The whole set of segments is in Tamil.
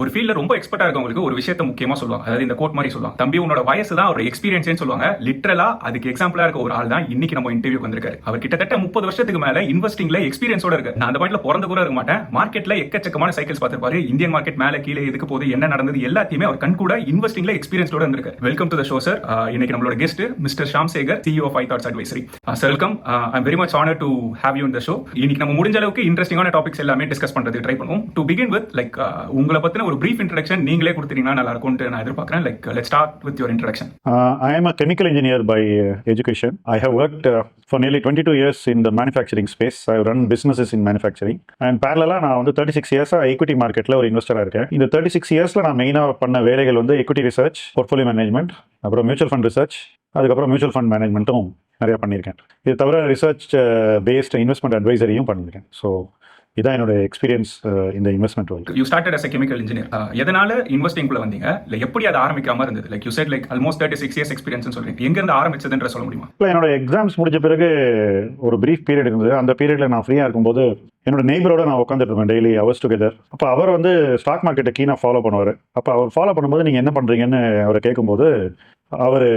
ஒரு ஃபீல்ட்ல ரொம்ப எக்ஸ்பர்ட்டா இருக்கவங்களுக்கு ஒரு விஷயத்தை முக்கியமா சொல்லுவாங்க. அதாவது இந்த கோட் மாதிரி சொல்லுவாங்க, தம்பி உன்னோட வயசு தான் ஒரு எக்ஸ்பீரியன்ஸ்னு சொல்லுவாங்க. லிட்டரலா அதுக்கு எக்ஸாம்பிளா இருக்க ஒரு ஆள் தான் இன்னைக்கு நம்ம இன்டர்வியூ வந்திருக்காரு. அவர் கிட்டத்தட்ட 30 வருஷத்துக்கு மேல இன்வெஸ்டிங்ல எக்ஸ்பீரியன்ஸோட இருக்கு. நான் அந்த பாயிண்ட்ல பிறந்த கூட இருக்க மாட்டேன். மார்க்கெட்ல எக்கச்சக்கமான சைக்கிள்ஸ் பார்த்திருப்பாரு. இந்தியன் மார்க்கெட் மேல கீழே எதுக்கு போகுது, என்ன நடந்தது எல்லாத்தையுமே அவர் கண் கூட இன்வெஸ்டிங்ல எக்ஸ்பீரியன்ஸோட இருந்திருக்கு. Welcome to the show sir. இன்னைக்கு நம்மளோட guest mister Sham Sekhar, CEO of iThoughts Advisory. Sir welcome. I am very much honoured to have you in the show. இன்னைக்கு நம்ம முடிஞ்ச அளவுக்கு இன்ட்ரெஸ்டிங்கான டாபிக்ஸ் எல்லாமே டிஸ்கஸ் பண்றதுக்கு ட்ரை பண்ணுவோம். டு பிகின் வித் உங்களை பத்தின ஒரு பிரீஃப் இன்ட்ரோடக்ஷன் நீங்களே கொடுத்தீங்கன்னா நல்லா இருக்கும்னு நான் எதிர்பார்க்கிறேன். Let's start with your introduction. I am a chemical engineer by education. I have worked for nearly 22 years in the manufacturing space. I have run businesses in manufacturing. And parallel நான் வந்து 36 years equity marketல ஒரு இன்வெஸ்டரா இருக்கேன். இந்த 36 yearsல நான் மெயினா பண்ண வேலைகள் வந்து equity research, portfolio management, அப்புறம் மியூச்சுவல் ஃபண்ட் ரிசர்ச், அதுக்கப்புறம் மியூச்சுவல் ஃபண்ட் மேனேஜ்மெண்ட்டும் நிறைய பண்ணியிருக்கேன். இது தவிர ரிசர்ச் பேஸ்ட் இன்வெஸ்ட்மெண்ட் அட்வைசரியும் பண்ணியிருக்கேன். ஸோ இதான் என்னோட எக்ஸ்பீரியன்ஸ் இந்த investment world. You started as a chemical engineer. எதனால இன்வெஸ்டிங்குள்ள வந்தீங்க? இல்ல எப்படி அது ஆரம்பிக்காம இருந்தது? Like you said almost 36 years experience சொல்றீங்க. எங்க இருந்து ஆரம்பிச்சதுன்ற சொல்ல முடியுமா? இல்லை, என்னோட எக்ஸாம்ஸ் முடிஞ்ச பிறகு ஒரு பிரீஃப் பீரியட் இருந்தது. அந்த பீரியட்ல நான் ஃப்ரீயா இருக்கும்போது என்னோட நெய்பரோட நான் உட்காந்துட்டு இருப்பேன் டெய்லி ஹவர்ஸ் டுகெதர். அப்போ அவர் வந்து ஸ்டாக் மார்க்கெட்டை கீனாக ஃபாலோ பண்ணுவார். அப்போ அவர் ஃபாலோ பண்ணும்போது நீங்கள் என்ன பண்ணுறீங்கன்னு அவரை கேட்கும்போது அவர்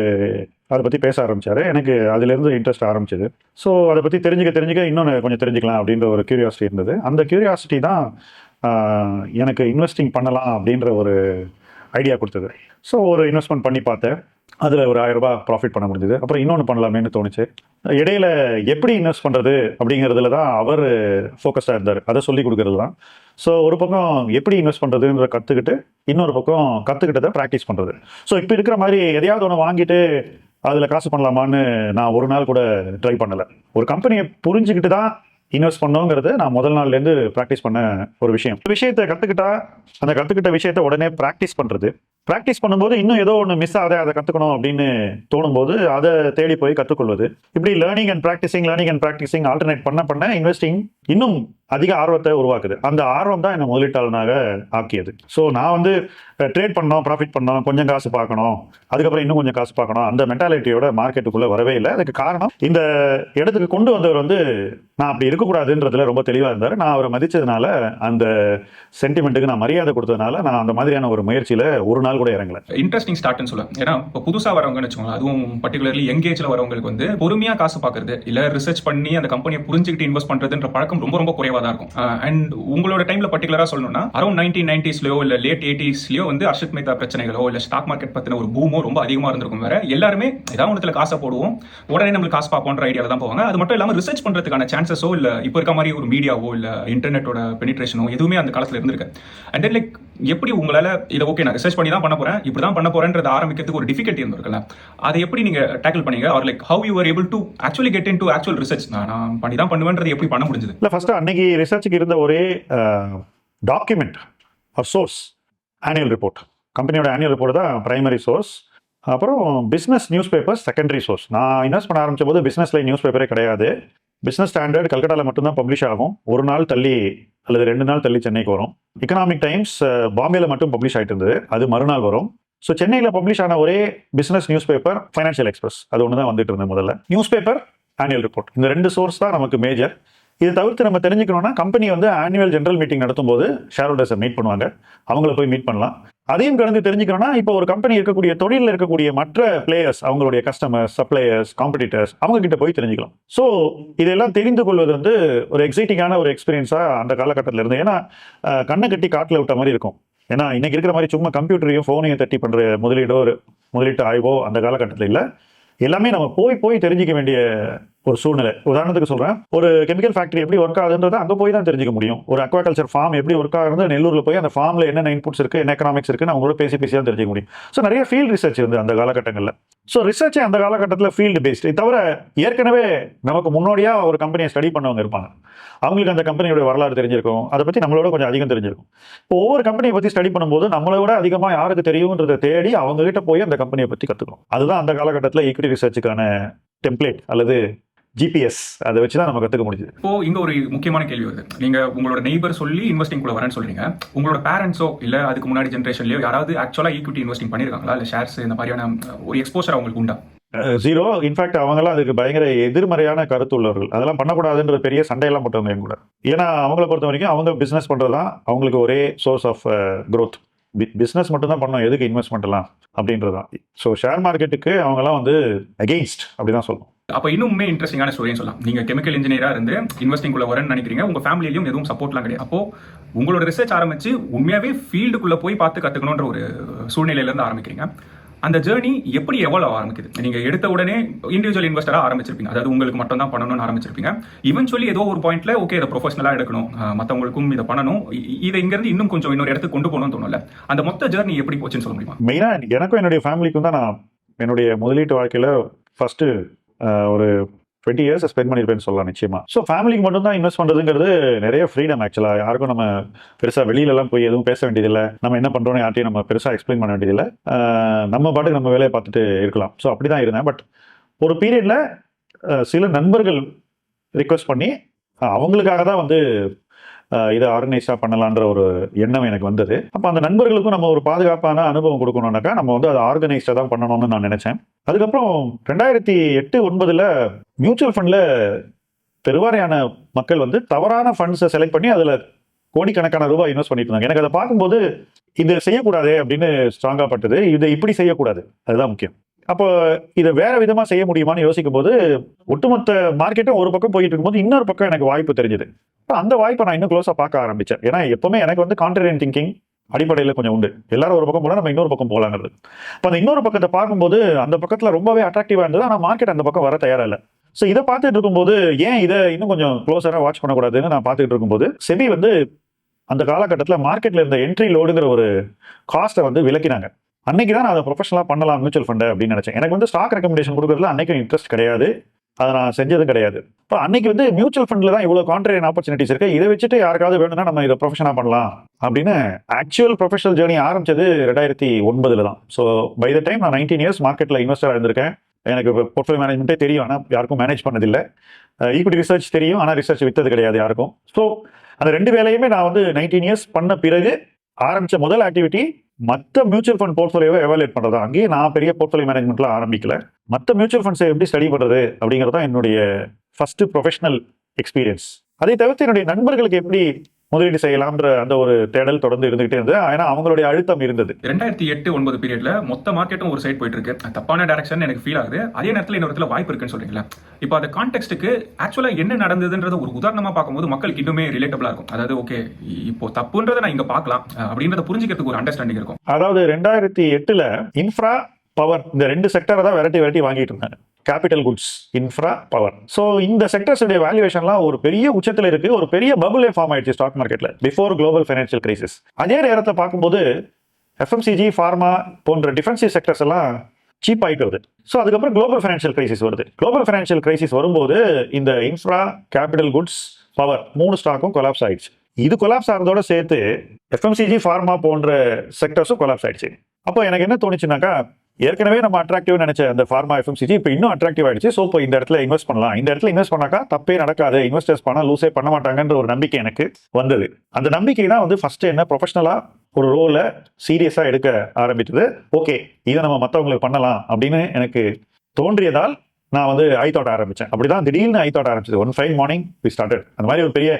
அதை பற்றி பேச ஆரம்பித்தார். எனக்கு அதிலேருந்து இன்ட்ரெஸ்ட் ஆரம்பிச்சது. ஸோ அதை பற்றி தெரிஞ்சுக்க இன்னொன்று கொஞ்சம் தெரிஞ்சுக்கலாம் அப்படின்ற ஒரு கியூரியாசிட்டி இருந்தது. அந்த கியூரியாசிட்டி தான் எனக்கு இன்வெஸ்டிங் பண்ணலாம் அப்படின்ற ஒரு ஐடியா கொடுத்தது. ஸோ ஒரு இன்வெஸ்ட்மெண்ட் பண்ணி பார்த்தேன். அதில் ஒரு 1000 ரூபாய் ப்ராஃபிட் பண்ண முடிஞ்சது. அப்புறம் இன்னொன்று பண்ணலாமேன்னு தோணுச்சு. இடையில எப்படி இன்வெஸ்ட் பண்ணுறது அப்படிங்கிறதுல தான் அவர் ஃபோக்கஸ்டாக இருந்தார். அதை சொல்லி கொடுக்கறது தான். ஸோ ஒரு பக்கம் எப்படி இன்வெஸ்ட் பண்ணுறதுன்ற கற்றுக்கிட்டு, இன்னொரு பக்கம் கற்றுக்கிட்டதை ப்ராக்டிஸ் பண்ணுறது. ஸோ இப்போ இருக்கிற மாதிரி எதையாவது ஒன்று வாங்கிட்டு அதில் காசு பண்ணலாமான்னு நான் ஒரு நாள் கூட ட்ரை பண்ணலை. ஒரு கம்பெனியை புரிஞ்சுக்கிட்டு தான் இன்வெஸ்ட் பண்ணோங்கிறது நான் முதல் நாள்லேருந்து ப்ராக்டிஸ் பண்ண ஒரு விஷயம். விஷயத்தை கற்றுக்கிட்டா அந்த கற்றுக்கிட்ட விஷயத்த உடனே ப்ராக்டிஸ் பண்ணுறது. ப்ராக்டிஸ் பண்ணும்போது இன்னும் ஏதோ ஒன்று மிஸ் ஆகுது, அதை கற்றுக்கணும் அப்படின்னு தோணும்போது அதை தேடி போய் கற்றுக்கொள்வது. இப்படி லேர்னிங் அண்ட் ப்ராக்டிசிங் ஆல்டர்னேட் பண்ண இன்வெஸ்டிங் இன்னும் அதிக ஆர்வத்தை உருவாக்குது. அந்த ஆர்வம் தான் என்னை முதலீட்டாளனாக ஆக்கியது. ஸோ நான் வந்து ட்ரேட் பண்ணோம், ப்ராஃபிட் பண்ணோம், கொஞ்சம் காசு பார்க்கணும், அதுக்கப்புறம் இன்னும் கொஞ்சம் காசு பார்க்கணும், அந்த மென்டாலிட்டியோட மார்க்கெட்டுக்குள்ளே வரவே இல்லை. அதுக்கு காரணம் இந்த இடத்துக்கு கொண்டு வந்தவர் வந்து நான் அப்படி இருக்கக்கூடாதுன்றதுல ரொம்ப தெளிவாக இருந்தார். நான் அவரை மதித்ததுனால, அந்த சென்டிமெண்ட்டுக்கு நான் மரியாதை கொடுத்ததுனால நான் அந்த மாதிரியான ஒரு முயற்சியில் ஒரு நாள் கூட இறங்கல. இன்ட்ரெஸ்டிங் ஸ்டார்ட்னு சொல்லுவேன். ஏன்னா இப்போ புதுசாக வரவங்கன்னு வச்சுக்கோங்க, அதுவும் பர்டிகுலர்லி எங்கேஜில் வரவங்களுக்கு வந்து பொறுமையாக காசு பார்க்கறது, இல்லை ரிசர்ச் பண்ணி அந்த கம்பெனியை புரிஞ்சுக்கிட்டு இன்வெஸ்ட் பண்ணுறதுன்ற பழக்கம் ரொம்ப ரொம்ப குறைவாக தான் இருக்கும். அண்ட் உங்களோட டைம்ல பர்டிகுலரா சொல்லணும்னா அரௌண்ட் 1990ஸ்லயோ இல்ல லேட் 80ஸ்லயோ வந்து அர்ஷத் மேத்தா பிரச்சனைகளோ இல்ல ஸ்டாக் மார்க்கெட் பத்தின ஒரு பூமோ ரொம்ப அதிகமா இருந்திருக்கும். வேற எல்லாருமே ஏதாவது ஒன்றுல காசை போடுவோம், உடனே நம்மளுக்கு காசு பார்ப்போன்ற ஐடியால தான் போவாங்க. அது மட்டும் இல்லாம ரிசர்ச் பண்றதுக்கான சான்சஸோ இல்ல இப்போ இருக்க மாதிரி ஒரு மீடியாவோ இல்ல இன்டர்நெட்டோட பெனிட்ரேஷனோ எதுவுமே அந்த காலத்துல இருந்திருக்கு. அண்ட் தென் எப்படி உங்களால இதை ஓகே நான் ரிசர்ச் பண்ணி தான் பண்ண போறேன், இப்படிதான் பண்ண போறேன்றத ஆரம்பிக்கிறதுக்கு ஒரு டிஃபிகல்ட்டி இருந்திருக்குல்ல, அதை எப்படி நீங்க டேக்கிள் பண்ணீங்க? Or how you are able to actually get into actual research? நான் பண்ணி தான் பண்ணுவேன்றது எப்படி பண்ண முடிஞ்சது? இல்லை, ஃபர்ஸ்ட் அன்னைக்கு ரிசர்ச்சுக்கு இருந்த ஒரே document R source annual report. கம்பெனியோட ஆனுவல் ரிப்போர்ட் தான் பிரைமரி சோர்ஸ். அப்புறம் business news paper secondary source. நான் இன்வெஸ்ட் பண்ண ஆரம்பிச்ச போது பிஸ்னஸ்ல நியூஸ் பேப்பரே கிடையாது. பிஸ்னஸ் ஸ்டாண்டர்ட் கல்கட்டாவில் மட்டும்தான் பப்ளிஷ் ஆகும். ஒரு நாள் தள்ளி அல்லது 2 நாள் தள்ளி சென்னைக்கு வரும். எக்கனாமிக் டைம்ஸ் பாம்பேல மட்டும் பப்ளிஷ் ஆகிட்டு இருந்தது, அது மறுநாள் வரும். ஸோ சென்னையில் பப்ளிஷ் ஆன ஒரே business news paper financial express, அது ஒன்று தான் வந்துட்டு இருந்தது முதல்ல. நியூஸ் பேப்பர், ஆனுவல் ரிப்போர்ட், இந்த 2 சோர்ஸ் தான் நமக்கு மேஜர். இது தவிர்த்து நம்ம தெரிஞ்சுக்கணும்னா கம்பெனி வந்து ஆனுவல் ஜெனரல் மீட்டிங் நடத்தும் போது ஷேர் ஹோல்டர்ஸை மீட் பண்ணுவாங்க, அவங்கள போய் மீட் பண்ணலாம். அதையும் கடந்து தெரிஞ்சுக்கணும்னா இப்போ ஒரு கம்பெனி இருக்கக்கூடிய தொழிலில் இருக்கக்கூடிய மற்ற பிளேயர்ஸ், அவங்களுடைய கஸ்டமர்ஸ், சப்ளையர்ஸ், காம்படிட்டர்ஸ், அவங்க கிட்ட போய் தெரிஞ்சுக்கலாம். ஸோ இதெல்லாம் தெரிந்து கொள்வது வந்து ஒரு எக்ஸைட்டிங்கான ஒரு எக்ஸ்பீரியன்ஸாக அந்த காலகட்டத்தில் இருந்து. ஏன்னா கண்ணை கட்டி காட்டில் விட்ட மாதிரி இருக்கும். ஏன்னா இன்னைக்கு இருக்கிற மாதிரி சும்மா கம்ப்யூட்டரையும் ஃபோனையும் தட்டி பண்ணுற முதலீட்டு ஆய்வோ அந்த காலகட்டத்தில் இல்லை. எல்லாமே நம்ம போய் தெரிஞ்சிக்க வேண்டிய ஒரு சூழ்நிலை. உதாரணத்துக்கு சொல்றேன், ஒரு கெமிக்கல் ஃபேக்டரி எப்படி ஒர்க் ஆகுதுன்றதை அங்கே போய் தான் தெரிஞ்சுக்க முடியும். ஒரு அக்வாகல்ச்சர் ஃபார்ம் எப்படி ஒர்க் ஆகுது நெல்லூரில் போய் அந்த ஃபார்மில் என்னென்ன இன்புட்ஸ் இருக்கு, என்ன எக்கனாமிக்ஸ் இருக்குன்னு அவங்களோட பேசி தான் தெரிஞ்சுக்க முடியும். ஸோ நிறைய ஃபீல்டு ரிசர்ச் இருந்து அந்த காலகட்டங்களில். ஸோ ரிசர்ச்சே அந்த காலகட்டத்தில் ஃபீல்டு பேஸ்ட். இது தவிர ஏற்கனவே நமக்கு முன்னோடியாக ஒரு கம்பெனியை ஸ்டடி பண்ணவங்க இருப்பாங்க, அவங்களுக்கு அந்த கம்பெனியோட வரலாறு தெரிஞ்சிருக்கும், அதை பற்றி நம்மளோட கொஞ்சம் அதிகம் தெரிஞ்சிருக்கும். இப்போ ஒவ்வொரு கம்பெனியை பற்றி ஸ்டடி பண்ணும்போது நம்மளை விட அதிகமாக யாருக்கு தெரியுன்றதை தேடி அவங்க கிட்ட போய் அந்த கம்பெனியை பற்றி கற்றுக்கணும். அதுதான் அந்த காலகட்டத்தில் ஈக்விட்டி ரிசர்ச்சுக்கான டெம்ப்ளேட் அல்லது GPS, அதை வச்சு தான் நம்ம கற்றுக்க முடியுது. இப்போ இங்க ஒரு முக்கியமான கேள்வி வருது. நீங்க உங்களோட நெய்பர் சொல்லி இன்வெஸ்டிங் கூட வரேன்னு சொல்றீங்க. உங்களோட பேரண்ட்ஸோ இல்ல அதுக்கு முன்னாடி ஜென்ரேஷன்லயோ யாராவது ஆக்சுவலா ஈக்விட்டி இன்வெஸ்டிங் பண்ணிருக்காங்களா? இல்ல ஷேர்ஸ் இந்த மாதிரியான ஒரு எக்ஸ்போசர் அவங்களுக்கு உண்டா? ஜீரோ. இன்ஃபேக்ட் அவங்கெல்லாம் அதுக்கு பயங்கர எதிர்மறையான கருத்து உள்ளவர்கள். அதெல்லாம் பண்ணக்கூடாதுன்ற பெரிய சண்டையெல்லாம் போட்டவங்க என் கூட. ஏன்னா அவங்கள பொறுத்த வரைக்கும் அவங்க பிஸ்னஸ் பண்ணுறது தான் அவங்களுக்கு ஒரே சோர்ஸ் ஆஃப் க்ரோத். பிஸ்னஸ் மட்டும் தான் பண்ணணும், எதுக்கு இன்வெஸ்ட்மெண்ட் எல்லாம் அப்படின்றது தான். ஸோ ஷேர் மார்க்கெட்டுக்கு அவங்கெல்லாம் வந்து அகெயின்ஸ்ட் அப்படிதான் சொல்லணும். அப்ப இன்னுமே இன்ட்ரெஸ்டிங்கான ஸ்டோரியும் சொல்லலாம். நீங்க கெமிக்கல் இன்ஜினியரா இருந்து இன்வெஸ்டிங் குள்ள வரேன்னு நினைக்கிறீங்க, உங்க ஃபேமிலியிலும் எதுவும் சப்போர்ட்லாம் கிடையாது. அப்போ உங்களோட ரிசர்ச் ஆரம்பிச்சு உண்மையாவே ஃபீல்டுக்குள்ள போய் பார்த்து கத்துக்கணுன்ற ஒரு சூழ்நிலையில இருந்து ஆரம்பிக்கிறீங்க. அந்த ஜேர்னி எப்படி எவால்வ் ஆரம்பிக்குது? நீங்க எடுத்த உடனே இண்டிவிஜுவல் இன்வெஸ்டரா ஆரம்பிச்சிருப்பீங்க, அதாவது உங்களுக்கு மட்டும் தான் பண்ணணும்னு ஆரம்பிச்சிருப்பீங்க. இவென்ச்சுவலி ஏதோ ஒரு பாயிண்ட்ல ஓகே இதை ப்ரொஃபஷனலா எடுக்கணும், மற்றவங்களுக்கும் இதை பண்ணணும், இதை இங்கிருந்து இன்னும் கொஞ்சம் இன்னொரு இடத்துக்கு கொண்டு போகணும்னு தோணும்ல, அந்த மொத்த ஜேர்னி எப்படி போச்சுன்னு சொல்ல முடியுமா? மெயினா எனக்கும் என்னுடைய ஃபேமிலிக்கும் தான் நான் என்னுடைய முதலீட்டு வாழ்க்கையில ஃபர்ஸ்ட் ஒரு 20 இயர்ஸ் ஸ்பெண்ட் பண்ணியிருப்பேன்னு சொல்லலாம் நிச்சயமா. ஸோ ஃபேமிலிக்கு மட்டும் தான் இன்வெஸ்ட் பண்ணுறதுங்கிறது நிறைய ஃப்ரீடம். ஆக்சுவலாக யாருக்கும் நம்ம பெருசாக வெளியிலலாம் போய் எதுவும் பேச வேண்டியதில்லை, நம்ம என்ன பண்ணுறோன்னு யார்ட்டையும் நம்ம பெருசாக எக்ஸ்பிளைன் பண்ண வேண்டியதில்லை, நம்ம பாட்டுக்கு நம்ம வேலையை பார்த்துட்டு இருக்கலாம். ஸோ அப்படி தான் இருந்தேன். பட் ஒரு பீரியடில் சில நண்பர்கள் ரிக்வெஸ்ட் பண்ணி அவங்களுக்காக தான் வந்து இதை ஆர்கனைஸாக பண்ணலான்ற ஒரு எண்ணம் எனக்கு வந்தது. அப்போ அந்த நண்பர்களுக்கும் நம்ம ஒரு பாதுகாப்பான அனுபவம் கொடுக்கணும்னாக்கா நம்ம வந்து அதை ஆர்கனைஸ்டாக தான் பண்ணணும்னு நான் நினச்சேன். அதுக்கப்புறம் 2008-09 மியூச்சுவல் ஃபண்டில் பெருவாரியான மக்கள் வந்து தவறான ஃபண்ட்ஸை செலக்ட் பண்ணி அதில் கோடிக்கணக்கான ரூபாய் இன்வெஸ்ட் பண்ணிட்டு இருந்தாங்க. எனக்கு அதை பார்க்கும்போது இது செய்யக்கூடாது அப்படின்னு ஸ்ட்ராங்காக பட்டது. இதை இப்படி செய்யக்கூடாது, அதுதான் முக்கியம். அப்போ இதை வேற விதமாக செய்ய முடியுமான்னு யோசிக்கும் போது ஒட்டுமொத்த மார்க்கெட்டும் ஒரு பக்கம் போயிட்டு இருக்கும்போது இன்னொரு பக்கம் எனக்கு வாய்ப்பு தெரிஞ்சுது. அந்த வாய்ப்பை நான் இன்னும் க்ளோஸாக பார்க்க ஆரம்பித்தேன். ஏன்னா எப்பவுமே எனக்கு வந்து கான்ட்ரேரியன் திங்கிங் அடிப்படையில் கொஞ்சம் உண்டு. எல்லாரும் ஒரு பக்கம் போல நம்ம இன்னொரு பக்கம் போகலாங்கிறது. அப்போ அந்த இன்னொரு பக்கத்தை பார்க்கும்போது அந்த பக்கத்தில் ரொம்பவே அட்ராக்டிவாக இருந்தது. ஆனால் மார்க்கெட் அந்த பக்கம் வர தயாராக இல்லை. ஸோ இதை பார்த்துட்டு இருக்கும்போது ஏன் இதை இன்னும் கொஞ்சம் க்ளோஸராக வாட்ச் பண்ணக்கூடாதுன்னு நான் பார்த்துட்டு இருக்கும்போது செபி வந்து அந்த காலகட்டத்தில் மார்க்கெட்டில் இருந்த என்ட்ரி லோடுங்கிற ஒரு காஸ்ட்டை வந்து விலக்கினாங்க. அன்னைக்கு தான் நான் அதை ப்ரொஃபஷனலாக பண்ணலாம் மியூச்சுவல் ஃபண்டை அப்படின்னு நினச்சேன். எனக்கு வந்து ஸ்டாக் ரெக்கமெண்டேஷன் கொடுக்குறதுல அன்னைக்கு இன்ட்ரெஸ்ட் கிடையாது, அதை நான் செஞ்சதும் கிடையாது. இப்போ அன்னைக்கு வந்து மியூச்சுவல் ஃபண்டில் தான் இவ்வளோ கான்ட்ரேரியன் ஆப்பர்ச்சுனிட்டிஸ் இருக்கு, இதை வச்சுட்டு யாருக்காவது வேணும்னா நம்ம இதை ப்ரொஃபஷனாக பண்ணலாம் அப்படின்னு ஆக்சுவல் ப்ரொஃபஷனல் ஜேர்னி ஆரம்பிச்சது 2009 தான். ஸோ பை த டைம் நான் 19 இயர்ஸ் மார்க்கெட்டில் இன்வெஸ்டராக இருந்திருக்கேன். எனக்கு போர்ட்ஃபோலியோ மேனேஜ்மெண்ட்டே தெரியும், ஆனால் யாருக்கும் மேனேஜ் பண்ணதில்லை. ஈக்விட்டி ரிசர்ச் தெரியும், ஆனால் ரிசர்ச் வித்தது கிடையாது யாருக்கும். ஸோ அந்த ரெண்டு வேலையுமே நான் வந்து 19 இயர்ஸ் பண்ண பிறகு ஆரம்பித்த முதல் ஆக்டிவிட்டி மற்ற மியூச்சுவல் ஃபண்ட் போர்ட்ஃபோலியோவை எவாலுவேட் பண்ணுறது. அங்கேயே நான் பெரிய போர்ட்ஃபோலியோ மேனேஜ்மெண்ட்லாம் ஆரம்பிக்கல. மற்ற மியூச்சுவல் ஃபண்ட்ஸை எப்படி ஸ்டடி பண்ணுறது அப்படிங்கிறது தான் என்னுடைய ஃபர்ஸ்ட் ப்ரொஃபஷனல் எக்ஸ்பீரியன்ஸ். அதை தவிர்த்து என்னுடைய நண்பர்களுக்கு எப்படி முதலீடு செய்யலாம்ன்ற அந்த ஒரு தேடல் தொடர்ந்து இருந்துகிட்டே இருந்தது. ஏன்னா அவங்களுடைய அழுத்தம் இருந்தது. 2008-09 பீரியட்ல மொத்த மார்க்கெட்டும் ஒரு சைட் போயிட்டு இருக்கு, தப்பான டைரக்ஷன் எனக்கு ஃபீல் ஆகுது. அதே நேரத்தில் இன்னொரு இடத்துல வாய்ப்பு இருக்குன்னு சொல்றீங்களா? இப்போ அந்த கான்டெக்ஸ்ட்டுக்கு ஆக்சுவலா என்ன நடந்ததுன்றது ஒரு உதாரணமா பார்க்கும்போது மக்களுக்கு இன்னுமே ரிலேட்டபிளா இருக்கும். அதாவது ஓகே இப்போ தப்புன்றதை நான் இங்க பார்க்கலாம் அப்படின்றத புரிஞ்சுக்கிறதுக்கு ஒரு அண்டர்ஸ்டாண்டிங் இருக்கும். அதாவது 2008 இன்ஃப்ரா பவர் இந்த ரெண்டு செக்டரை தான் வெரைட்டி வாங்கிட்டு இருந்தாங்க. Capital goods, infra, power. So இந்த செக்டர்ஸுடைய வேல்யூவேஷன்லாம் ஒரு பெரிய உச்சத்தில் இருக்கு. ஒரு பெரிய பபுளே ஃபார்ம் ஆயிடுச்சு ஸ்டாக் மார்க்கெட்ல பிஃபோர் குளோபல் ஃபைனான்சியல் கிரைசிஸ். அதே நேரத்தில் பார்க்கும்போது எஃப்எம்சிஜி, ஃபார்மா போன்ற டிஃபென்சிவ் செக்டர்ஸ் எல்லாம் சீப் ஆயிட்டு வருது. ஸோ அதுக்கப்புறம் குளோபல் ஃபைனான்சியல் கிரைசிஸ் வருது. குளோபல் ஃபைனான்சியல் கிரைசிஸ் வரும்போது இந்த இன்ஃப்ரா, கேபிட்டல் குட்ஸ், பவர் 3 ஸ்டாக்கும் கொலாப்ஸ் ஆயிடுச்சு. இது கொலாப்ஸ் ஆகிறதோட சேர்த்து எஃப்எம்சிஜி, ஃபார்மா போன்ற செக்டர்ஸும் கொலாப்ஸ் ஆயிடுச்சு. அப்போ எனக்கு என்ன தோணுச்சுனாக்கா, ஏற்கனவே நம்ம அட்ராக்டிவ் நினைச்ச அந்த ஃபார்மா, எஃப்எம்சிஜி இப்போ இன்னும் அட்ராக்டிவ் ஆயிடுச்சு. ஸோ இப்போ இந்த இடத்துல இன்வெஸ்ட் பண்ணலாம், இந்த இடத்துல இன்வெஸ்ட் பண்ணாக்கா தப்பே நடக்காது, இன்வெஸ்டர்ஸ் பணம் லூஸே பண்ண மாட்டாங்கன்ற ஒரு நம்பிக்கை எனக்கு வந்தது. அந்த நம்பிக்கை தான் வந்து ஃபர்ஸ்ட் என்ன ப்ரொஃபஷனலா ஒரு ரோலை சீரியஸா எடுக்க ஆரம்பித்தது. ஓகே இதை நம்ம மற்றவங்களுக்கு பண்ணலாம் அப்படின்னு எனக்கு தோன்றியதால் நான் வந்து ஐதாட் ஆரம்பித்தேன். அப்படிதான் திடீர்னு ஐதாட் ஆரம்பிச்சது. One fine morning we started. அந்த மாதிரி ஒரு பெரிய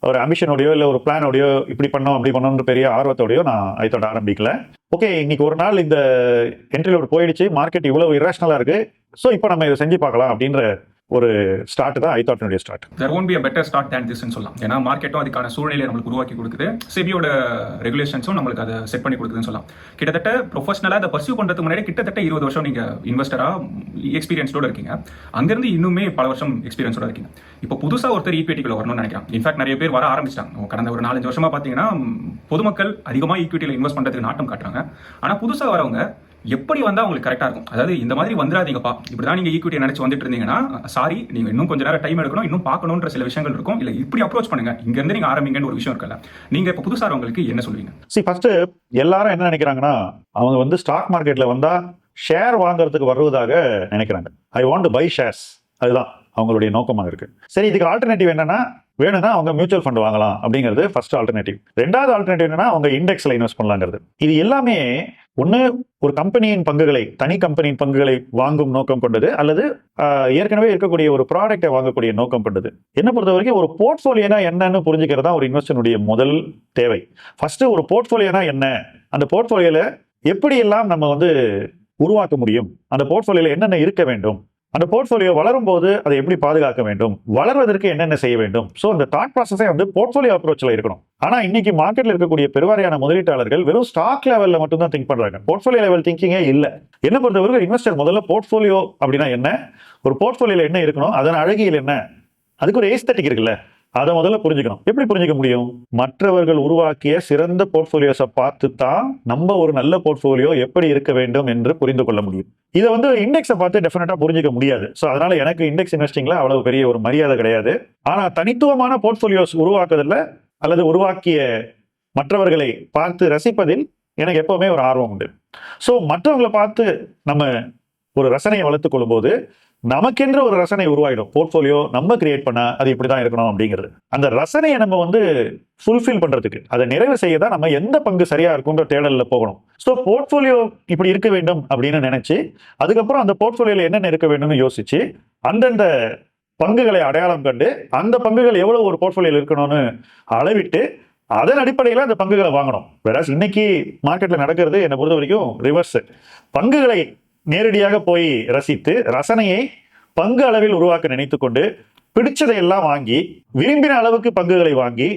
ஒரு அம்பிஷனோடையோ இல்லை ஒரு பிளானோடையோ இப்படி பண்ணோம் அப்படி பண்ணோன்ற பெரிய ஆர்வத்தோடையோ நான் ஐதாட் ஆரம்பிக்கல. ஓகே இன்னைக்கு ஒரு நாள் இந்த என்ட்ரிலோடு போயிடுச்சு, மார்க்கெட் இவ்வளவு இரேஷனலா இருக்கு, ஸோ இப்போ நம்ம இதை செஞ்சு பார்க்கலாம் அப்படின்ற ஒரு ஸ்டார்ட் தான் ஐதாட்டினுடைய start. There won't be a better start than this ன்னு சொல்லலாம். ஏன்னா மார்க்கெட்டும் அதுக்கான சூழ்நிலையை நம்மளுக்கு உருவாக்கி கொடுக்குது, செபியோட ரெகுலேஷன்ஸும் நம்மளுக்கு அதை செட் பண்ணி கொடுக்குதுன்னு சொல்லலாம். கிட்டத்தட்ட ப்ரொஃபஷனலாக அதை பர்சியூ பண்ணுறதுக்கு முன்னாடி கிட்டத்தட்ட 20 வருஷம் நீங்கள் இன்வெஸ்டராக எக்ஸ்பீரியன்ஸோட இருக்கீங்க. அங்கேருந்து இன்னுமே பல வருஷம் எக்ஸ்பீரியன்ஸோட இருக்கீங்க. இப்போ புதுசாக ஒருத்தர் ஈக்விட்டிக்குள்ள வரணும்னு நினைக்கிறேன். இன்ஃபேக்ட் நிறைய பேர் வர ஆரம்பிச்சிட்டாங்க. கடந்த ஒரு 4-5 வருஷமா பார்த்தீங்கன்னா பொதுமக்கள் அதிகமாக ஈக்விட்டியில் இன்வெஸ்ட் பண்ணுறதுக்கு நாட்டம் காட்டுறாங்க. ஆனால் புதுசாக வரவங்க எப்படி வந்தால் உங்களுக்கு கரெக்டாக இருக்கும், அதாவது இந்த மாதிரி வந்துடாதீங்கப்பா, இப்படி தான் நீங்கள் ஈக்விட்டியை நினச்சி வந்துட்டு இருந்தீங்கன்னா சாரி, நீங்கள் இன்னும் கொஞ்சம் நேரம் டைம் எடுக்கணும், இன்னும் பார்க்கணுன்ற சில விஷயங்கள் இருக்கும், இல்லை இப்படி அப்ரோச் பண்ணுங்க, இங்கேருந்து நீங்கள் ஆரம்பிங்கன்னு ஒரு விஷயம் இருக்குல்ல. நீங்கள் இப்போ புதுசாக வரவங்களுக்கு என்ன சொல்லுவீங்க? ஃபர்ஸ்ட் எல்லாரும் என்ன நினைக்கிறாங்கன்னா, அவங்க வந்து ஸ்டாக் மார்க்கெட்டில் வந்தால் ஷேர் வாங்குறதுக்கு வருவதாக நினைக்கிறாங்க. I want to buy shares, அதுதான் அவங்களுடைய நோக்கமாக இருக்கு. சரி, இதுக்கு ஆல்டர்னேட்டிவ் என்னன்னா, வேணும்னா அவங்க மியூச்சுவல் ஃபண்ட் வாங்கலாம் அப்படிங்கிறது ஃபர்ஸ்ட் ஆல்டர்னேட்டிவ். ரெண்டாவது ஆல்டர்னேட்டிவ் என்னன்னா அவங்க இண்டெக்ஸ்ல இன்வெஸ்ட் பண்ணலாங்கிறது. இது எல்லாமே ஒன்று ஒரு கம்பெனியின் பங்குகளை, தனி கம்பெனியின் பங்குகளை வாங்கும் நோக்கம் கொண்டது, அல்லது ஏற்கனவே இருக்கக்கூடிய ஒரு ப்ராடக்டை வாங்கக்கூடிய நோக்கம் கொண்டது. என்ன பொறுத்த வரைக்கும் ஒரு போர்ட்ஃபோலியோனா என்னன்னு புரிஞ்சுக்கிறது தான் ஒரு இன்வெஸ்டருடைய முதல் தேவை. ஃபர்ஸ்ட் ஒரு போர்ட்ஃபோலியோனா என்ன அந்த போர்ட்ஃபோலியோல எப்படியெல்லாம் நம்ம வந்து உருவாக்க முடியும், அந்த போர்ட்ஃபோலியோல என்னென்ன இருக்க வேண்டும், அந்த போர்ட்ஃபோலியோ வளரும் போது அதை எப்படி பாதுகாக்க வேண்டும், வளர்வதற்கு என்னென்ன செய்ய வேண்டும். ஸோ அந்த தாட் ப்ராசஸே வந்து போர்ட்ஃபோலியோ அப்ரோச்சில் இருக்கணும். ஆனால் இன்னைக்கு மார்க்கெட்ல இருக்கக்கூடிய பெருவாரியான முதலீட்டாளர்கள் வெறும் ஸ்டாக் லெவலில் மட்டும் தான் திங்க் பண்றாங்க, போர்ட்ஃபோலியோ லெவல் திங்கிங்கே இல்லை. என்ன பொறுத்தவரைக்கும் இன்வெஸ்டர் முதல்ல போர்ட்ஃபோலியோ அப்படின்னா என்ன, ஒரு போர்ட்ஃபோலியோல என்ன இருக்கணும், அதன் அழகியல் என்ன, அதுக்கு ஒரு ஏஸ்தட்டிக் இருக்குல்ல, அதை முதல்ல புரிஞ்சுக்கணும். எப்படி புரிஞ்சுக்க முடியும்? மற்றவர்கள் உருவாக்கிய சிறந்த போர்ட்ஃபோலியோஸை பார்த்து தான் நம்ம ஒரு நல்ல போர்ட்ஃபோலியோ எப்படி இருக்க வேண்டும் என்று புரிந்து கொள்ள முடியும். இதை வந்து இண்டெக்ஸை பார்த்து டெஃபினட்டா புரிஞ்சுக்க முடியாது. ஸோ அதனால எனக்கு இண்டெக்ஸ் இன்வெஸ்டிங்ல அவ்வளவு பெரிய ஒரு மரியாதை கிடையாது. ஆனா தனித்துவமான போர்ட்ஃபோலியோஸ் உருவாக்குறதுல அல்லது உருவாக்கிய மற்றவர்களை பார்த்து ரசிப்பதில் எனக்கு எப்பவுமே ஒரு ஆர்வம் உண்டு. ஸோ மற்றவங்களை பார்த்து நம்ம ஒரு ரசனையை வளர்த்துக் கொள்ளும் போது நமக்கென்று ஒரு ரசனை உருவாயிடும். போர்ட்ஃபோலியோ நம்ம கிரியேட் பண்ணா அது இப்படிதான் இருக்கணும் அப்படிங்கிறது. அந்த ரசனையை நம்ம வந்து ஃபுல்ஃபில் பண்றதுக்கு, அதை நிறைவு செய்ய தான் நம்ம எந்த பங்கு சரியா இருக்குன்ற தேடலில் போகணும். ஸோ போர்ட்ஃபோலியோ இப்படி இருக்க வேண்டும் அப்படின்னு நினைச்சு, அதுக்கப்புறம் அந்த போர்ட்ஃபோலியோல என்னென்ன இருக்க வேண்டும்னு யோசிச்சு, அந்தந்த பங்குகளை அடையாளம் கண்டு அந்த பங்குகள் எவ்வளவு ஒரு போர்ட்ஃபோலியோல இருக்கணும்னு அளவிட்டு அதன் அடிப்படையில் அந்த பங்குகளை வாங்கணும். வேற இன்னைக்கு மார்க்கெட்ல நடக்கிறது என்னை பொறுத்த வரைக்கும் ரிவர்ஸ். பங்குகளை நேரடியாக போய் ரசித்து ரசனையை பங்கு அளவில் உருவாக்க நினைத்து கொண்டு பிடிச்சதை எல்லாம் வாங்கி விரும்பின அளவுக்கு பங்குகளை வாங்கி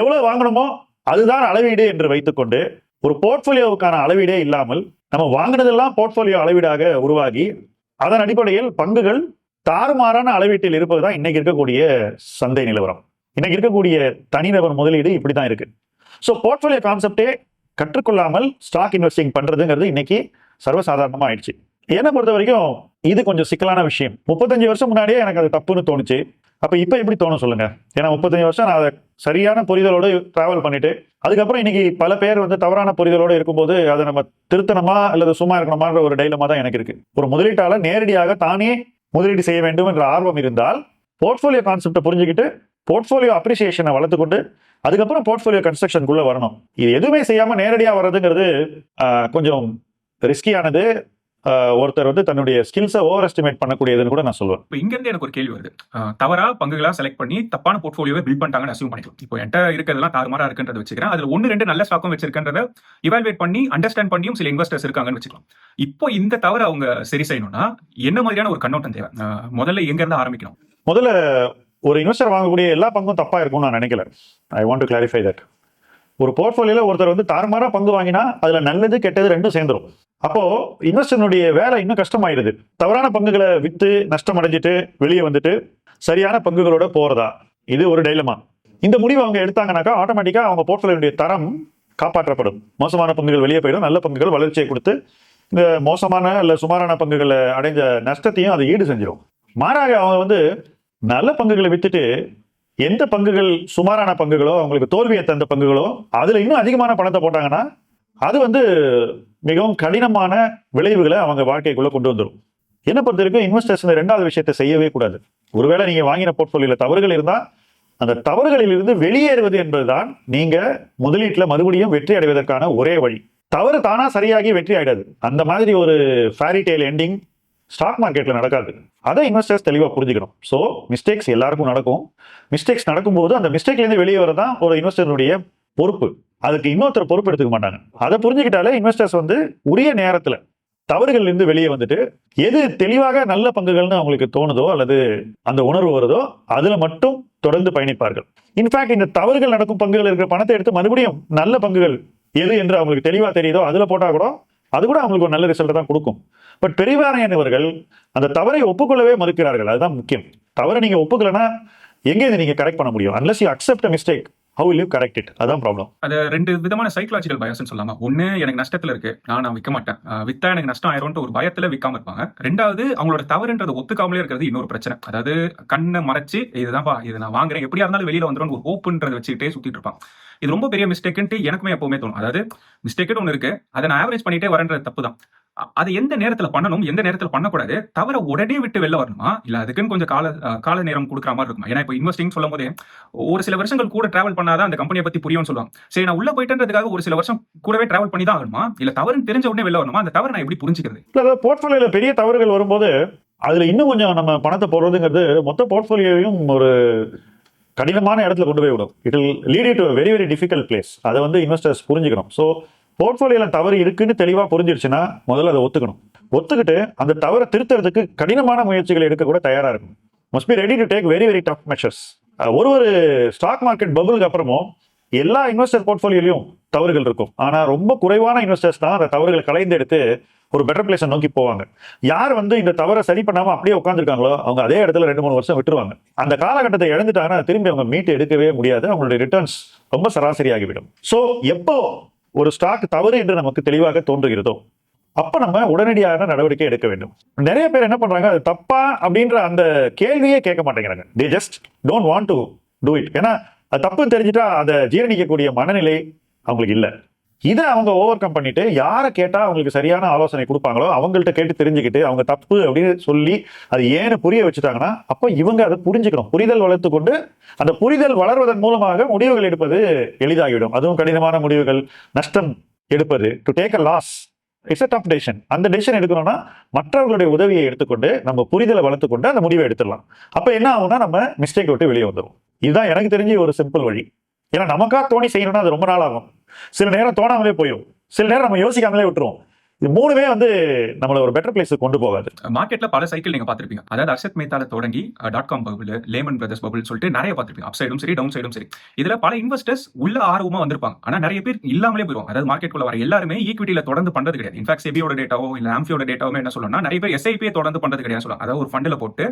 எவ்வளவு வாங்கணுமோ அதுதான் அளவீடு என்று வைத்துக்கொண்டு ஒரு போர்ட்ஃபோலியோவுக்கான அளவீடே இல்லாமல் நம்ம வாங்கினதெல்லாம் போர்ட்ஃபோலியோ அளவீடாக உருவாகி அதன் அடிப்படையில் பங்குகள் தாறுமாறான அளவீட்டில் இருப்பதுதான் இன்னைக்கு இருக்கக்கூடிய சந்தை நிலவரம். இன்னைக்கு இருக்கக்கூடிய தனிநபர் முதலீடு இப்படிதான் இருக்கு. ஸோ போர்ட்ஃபோலியோ கான்செப்டே கற்றுக்கொள்ளாமல் ஸ்டாக் இன்வெஸ்டிங் பண்றதுங்கிறது இன்னைக்கு சர்வசாதாரணமா ஆயிடுச்சு. என்னை பொறுத்த வரைக்கும் இது கொஞ்சம் சிக்கலான விஷயம். 35 வருஷம் முன்னாடியே எனக்கு அது தப்புன்னு தோணுச்சு. அப்ப இப்ப எப்படி தோணும் சொல்லுங்க? ஏன்னா 35 வருஷம் நான் அதை சரியான புரிதலோடு டிராவல் பண்ணிட்டு அதுக்கப்புறம் இன்னைக்கு பல பேர் வந்து தவறான புரிதலோடு இருக்கும்போது அதை நம்ம திருத்தணுமா அல்லது சும்மா இருக்கணுமான்ற ஒரு டைலமா தான் எனக்கு இருக்கு. ஒரு முதலீட்டாளர் நேரடியாக தானே முதலீடு செய்ய வேண்டும் என்ற ஆர்வம் இருந்தால் போர்ட்ஃபோலியோ கான்செப்டை புரிஞ்சுக்கிட்டு போர்ட்ஃபோலியோ அப்ரிசியேஷனை வளர்த்துக்கொண்டு அதுக்கப்புறம் போர்ட்ஃபோலியோ கன்ஸ்ட்ரக்ஷனுக்குள்ள வரணும். இது எதுவுமே செய்யாம நேரடியா வர்றதுங்கிறது கொஞ்சம் ரிஸ்கியானது. ஒருத்தர் வந்து தன்னுடைய ஸ்கில்ஸை ஓவர் எஸ்டிமேட் பண்ணக்கூடியதுன்னு கூட நான் சொல்லுவேன். இப்போ இங்க இருந்து எனக்கு ஒரு கேள்வி வருது. தவறா பங்குகளா செலக்ட் பண்ணி தப்பான போர்ட்ஃபோலியோவை பில்ட் பண்ணிட்டாங்கன்னு அசியூம் பண்ணிக்கலாம். இப்போ என்கிட்ட இருக்கிறதெல்லாம் தாறுமாறா இருக்குன்றத வச்சுக்கிறேன். அதுல 1-2 நல்ல ஸ்டாக்கும் வச்சிருக்கன்றத இவால்வேட் பண்ணி அண்டர்ஸ்டாண்ட் பண்ணியும் சில இன்வெஸ்டர்ஸ் இருக்காங்கன்னு வச்சுக்கலாம். இப்போ இந்த தவறு அவங்க சரி செய்யணும்னா என்ன மாதிரியான ஒரு கண்ணோட்டம் தேவை? முதல்ல எங்க இருந்து ஆரம்பிக்கணும்? முதல்ல ஒரு இன்வெஸ்டர் வாங்கக்கூடிய எல்லா பங்கும் தப்பா இருக்கும்னு நான் நினைக்கல. ஐ வாண்ட் டு கிளாரிஃபை தட். ஒரு போர்ட்ஃபோலியோல ஒருத்தர் வந்து தாறுமாறா பங்கு வாங்கினா அதுல நல்லது கெட்டது ரெண்டும் சேர்ந்துரும். அப்போ இன்வெஸ்டருடைய வேலை இன்னும் கஷ்டமாயிருது. தவறான பங்குகளை வித்து நஷ்டம் அடைஞ்சிட்டு வெளியே வந்துட்டு சரியான பங்குகளோட போறதா, இது ஒரு டைலமா. இந்த முடிவு அவங்க எடுத்தாங்கன்னாக்கா ஆட்டோமேட்டிக்கா அவங்க போர்ட்ஃபோலியோடைய தரம் காப்பாற்றப்படும். மோசமான பங்குகள் வெளியே போயிடும், நல்ல பங்குகள் வளர்ச்சியை கொடுத்து இந்த மோசமான இல்ல சுமாரான பங்குகளை அடைஞ்ச நஷ்டத்தையும் அதை ஈடு செஞ்சிடும். மாறாக அவங்க வந்து நல்ல பங்குகளை வித்துட்டு எந்த பங்குகள் சுமாரான பங்குகளோ அவங்களுக்கு தோல்வியை தந்த பங்குகளோ அதுல இன்னும் அதிகமான பணத்தை போட்டாங்கன்னா அது வந்து மிகவும் கடினமான விளைவுகளை அவங்க வாழ்க்கைக்குள்ள கொண்டு வந்துடும். என்ன பொறுத்த வரைக்கும் இன்வெஸ்டர்ஸ் இந்த 2வது விஷயத்தை செய்யவே கூடாது. ஒருவேளை நீங்க வாங்கின போர்ட்ஃபோலியோல தவறுகள் இருந்தா அந்த தவறுகளில் இருந்து வெளியேறுவது என்பதுதான் நீங்க முதலீட்டுல மறுபடியும் வெற்றி அடைவதற்கான ஒரே வழி. தவறு தானா சரியாகி வெற்றி ஆயிடாது. அந்த மாதிரி ஒரு ஃபேரி டெய்ல் எண்டிங் ஸ்டாக் மார்க்கெட்ல நடக்காது. அதை இன்வெஸ்டர்ஸ் தெளிவாக புரிஞ்சுக்கணும். ஸோ மிஸ்டேக்ஸ் எல்லாருக்கும் நடக்கும். மிஸ்டேக்ஸ் நடக்கும்போது அந்த மிஸ்டேக்லேருந்து வெளியே வரதான் ஒரு இன்வெஸ்டருடைய பொறுப்பு. அதுக்கு இன்னொருத்தர் பொறுப்பு எடுத்துக்க மாட்டாங்க. அதை புரிஞ்சுக்கிட்டாலே இன்வெஸ்டர்ஸ் வந்து உரிய நேரத்தில் தவறுகள்ல இருந்து வெளியே வந்துட்டு எது தெளிவாக நல்ல பங்குகள்னு அவங்களுக்கு தோணுதோ அல்லது அந்த உணர்வு வருதோ அதுல மட்டும் தொடர்ந்து பயணிப்பார்கள். இன்ஃபேக்ட் இந்த தவறுகள் நடக்கும் பங்குகள் இருக்கிற பணத்தை எடுத்து மறுபடியும் நல்ல பங்குகள் எது என்று அவங்களுக்கு தெளிவா தெரியுதோ அதுல போட்டா கூட அது கூட அவங்களுக்கு ஒரு நல்ல ரிசல்ட் தான் கொடுக்கும். பட் பெரும்பாலானவர்கள் அந்த தவறை ஒப்புக்கொள்ளவே மறுக்கிறார்கள். அதுதான் முக்கியம். தவறை நீங்க ஒப்புக்கலன்னா எங்க இதை நீங்க கரெக்ட் பண்ண முடியும்? unless you accept a mistake, how will you correct it? அதான் ப்ராப்ளம். அது 2 விதமான சைக்காலஜிக்கல் பயஸ்னு சொல்லலாமா? ஒன்னு, எனக்கு நஷ்டத்துல இருக்கு, நான் விற்க மாட்டேன், வித்தா எனக்கு நஷ்டம் ஆயிரும்ன்ற ஒரு பயத்துல விற்காம இருப்பாங்க. 2வது, அவங்களோட தவறுன்றதை ஒத்துக்காமலே இருக்கிறது இன்னொரு பிரச்சனை. அதாவது கண்ணை மறைச்சு இதுதான்ப்பா இது நான் வாங்குறேன் எப்படியா இருந்தாலும் வெளியில வந்துடும் ஒரு ஹோப்புன்றதை வச்சுக்கிட்டே சுத்திட்டு இருப்பான். இது ரொம்ப பெரிய மிஸ்டேக்ன்ட்டு எனக்குமே எப்பவுமே தோணும். அதாவது மிஸ்டேக்னு ஒன்று இருக்கு, அதை நான் ஆவரேஜ் பண்ணிட்டே வரேன்றது தப்பு தான். அது எந்த நேரத்துல பண்ணணும், எந்த நேரத்துல பண்ணக்கூடாது, தவிர உடனே விட்டு வெளில வரணுமா, இல்ல அதுக்குன்னு கொஞ்சம் கால நேரம் கொடுக்குற மாதிரி இருக்குமா? ஏன்னா இப்போ இன்வெஸ்டிங் சொல்லும் போதே ஒரு சில வருஷங்கள் கூட டிராவல் பண்ணாதான் அந்த கம்பெனியை பத்தி புரியும்னு சொல்லுவாங்க. சரி, நான் உள்ள போயிட்டேன்றதுக்காக ஒரு சில வருஷம் கூடவே டிராவல் பண்ணி தான் ஆகணுமா, இல்ல தவறுன்னு தெரிஞ்ச உடனே வெளில வரணுமா? அந்த தவறு நான் எப்படி புரிஞ்சுக்கிறது? போர்ட்ஃபோலியோல பெரிய தவறுகள் வரும்போது அதுல இன்னும் கொஞ்சம் நம்ம பணத்தை போடுறதுங்கிறது மொத்த போர்ட்ஃபோலியோவையும் ஒரு கடினமான இடத்துல கொண்டு போய் விடும். It will lead to very very difficult place. அதை வந்து இன்வெஸ்டர்ஸ் புரிஞ்சுக்கணும். ஸோ போர்ட்ஃபோலியோல தவறு இருக்குன்னு தெளிவா புரிஞ்சிருச்சுன்னா முதல்ல அதை ஒத்துக்கிட்டு அந்த தவறை திருத்துறதுக்கு கடினமான முயற்சிகளை எடுக்க கூட தயாரா இருக்கும். Must be ready to take very very tough measures. ஒரு ஸ்டாக் மார்க்கெட் பபுளுக்கு அப்புறமும் எல்லா இன்வெஸ்டர் போர்ட்ஃபோலியோலையும் தவறுகள் இருக்கும். ஆனா ரொம்ப குறைவான இன்வெஸ்டர்ஸ் தான் அந்த தவறுகளை களைந்து எடுத்து ஒரு பெட்டர் பிளேஸை நோக்கி போவாங்க. யார் இந்த தவறை சரி பண்ணாம அப்படியே உட்காந்துருக்காங்களோ அவங்க அதே இடத்துல 2-3 வருஷம் விட்டுருவாங்க. அந்த காலகட்டத்தை இழந்துட்டாங்கன்னா திரும்பி அவங்க மீட்டு எடுக்கவே முடியாது. அவங்களுடைய ரிட்டர்ன்ஸ் ரொம்ப சராசரியாகிவிடும். ஸோ எப்போ ஒரு ஸ்டாக் தவறு என்று நமக்கு தெளிவாக தோன்றுகிறதோ அப்ப நம்ம உடனடியாக நடவடிக்கை எடுக்க வேண்டும். நிறைய பேர் என்ன பண்றாங்க, அது தப்பா அப்படின்ற அந்த கேள்வியே கேட்க மாட்டேங்கிறாங்க. They just don't want to do it. ஏன்னா அது தப்புன்னு தெரிஞ்சுட்டா அதை ஜீரணிக்கக்கூடிய மனநிலை அவங்களுக்கு இல்லை. இதை அவங்க ஓவர் கம் பண்ணிட்டு யாரை கேட்டா அவங்களுக்கு சரியான ஆலோசனை கொடுப்பாங்களோ அவங்கள்ட்ட கேட்டு தெரிஞ்சுக்கிட்டு அவங்க தப்பு அப்படின்னு சொல்லி அது ஏன்னு புரிய வச்சுட்டாங்கன்னா அப்போ இவங்க அதை புரிஞ்சுக்கணும். புரிதல் வளர்த்து கொண்டு அந்த புரிதல் வளர்வதன் மூலமாக முடிவுகள் எடுப்பது எளிதாகிவிடும். அதுவும் கடினமான முடிவுகள், நஷ்டம் எடுப்பது, to take a loss it's a tough decision. அந்த டெசிஷன் எடுக்கணும்னா மற்றவர்களுடைய உதவியை எடுத்துக்கொண்டு நம்ம புரிதலை வளர்த்துக்கொண்டு அந்த முடிவை எடுத்துடலாம். அப்போ என்ன ஆகும்னா நம்ம மிஸ்டேக் விட்டு வெளியே வந்துடும். இதுதான் எனக்கு தெரிஞ்ச ஒரு சிம்பிள் வழி. ஏன்னா நமக்கா தோணி செய்யணும்னா அது ரொம்ப நாள் ஆகும். சில நேரம் தோணாமலே போயிடும், சில நேரம் நம்ம யோசிக்காமலே விட்டுருவோம். இது மூணுமே நம்மள ஒரு பெட்டர் பிளேஸ் கொண்டு போகாது. மார்க்கெட்ல பல சைக்கிள் நீங்க பார்த்திருப்பீங்க. அதாவது அக்ஷத் மேத்தால தொடங்கி .com bubble, layman brothers bubble சொல்லிட்டு நிறைய பார்த்திருப்பீங்க. அப் சைடும் சரி, டவுன் சைடும் சரி. இதுல பல இன்வெஸ்டர்ஸ் உள்ள ஆர்வமா வந்திருப்பாங்க. ஆனா நிறைய பேர் இல்லாமலே போயிடும். அதாவது மார்க்கெட்டுக்குள்ள வர எல்லாருமே ஈக்விட்டியில தொடர்ந்து பண்றது கிடையாது. இன்ஃபேக்ட் செபியோட டேட்டாவோ இல்ல ஆம்ஃபியோட டேட்டாவோ என்ன சொல்லணும்னா நிறைய பேர் எஸ்ஐபியை தொடர்ந்து பண்றது கிடையாது சொல்லுவாங்க. அதாவது ஒரு ஃபண்டில் போட்டு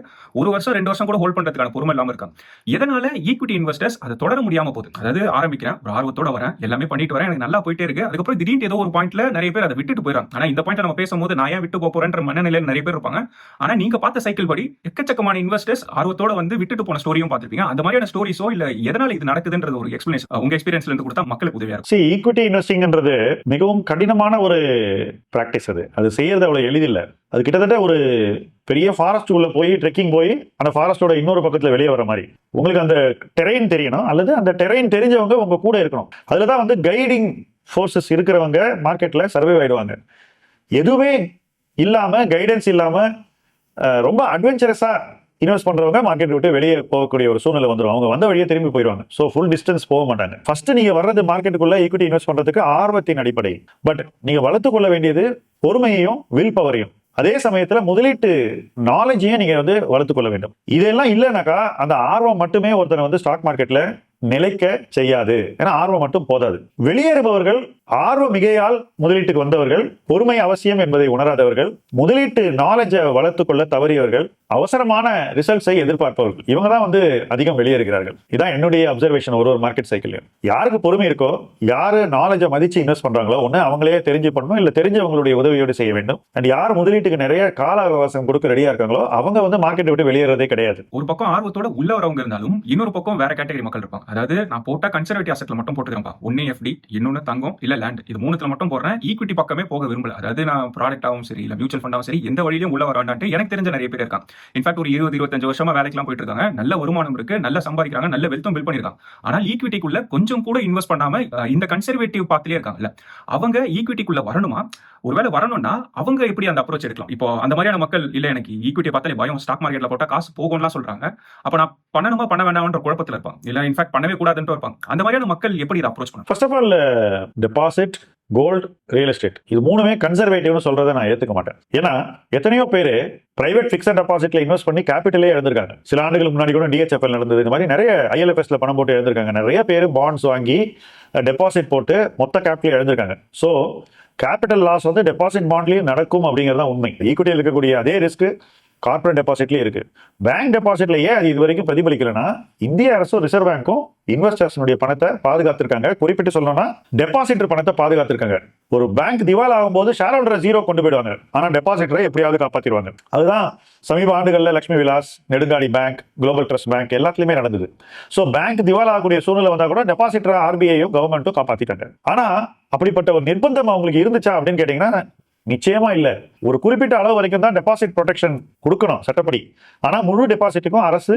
1 வருஷம் 2 வருஷம் கூட ஹோல்ட் பண்றதுக்கான பொறுமை இல்லாம இருக்காங்க. எதனால ஈக்விட்டி இன்வெஸ்டர்ஸ் அதை தொடர முடியாம போகுது. அதாவது ஆரம்பிக்கிறேன், ஒரு ஆர்வத்தோட வரேன், எல்லாமே பண்ணிட்டு வரேன், எனக்கு நல்லா போயிட்டே இருக்கு. அதுக்கப்புறம் திடீர்னு ஏதோ ஒரு பாயிண்ட்ல நிறைய பேர் அதை விட்டுட்டு போயிடறாங்க. ஆனா இந்த பாயிண்ட்ல நம்ம போது நான் ஏன் விட்டு போறேன்ற மனநிலையில் நிறைய பேர் இருப்பாங்க. ஆனா நீங்க பார்த்த சைக்கிள் படி எக்கச்சக்கமான இன்வெஸ்டர்ஸ் ஆர்வத்தோட விட்டுட்டு போன ஸ்டோரியும் பார்த்திருப்பீங்க. அந்த மாதிரியான ஸ்டோரிஸோ இல்ல எதனால இது நடக்குதுன்றது ஒரு எக்ஸ்பிளனேஷன் உங்க எக்ஸ்பீரியன்ஸ்ல இருந்து கொடுத்தா மக்களுக்கு உதவியா இருக்கும். ஈக்விட்டி இன்வெஸ்டிங்ன்றது மிகவும் கடினமான ஒரு பிராக்டிஸ். அது செய்யறது அவ்வளவு எளிதில்லை. அது கிட்டத்தட்ட ஒரு பெரிய ஃபாரஸ்ட் உள்ள போய் ட்ரெக்கிங் போய் அந்த ஃபாரஸ்டோட இன்னொரு பக்கத்துல வெளியே வர மாதிரி. உங்களுக்கு அந்த டெரெயின் தெரியணும், அல்லது அந்த டெரெயின் தெரிஞ்சவங்க உங்க கூட இருக்கணும். அதுலதான் கைடிங் ஃபோர்ஸஸ் இருக்கிறவங்க மார்க்கெட்ல சர்வைவ் ஆயிடுவாங்க. எதுவுமே இல்லாம கைடன்ஸ் இல்லாம ரொம்ப அட்வென்ச்சரஸா இன்வெஸ்ட் பண்றவங்க மார்க்கெட் விட்டு வெளியே போகக்கூடிய ஒரு சூழ்நிலை வந்துடும். அவங்க வந்த வழியே திரும்பி போயிடுவாங்க. ஸோ ஃபுல் டிஸ்டன்ஸ் போக மாட்டாங்க. ஃபர்ஸ்ட் நீங்க வர்றது மார்க்கெட்டுக்குள்ள ஈக்விட்டி இன்வெஸ்ட் பண்றதுக்கு ஆர்வத்தின் அடிப்படையில். பட் நீங்க வளர்த்துக் கொள்ள வேண்டியது பொறுமையையும் வில் பவரையும். அதே சமயத்துல முதலீட்டு நாலேஜையும் நீங்க வளர்த்துக் கொள்ள வேண்டும். இதெல்லாம் இல்லைனாக்கா அந்த ஆர்வம் மட்டுமே ஒருத்தனை ஸ்டாக் மார்க்கெட்ல நிலைக்க செய்யாது. ஏன்னா ஆர்வம் மட்டும் போதாது. வெளியேறுபவர்கள், ஆர்வ மிகையால் முதலீட்டுக்கு வந்தவர்கள், பொறுமை அவசியம் என்பதை உணராதவர்கள், முதலீட்டு நாலேஜை வளர்த்துக் கொள்ள தவறியவர்கள், அவசரமான ரிசல்ட்ஸை எதிர்பார்ப்பவர்கள், இவங்க தான் அதிகம் வெளியேறுகிறார்கள். இதான் என்னுடைய அப்சர்வேஷன். ஒரு மார்க்கெட் சைக்கிள் யாருக்கு பொறுமை இருக்கோ, யாரு நாலேஜை மதிச்சு இன்வெஸ்ட் பண்றாங்களோ, ஒண்ணு அவங்களே தெரிஞ்சு பண்ணணும், இல்ல தெரிஞ்சவங்களுடைய உதவியோடு செய்ய வேண்டும். அண்ட் யார் முதலீட்டுக்கு நிறைய கால அவகாசம் கொடுக்க ரெடியா இருக்காங்களோ அவங்க மார்க்கெட்டை விட்டு வெளியேறதே கிடையாது. ஒரு பக்கம் ஆர்வத்தோட உள்ள வரவங்க இருந்தாலும் இன்னொரு பக்கம் வேற கேட்டகரி மக்கள் இருப்பாங்க. அதாவது நான் போட்டா கன்சர்வேட்டிவ் அசெட்ல மட்டும் போட்டுக்கிறேன்ப்பா. ஒன்னு எஃப்டி, இன்னொன்னு தங்கம், இல்ல லேண்ட், இது மூணுத்துல மட்டும் போடுறேன். ஈக்விட்டி பக்கமே போக விரும்பல. அதாவது நான் ப்ராடக்டாவும் சரி, இல்ல மியூச்சுவல் ஃபண்டாவும் சரி, எந்த வழியிலும் உள்ள வரான்ட்டு எனக்கு தெரிஞ்ச நிறைய பேர் இருக்காங்க. இன்ஃபேக்ட் ஒரு 20-25 வருஷமா வேலைக்கெல்லாம் போயிட்டு இருக்காங்க. நல்ல வருமானம் இருக்கு, நல்ல சம்பாதிக்கிறாங்க, நல்ல வெல்த்தும் பில்ட் பண்ணிருக்காங்க. ஆனா ஈக்விட்டிக்குள்ள கொஞ்சம் கூட இன்வெஸ்ட் பண்ணாம இந்த கன்சர்வேட்டிவ் பாத்திலே இருக்காங்கல்ல, அவங்க ஈக்விட்டிக்குள்ள வரணுமா? ஒருவேளை வரணும்னா அவங்க எப்படி அந்த அப்ரோச் எடுக்கலாம்? இப்போ அந்த மாதிரியான மக்கள் இல்ல எனக்கு ஈக்விட்டி பார்த்தாலே பயம், ஸ்டாக் மார்க்கெட்ல போட்டா காசு போகும்லாம் சொல்றாங்க. அப்ப நான் பண்ணணுமா பண்ண வேண்டாம்ன்ற குழப்பத்துல இருப்பாங்க. இல்ல இன்ஃபேக்ட் பண்ணவே கூடாதுன்னு இருப்பாங்க. அந்த மாதிரியான மக்கள் எப்படி இதை அப்ரோச் பண்ணணும்? First of all deposit, gold, real estate இது மூணுமே கன்சர்வேட்டிவ்னு சொல்றதை நான் ஏத்துக்க மாட்டேன். ஏன்னா எத்தனையோ பேர் பிரைவேட் பிக்ஸட் டெபாசிட்ல இன்வெஸ்ட் பண்ணி கேபிட்டலே இழந்திருக்காங்க. சில ஆண்டுகளுக்கு முன்னாடி கூட டிஹெச்எஃப்எல் நடந்தது. இந்த மாதிரி நிறைய ஐஎல்எஃப்எஸ்ல பணம் போட்டு இழந்திருக்காங்க. நிறைய பேர் பாண்ட்ஸ் வாங்கி டெபாசிட் போட்டு மொத்த கேபிட்டல் இழந்திருக்காங்க. ஸோ கேபிட்டல் லாஸ் டெபாசிட் பாண்ட்லயும் நடக்கும் அப்படிங்கிறது உண்மை. ஈக்விட்டியில் இருக்கக்கூடிய அதே ரிஸ்க் கார்பரேட் டெபாசிட்லயே இருக்கு. பேங்க் டெபாசிட்ல ஏன் அது இது வரைக்கும் பிரதிபலிக்கலன்னா, இந்திய அரசும் ரிசர்வ் பேங்க்கும் இன்வெஸ்டர்ஸ்னுடைய பணத்தை பாதுகாத்திருக்காங்க. குறிப்பிட்டு சொல்லணும்னா டெபாசிட்டர் பணத்தை பாதுகாத்திருக்காங்க. ஒரு பேங்க் திவால் ஆகும்போது ஷேர் ஹோல்டரை ஜீரோ கொண்டு போயிடுவாங்க, ஆனா டெபாசிட்டரை எப்படியாவது காப்பாத்திடுவாங்க. அதுதான் சமீப ஆண்டுகள்ல Lakshmi Vilas, Nedungadi bank, global trust bank எல்லாத்துலயுமே நடந்தது. சோ பேங்க் திவால் ஆகக்கூடிய சூழ்நிலை வந்தா கூட டெபாசிட்டரை ஆர்பிஐயும் கவர்மெண்ட்டும் காப்பாத்திட்டாங்க. ஆனா அப்படிப்பட்ட ஒரு நிர்பந்தம் அவங்களுக்கு இருந்துச்சா அப்படின்னு கேட்டீங்கன்னா நிச்சயமா இல்ல. ஒரு குறிப்பிட்ட அளவு வரைக்கும் தான் டெபாசிட் ப்ரொடெக்ஷன் கொடுக்கணும் சட்டப்படி. ஆனா முழு டெபாசிட்டுக்கும் அரசு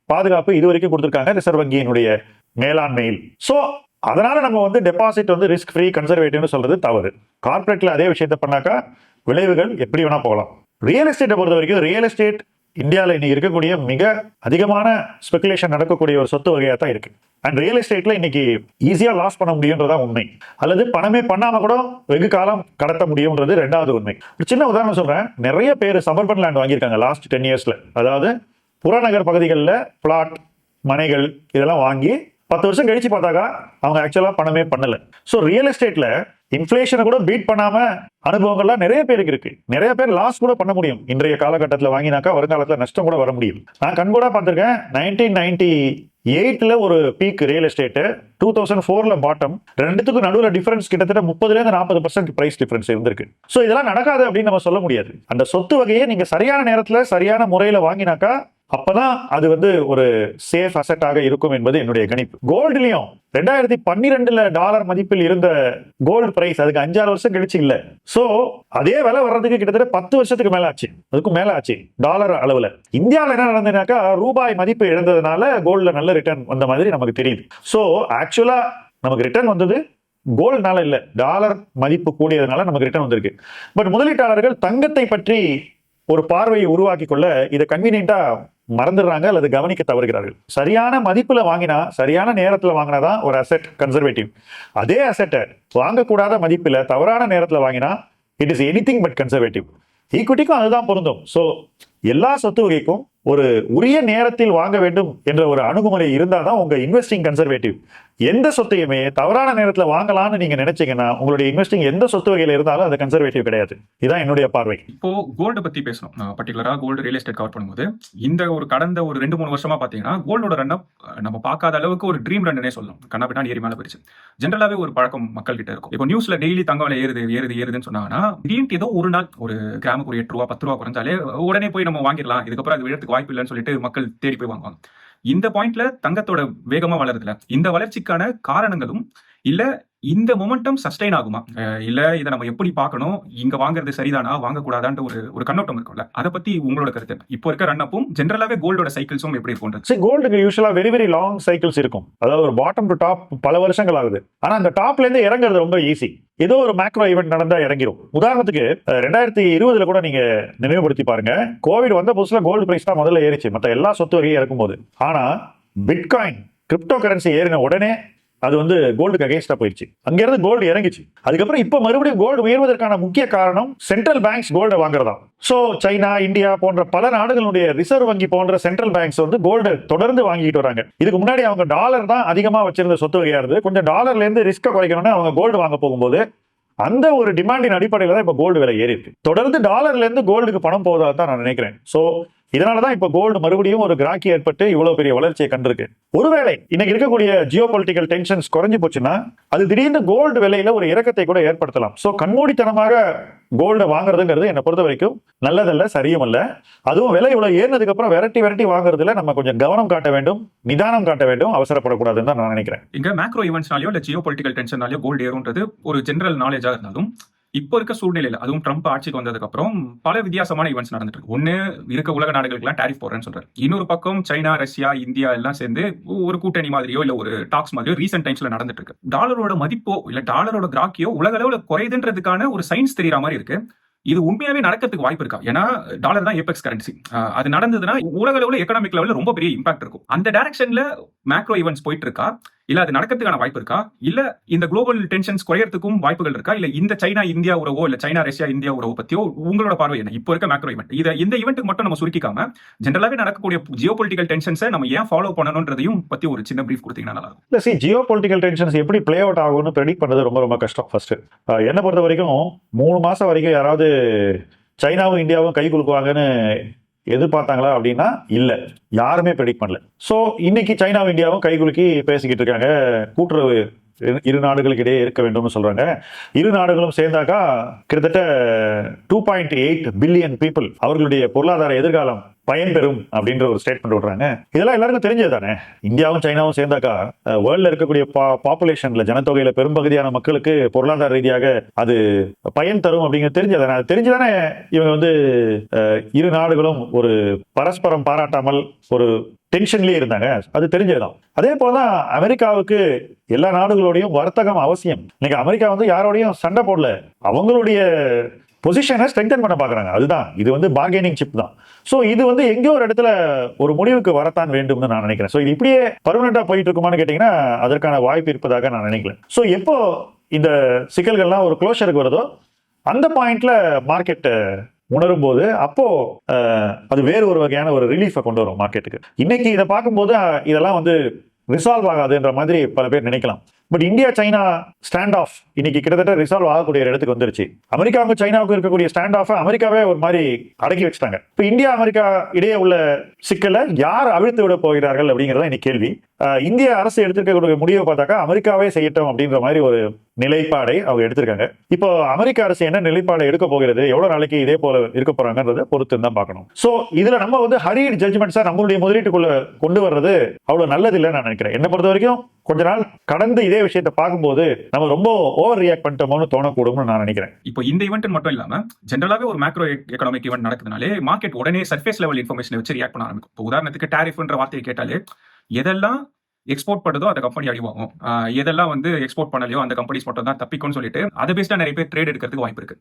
பாதுகாப்பு இது வரைக்கும் கொடுத்திருக்காங்க ரிசர்வ் வங்கியினுடைய மேலாண்மையில். சோ அதனால நம்ம டெபாசிட் ரிஸ்க் ஃப்ரீ கன்சர்வேட்டிவ்னு சொல்றது தவறு. கார்பரேட்ல அதே விஷயத்தை பண்ணாக்கா விளைவுகள் எப்படி வேணா போகலாம். ரியல் எஸ்டேட்டை பொறுத்த வரைக்கும் ரியல் எஸ்டேட் இந்தியாவில் இன்னைக்கு இருக்கக்கூடிய மிக அதிகமான ஸ்பெகுலேஷன் நடக்கக்கூடிய ஒரு சொத்து வகையாக தான் இருக்கு. அண்ட் ரியல் எஸ்டேட்ல இன்னைக்கு ஈஸியா லாஸ் பண்ண முடியுன்றதா உண்மை, அல்லது பணமே பண்ணாம கூட வெகு காலம் கடத்த முடியும்ன்றது ரெண்டாவது உண்மை. ஒரு சின்ன உதாரணம் சொல்றேன். நிறைய பேர் சபர்பன் லேண்ட் வாங்கியிருக்காங்க லாஸ்ட் 10 இயர்ஸ்ல. அதாவது புறநகர் பகுதிகளில் பிளாட், மனைகள் இதெல்லாம் வாங்கி 10 வருஷம் கழிச்சு பார்த்தாக்கா அவங்க ஆக்சுவலா பணமே பண்ணல. ஸோ ரியல் எஸ்டேட்ல இன்ஃபிளேஷனை கூட பீட் பண்ணாம அனுபவங்கள்லாம் நிறைய பேருக்கு இருக்கு. நிறைய பேர் லாஸ் கூட பண்ண முடியும். இன்றைய காலகட்டத்தில் வாங்கினாக்கா வருங்காலத்தில் நஷ்டம் கூட வர முடியும். நான் கண்கூடா பார்த்திருக்கேன். 1998ல ஒரு பீக் ரியல் எஸ்டேட், 2004ல பாட்டம். ரெண்டுத்துக்கும் நடுவில் டிஃபரன்ஸ் கிட்டத்தட்ட 30-40% பிரைஸ் டிஃபரன்ஸ் இருந்திருக்கு. ஸோ இதெல்லாம் நடக்காது அப்படின்னு நம்ம சொல்ல முடியாது. அந்த சொத்து வகையை நீங்க சரியான நேரத்தில் சரியான முறையில் வாங்கினாக்கா அப்பதான் அது ஒரு சேஃப் அசெட்டாக இருக்கும் என்பது என்னுடைய கணிப்பு. கோல்டுலயும் 2012ல டாலர் மதிப்பில் இருந்த கோல்டு பிரைஸ் அதுக்கு 5-6 வருஷம் கழிச்சு இல்ல. சோ அதே விலை வர்றதுக்கு கிட்டத்தட்ட 10 வருஷத்துக்கு மேல ஆச்சு, அதுக்கும் மேல ஆச்சு டாலர் அளவுல. இந்தியாவில் என்ன நடந்ததுனாக்கா ரூபாய் மதிப்பு இழந்ததுனால கோல்ட்ல நல்ல ரிட்டர்ன் வந்த மாதிரி நமக்கு தெரியுது. சோ ஆக்சுவலா நமக்கு ரிட்டர்ன் வந்தது கோல்டுனால இல்ல, டாலர் மதிப்பு கூடியதுனால நமக்கு ரிட்டர்ன் வந்திருக்கு. பட் முதலீட்டாளர்கள் தங்கத்தை பற்றி ஒரு பார்வையை உருவாக்கி கொள்ள இதை கன்வீனியன்ட்டா மறந்துடுறாங்க அல்லது கவனிக்க தவறுகிறார்கள். சரியான மதிப்புல வாங்கினா, சரியான நேரத்துல வாங்கினாதான் ஒரு அசெட் கன்சர்வேட்டிவ். அதே அசெட்டை வாங்கக்கூடாத மதிப்புல தவறான நேரத்துல வாங்கினா it is anything but conservative. ஈக்விட்டிக்கும் அதுதான் பொருந்தும். ஸோ எல்லா சொத்து வகைக்கும் ஒரு உரிய நேரத்தில் வாங்க வேண்டும் என்ற ஒரு அணுகுமுறை இருந்தால் தான் உங்க இன்வெஸ்டிங் கன்சர்வேட்டிவ். எந்த சொத்தையுமே தவறான நேரத்தில் வாங்கலாம்னு நீங்க நினைச்சீங்கன்னா உங்களுடைய இன்வெஸ்டிங் எந்த சொத்து வகையில் இருந்தாலும் அது கன்சர்வேட்டிவ் கிடையாது. இதுதான் என்னுடைய பார்வை. இப்போ கோல்டு பத்தி பேசணும். பர்டிகுலரா கோல்டு ரியல் எஸ்டேட் கவர் பண்ணும்போது இந்த கடந்த 2-3 வருஷமா பாத்தீங்கன்னா கோல்டோட ரன் அப் நம்ம பார்க்காத அளவுக்கு ஒரு ட்ரீம் ரன்னே சொல்லலாம். கண்ணா ஏறி மேல போயிருச்சு. ஜென்ரலாவே ஒரு பழக்கம் மக்கள் கிட்ட இருக்கும். இப்போ நியூஸ்ல டெய்லி தங்க விலை ஏறுதுன்னு சொன்னாங்கன்னா திடீர்னு ஏதோ ஒரு நாள் ஒரு கிராமுக்கு ஒரு 8 ரூபா 10 ரூபா குறைஞ்சாலே உடனே போய் நம்ம வாங்கிடலாம், இதுக்கப்புறம் அது விழத்துக்கு வாய்ப்பு இல்லைன்னு சொல்லிட்டு மக்கள் தேடி போய் வாங்குவாங்க. இந்த பாயிண்ட்ல தங்கத்தோட வேகமா வளருதுல இந்த வளர்ச்சிக்கான காரணங்களும் இல்ல இந்த மொமெண்டம் சஸ்டைன் ஆகுமா, இல்ல இதை நம்ம எப்படி பார்க்கணும், இங்க வாங்குறது சரிதானா வாங்கக்கூடாதான்ற ஒரு கண்ணோட்டம் இருக்கும்ல, அதை பத்தி உங்களோட கருத்து? இப்போ இருக்க ரன் அப்பும் ஜென்ரலாவே கோல்டோட சைக்கிள்ஸும் எப்படி இருக்கும்? கோல்டுக்கு யூஸ்வலா வெரி வெரி லாங் சைக்கிள்ஸ் இருக்கும். அதாவது ஒரு பாட்டம் டு டாப் பல வருஷங்கள் ஆகுது. ஆனா அந்த டாப்ல இருந்து இறங்குறது ரொம்ப ஈஸி. ஏதோ ஒரு மேக்ரோ ஈவெண்ட் நடந்தா இறங்கிடும். உதாரணத்துக்கு 2020 கூட நீங்க நினைவுபடுத்தி பாருங்க. கோவிட் வந்த புதுசுல கோல்டு பிரைஸ் தான் முதல்ல ஏறிச்சு மற்ற எல்லா சொத்து வகையும் இறக்கும் போது. ஆனா பிட்காயின் கிரிப்டோ கரன்சி ஏறின உடனே அது கோல்டுக்கு அகைன்ஸ்டா போயிடுச்சு. அங்கிருந்து கோல்டு இறங்கிச்சு. அதுக்கப்புறம் இப்ப மறுபடியும் கோல்டு உயர்வதற்கான முக்கிய காரணம் சென்ட்ரல் பேங்க்ஸ் கோல்டை வாங்குறதா. சோ சைனா, இந்தியா போன்ற பல நாடுகளுடைய ரிசர்வ் வங்கி போன்ற சென்ட்ரல் பேங்க்ஸ் கோல்டு தொடர்ந்து வாங்கிட்டு வராங்க. இதுக்கு முன்னாடி அவங்க டாலர் தான் அதிகமா வச்சிருந்த சொத்து வகையா இருந்து கொஞ்சம் டாலர்ல இருந்து ரிஸ்க குறைக்கணும்னு அவங்க கோல்டு வாங்க போகும்போது அந்த ஒரு டிமாண்டின் அடிப்படையில் தான் இப்ப கோல்டு விலை ஏறி இருக்கு. தொடர்ந்து டாலர்ல இருந்து கோல்டுக்கு பணம் போவதா தான் நான் நினைக்கிறேன். சோ இதனாலதான் இப்ப கோல்டு மறுபடியும் ஒரு கிராக்கி ஏற்பட்டு இவ்வளவு பெரிய வளர்ச்சியை கண்டிருக்கு. ஒருவேளை இன்னைக்கு இருக்கக்கூடிய ஜியோ பொலிட்டிக்கல் டென்ஷன்ஸ் குறைஞ்சு போச்சுன்னா அது திடீர்னு கோல்டு விலையில ஒரு இறக்கத்தை கூட ஏற்படுத்தலாம். சோ கண்மூடித்தனமாக கோல்டை வாங்குறதுங்கிறது என்னை பொறுத்த வரைக்கும் நல்லதல்ல, சரியும் அல்ல. அதுவும் விலை இவ்வளவு ஏறினதுக்கு அப்புறம் விரட்டி வாங்குறதுல நம்ம கொஞ்சம் கவனம் காட்ட வேண்டும், நிதானம் காட்ட வேண்டும், அவசரப்படக்கூடாதுன்னு தான் நான் நினைக்கிறேன். இங்க மேக்ரோ ஈவெண்ட்ஸ்னாலயோ இல்ல ஜியோ பொலிட்டிக்கல் டென்ஷனாலயோ கோல்டு ஏறும்ன்றது ஒரு ஜெனரல் நாலேஜா இருந்தாலும் இப்போ இருக்க சூழ்நிலையில அதுவும் ட்ரம்ப் ஆட்சிக்கு வந்ததுக்கு அப்புறம் பல வித்தியாசமான ஈவெண்ட்ஸ் நடந்துட்டு இருக்கு. ஒண்ணு இருக்க உலக நாடுகளுக்கு டாரிஃப் போடுறேன்னு சொல்றாரு. இன்னொரு பக்கம் சைனா, ரஷ்யா, இந்தியா எல்லாம் சேர்ந்து ஒரு கூட்டணி மாதிரியோ இல்ல ஒரு டாக்ஸ் மாதிரியோ ரீசென்ட் டைம்ஸ்ல நடந்துட்டு இருக்கு. டாலரோட மதிப்போ இல்ல டாலரோட கிராக்கியோ உலக அளவுல குறையுதுன்றதுக்கான ஒரு சயின்ஸ் தெரியற மாதிரி இருக்கு. இது உண்மையாவே நடக்கிறதுக்கு வாய்ப்பு இருக்கா? ஏன்னா டாலர் தான் ஏபெக்ஸ் கரன்சி. அது நடந்ததுன்னா உலக அளவுல எக்கனாமிக் லெவல்ல ரொம்ப பெரிய இம்பாக்ட் இருக்கும். அந்த டைரக்ஷன்ல மேக்ரோ ஈவெண்ட்ஸ் போயிட்டு இருக்கா, இல்ல அது நடக்கிறதுக்கான வாய்ப்பு இருக்கா, இல்ல இந்த குளோபல் டென்ஷன்ஸ் குறையறதுக்கும் வாய்ப்புகள் இருக்கா, இல்ல இந்த சைனா இந்தியா உறவோ இல்ல சைனா ரஷ்யா இந்தியா உறவோ பத்தியோ உங்களோட பார்வை என்ன? இப்போ இருக்க மேக்ரோ ஈவெண்ட் இந்த ஈவெண்ட்டுக்கு மட்டும் நம்ம சுருக்கிக்காம ஜெனரலாவே நடக்கக்கூடிய ஜியோ பொலிட்டிக்கல் டென்ஷன்ஸை நம்ம ஏன் ஃபாலோ பண்ணணும்ன்றதையும் பத்தி ஒரு சின்ன பிரீஃப் கொடுத்தீங்கன்னா நல்லா இருக்கும். இல்ல ஜியோ பொலிட்டிக்கல் டென்ஷன்ஸ் எப்படி பிளே அவுட் ஆகும்னு ப்ரெடிக்ட் பண்ணது ரொம்ப ரொம்ப கஷ்டம். ஃபர்ஸ்ட் என்ன பொறுத்த வரைக்கும் 3 மாசம் வரைக்கும் யாராவது சைனாவும் இந்தியாவும் கை குலுக்குவாங்கன்னு எதிர்பார்த்தாங்களா அப்படின்னா இல்ல, யாருமே ப்ரெடிக்ட் பண்ணல. சோ இன்னைக்கு சைனாவும் இந்தியாவும் கைகுலுக்கி பேசிக்கிட்டு இருக்காங்க. கூட்டுறவு இரு நாடுகளுக்கு இடையே இருக்க வேண்டும்னு சொல்றாங்க. இரு நாடுகளும் சேர்ந்தாக்கா கிட்டத்தட்ட 2.8 பில்லியன் பீப்புள் அவர்களுடைய பொருளாதார எதிர்காலம் பயன்பெறும் அப்படின்ற ஒரு ஸ்டேட்மெண்ட் விடுறாங்க. இதெல்லாம் எல்லாருக்கும் தெரிஞ்சது தானே. இந்தியாவும் சைனாவும் சேர்ந்தாக்கா வேர்ல்ட்ல இருக்கக்கூடிய பாப்புலேஷன்ல ஜனத்தொகையில பெரும்பகுதியான மக்களுக்கு பொருளாதார ரீதியாக அது பயன் தரும் அப்படிங்கிறது தெரிஞ்சதானே. அது தெரிஞ்சுதானே இவங்க இரு நாடுகளும் ஒரு பரஸ்பரம் பாராட்டாமல் ஒரு டென்ஷன்லயே இருந்தாங்க. அது தெரிஞ்சதுதான். அதே போலதான் அமெரிக்காவுக்கு எல்லா நாடுகளோடையும் வர்த்தகம் அவசியம். இன்னைக்கு அமெரிக்கா யாரோடையும் சண்டை போடல. அவங்களுடைய பொசிஷனை ஸ்ட்ரெங்தன் பண்ண பார்க்குறாங்க. அதுதான் இது வந்து பார்கெனிங் சிப் தான். ஸோ இது வந்து எங்கேயோ ஒரு இடத்துல ஒரு முடிவுக்கு வரத்தான் வேண்டும்னு நான் நினைக்கிறேன். ஸோ இது இப்படியே பர்மனெண்ட்டாக போயிட்டு இருக்குமான்னு கேட்டிங்கன்னா அதற்கான வாய்ப்பு இருப்பதாக நான் நினைக்கல. ஸோ எப்போ இந்த சிக்கல்கள்லாம் ஒரு க்ளோஷருக்கு வருதோ அந்த பாயிண்ட்ல மார்க்கெட் உணரும் போது அப்போ அது வேறு ஒரு வகையான ஒரு ரிலீஃபை கொண்டு வரும் மார்க்கெட்டுக்கு. இன்னைக்கு இதை பார்க்கும்போது இதெல்லாம் வந்து ரிசால்வ் ஆகாதுன்ற மாதிரி பல பேர் நினைக்கலாம். But India China standoff இன்னைக்கு கிட்டத்தட்ட ரிசால்வ் ஆகக்கூடிய ஒரு இடத்துக்கு வந்துருச்சு. அமெரிக்காவுக்கும் சைனாவுக்கும் இருக்கக்கூடிய ஸ்டாண்ட் ஆஃப் அமெரிக்காவே ஒரு மாதிரி அடக்கி வச்சுட்டாங்க. இப்போ இந்தியா அமெரிக்கா இடையே உள்ள சிக்கலை யார் அவிழ்த்து விட போகிறார்கள் அப்படிங்கிறத இன்னைக்கு கேள்வி. இந்திய அரசு எடுத்திருக்கக்கூடிய முடிவை பார்த்தாக்கா அமெரிக்காவே செய்யட்டும் அப்படின்ற மாதிரி ஒரு நிலைப்பாடை அவங்க எடுத்திருக்காங்க. இப்போ அமெரிக்க அரசு என்ன நிலைப்பாடை எடுக்க போகிறது, எவ்வளவு நாளைக்கு இதே போல இருக்க போறாங்கன்றத பொறுத்து தான் பார்க்கணும். சோ இதுல நம்ம வந்து ஹரீட் ஜட்ஜ்மெண்ட்ஸா நம்மளுடைய முதலீட்டுக்குள்ள கொண்டு வர்றது அவ்வளவு நல்லது இல்லைன்னு நான் நினைக்கிறேன். என்ன பொறுத்த வரைக்கும் கொஞ்ச நாள் கடந்து இதே விஷயத்தை பார்க்கும்போது நம்ம ரொம்ப ஓவர் ரியாக்ட் பண்ணிட்டோமோன்னு தோணக்கூடும்னு நான் நினைக்கிறேன். இப்போ இந்த ஈவெண்ட் மட்டும் இல்லாம ஜெனரலாவே ஒரு மேக்ரோ எக்கனாமிக் ஈவெண்ட் நடக்குதுனாலே மார்க்கெட் உடனே சர்ஃபேஸ் லெவல் இன்ஃபர்மேஷன் வச்சு ரியாக்ட் பண்ண ஆரம்பிக்கும். இப்போ உதாரணத்துக்கு டாரிஃப்ன்ற வார்த்தையை கேட்டாலே எதெல்லாம் எக்ஸ்போர்ட் பண்ணுதோ அந்த கம்பெனி அழிவாகும், எதெல்லாம் வந்து எக்ஸ்போர்ட் பண்ணலையோ அந்த கம்பெனிஸ் மட்டும் தான் தப்பிக்கும்னு சொல்லிட்டு அதை பேஸ்டா நிறைய பேர் ட்ரேட் எடுக்கிறதுக்கு வாய்ப்பு இருக்கு.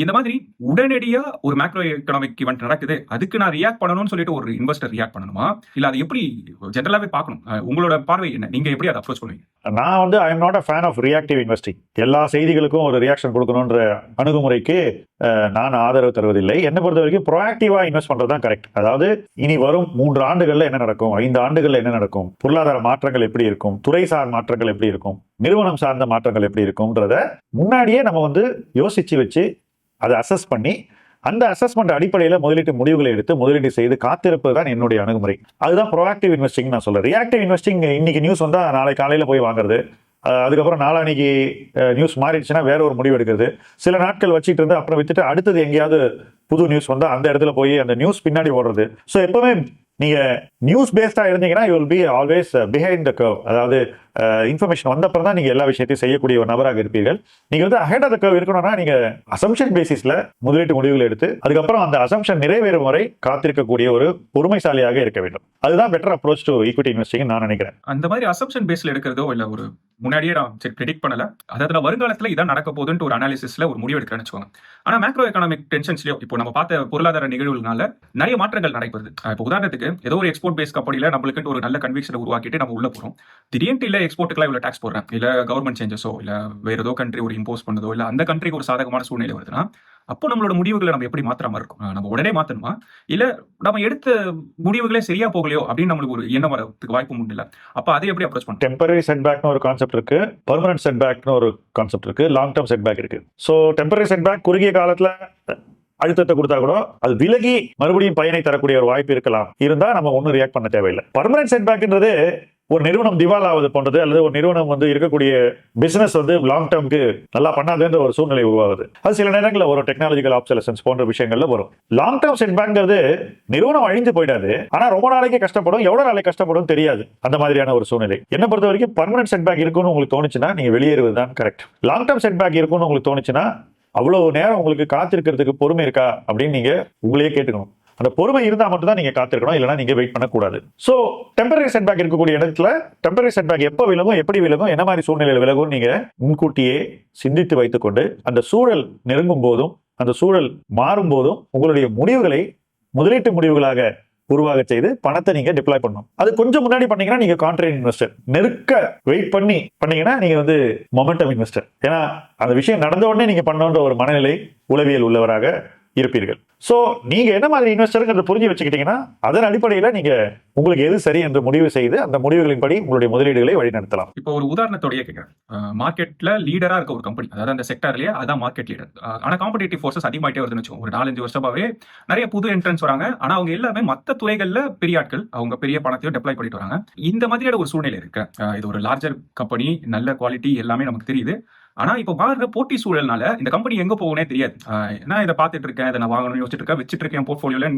இந்த மாதிரி உடனடியா ஒரு மேக்ரோ எக்கனாமிக் ஈவெண்ட் நடக்குது, அதுக்கு நான் ரியாக்ட் பண்ணணும்னு சொல்லிட்டு ஒரு இன்வெஸ்டர் ரியாக்ட் பண்ணணுமா, இல்ல அதை எப்படி ஜெனரலாவே பார்க்கணும்? உங்களோட பார்வை என்ன? நீங்க எப்படி அதை அப்ரோச் பண்ணுவீங்க? நான் வந்து I am not a fan of reactive investing. எல்லா செய்திகளுக்கும் ஒரு ரியாக்ஷன் கொடுக்கணுன்ற அணுகுமுறைக்கு நான் ஆதரவு தருவதில்லை. என்னை பொறுத்த வரைக்கும் ப்ரோஆக்டிவா இன்வெஸ்ட் பண்றது தான் கரெக்ட். அதாவது இனி வரும் 3 ஆண்டுகள்ல என்ன நடக்கும், 5 ஆண்டுகள்ல என்ன நடக்கும், பொருளாதார மாற்றங்கள் எப்படி இருக்கும், துறைசார் மாற்றங்கள் எப்படி இருக்கும், நிறுவனம் சார்ந்த மாற்றங்கள் எப்படி இருக்கும்ன்றத முன்னாடியே நம்ம வந்து யோசிச்சு வச்சு அதை அசஸ் பண்ணி அந்த அசஸ்மெண்ட் அடிப்படையில் முதலீட்டு முடிவுகளை எடுத்து முதலீடு செய்து காத்திருப்பது தான் என்னுடைய அணுகுமுறை. அதுதான் ப்ரோஆக்டிவ் இன்வெஸ்டிங் நான் சொல்றேன். ரியாக்டிவ் இன்வெஸ்டிங் இன்னைக்கு நியூஸ் வந்தா நாளை காலையில போய் வாங்குறது, அதுக்கப்புறம் நாளானிக்கு நியூஸ் மாறிடுச்சுன்னா வேற ஒரு முடிவு எடுக்கிறது, சில நாட்கள் வச்சுட்டு இருந்து அப்புறம் வித்துட்டு அடுத்தது எங்கேயாவது புது நியூஸ் வந்தா அந்த இடத்துல போய் அந்த நியூஸ் பின்னாடி ஓடுறது. ஸோ எப்பவுமே நீங்க நியூஸ் பேஸ்டா இருந்தீங்கன்னா you will be always behind the curve. அதாவது இன்ஃபர்மேஷன் வந்தப்பறம் தான் நீங்க எல்லா விஷயத்தையும் செய்யக்கூடிய ஒரு நபராக இருப்பீர்கள். நீங்க வந்து அஹெட் ஆஃப் த கர்வ் இருக்கணும்னா நீங்க அசம்ஷன் பேசிஸ்ல முதலீட்டு முடிவுகள் எடுத்து அதுக்கப்புறம் அந்த அசம்ஷன் நிறைவேறும் வரை காத்திருக்கக்கூடிய ஒரு பொறுமைசாலியாக இருக்க வேண்டும். அதுதான் better approach to equity investing நான் நினைக்கிறேன். அந்த மாதிரி அசம்ஷன் பேஸ்ல எடுக்கிறதோ இல்ல ஒரு முன்னாடியே நான் ப்ரெடிக்ட் பண்ணல, அதாவது வருங்காலத்துல இதான் நடக்க போகுதுன்னு ஒரு அனாலிசிஸ்ல ஒரு முடிவு எடுக்கிறேன்னு வச்சுக்கோங்க. ஆனா மேக்ரோ எக்கனாமிக் டென்ஷன்ஸ்லயோ இப்போ நம்ம பார்த்த பொருளாதார நிகழ்வுகளால நிறைய மாற்றங்கள் நடைபெறுது. இப்போ உதாரணத்துக்கு ஏதோ ஒரு எக்ஸ்போர்ட் பேஸ் கம்பெனில நம்மளுக்கு ஒரு நல்ல கன்விக்ஷனை உருவாக்கிட்டு நம்ம உள்ள போறோம். திடீர்னு இல்ல எக்ஸ்போர்ட்டுக்குலாம் இவ்வளவு டாக்ஸ் போடுறேன், இல்ல கவர்மெண்ட் சேஞ்சஸோ இல்ல வேற ஏதோ கண்ட்ரி ஒரு இம்போஸ் பண்ணதோ இல்ல அந்த கண்ட்ரிக்கு ஒரு சாதகமான சூழ்நிலை வருதுன்னா அப்போ நம்மளோட முடிவுகளை நம்ம எப்படி மாத்திர மாதிரி இருக்கும்? நம்ம உடனே மாத்தணுமா, இல்ல நம்ம எடுத்த முடிவுகளே சரியா போகலையோ அப்படின்னு நம்மளுக்கு ஒரு எண்ணம் வரதுக்கு வாய்ப்பு உண்டு இல்ல? அப்ப அதை எப்படி அப்ரோச் பண்ணும்? டெம்பரரி செட்பேக்னு ஒரு கான்செப்ட் இருக்கு, பெர்மனன்ட் செட்பேக்னு ஒரு கான்செப்ட் இருக்கு, லாங் டர்ம் செட்பேக் இருக்கு. ஸோ டெம்பரரி செட்பேக் குறுகிய காலத்துல அழுத்தத்தை கொடுத்தா கூட அது விலகி மறுபடியும் பயனை தரக்கூடிய ஒரு வாய்ப்பு இருக்கலாம். இருந்தா நம்ம ஒன்றும் ரியாக்ட் பண்ண தேவையில்லை. பர்மனன்ட் செட்பேக்ன்றது ஒரு நிறுவனம் திவால் ஆவது போன்றது, அல்லது ஒரு நிறுவனம் வந்து இருக்கக்கூடிய பிசினஸ் வந்து லாங் டர்முக்கு நல்லா பண்ணாதுன்ற ஒரு சூழ்நிலை உருவாகுது. அது சில நேரங்களில் ஒரு டெக்னாலஜிக்கல் ஆப்சலசன்ஸ் போன்ற விஷயங்கள்ல வரும். லாங் டர்ம் செட்பேக்ங்கிறது நிறுவனம் அழிஞ்சு போயிடாது, ஆனா ரொம்ப நாளைக்கு கஷ்டப்படும், எவ்வளவு நாளைக்கு கஷ்டப்படும் தெரியாது. அந்த மாதிரியான ஒரு சூழ்நிலை என்ன பொறுத்த வரைக்கும் பர்மனன்ட் செட்பேக் இருக்குன்னு உங்களுக்கு தோணுச்சுன்னா நீங்க வெளியேறுவது தான் கரெக்ட். லாங் டர்ம் செட்பேக் இருக்குன்னு உங்களுக்கு தோணுச்சுன்னா அவ்வளவு நேரம் உங்களுக்கு காத்திருக்கிறதுக்கு பொறுமை இருக்கா அப்படின்னு நீங்க உங்களையே கேட்டுக்கணும். அந்த பொறுமை இருந்தா மட்டும் தான் நீங்க காத்திருக்கணும், இல்லைன்னா நீங்க வெயிட் பண்ணக்கூடாது. சோ டெம்பரரி செட்பேக் இருக்கக்கூடிய இடத்துல டெம்பரரி செட்பேக் எப்போ விலகும், எப்படி விலகும், என்ன மாதிரி சூழ்நிலையில் விலகும் நீங்க முன்கூட்டியே சிந்தித்து வைத்துக்கொண்டு அந்த சூழல் நெருங்கும் போதும் அந்த சூழல் மாறும் போதும் உங்களுடைய முடிவுகளை முதலீட்டு முடிவுகளாக உருவாக செய்து பணத்தை நீங்க டிப்ளாய் பண்ணணும். அது கொஞ்சம் முன்னாடி பண்ணீங்கன்னா நீங்க கான்ட்ரேட் இன்வெஸ்டர். நெருக்க வெயிட் பண்ணீங்கன்னா நீங்க வந்து மொமெண்டம் இன்வெஸ்டர். ஏன்னா அந்த விஷயம் நடந்த உடனே நீங்க பண்ணணுன்ற ஒரு மனநிலை உளவியல் உள்ளவராக இருப்பீர்கள். சோ நீங்க என்ன மாதிரி இன்வெஸ்டர்ங்கிறத புரிஞ்சு வச்சுக்கிட்டீங்கன்னா அதன் அடிப்படையில நீங்க உங்களுக்கு எது சரி என்று முடிவு செய்து அந்த முடிவுகளின்படி உங்களுடைய முதலீடுகளை வழிநடத்தலாம். இப்போ ஒரு உதாரணத்தோடய கேட்கிறேன். மார்க்கெட்ல லீடரா இருக்க ஒரு கம்பெனி, அதாவது அந்த செக்டர்லயே அதான் மார்க்கெட் லீடர். ஆனா காம்படிட்டிவ் ஃபோர்ஸஸ் அதிகமாயிட்டே வருதுன்னு வச்சுக்கோங்க. ஒரு 4-5 வருஷமாவே நிறைய புது என்ட்ரன்ஸ் வராங்க. ஆனா அவங்க எல்லாமே மத்த துறைகள்ல பெரிய ஆட்கள், அவங்க பெரிய பணத்தையும் டெப்ளாய் பண்ணிட்டு வராங்க. இந்த மாதிரியான ஒரு சூழ்நிலை இருக்கு. இது ஒரு லார்ஜர் கம்பெனி, நல்ல குவாலிட்டி எல்லாமே நமக்கு தெரியுது. ஆனா இப்போ பாருங்க போட்டி சூழல்னால இந்த கம்பெனி எங்க போகனே தெரியாது. நான் இதை பார்த்துட்டு இருக்கேன், இதை நான் வாங்கணும்னு யோசிச்சுட்டு இருக்கேன், வச்சுட்டு இருக்கேன் போர்ட்ஃபோலியோல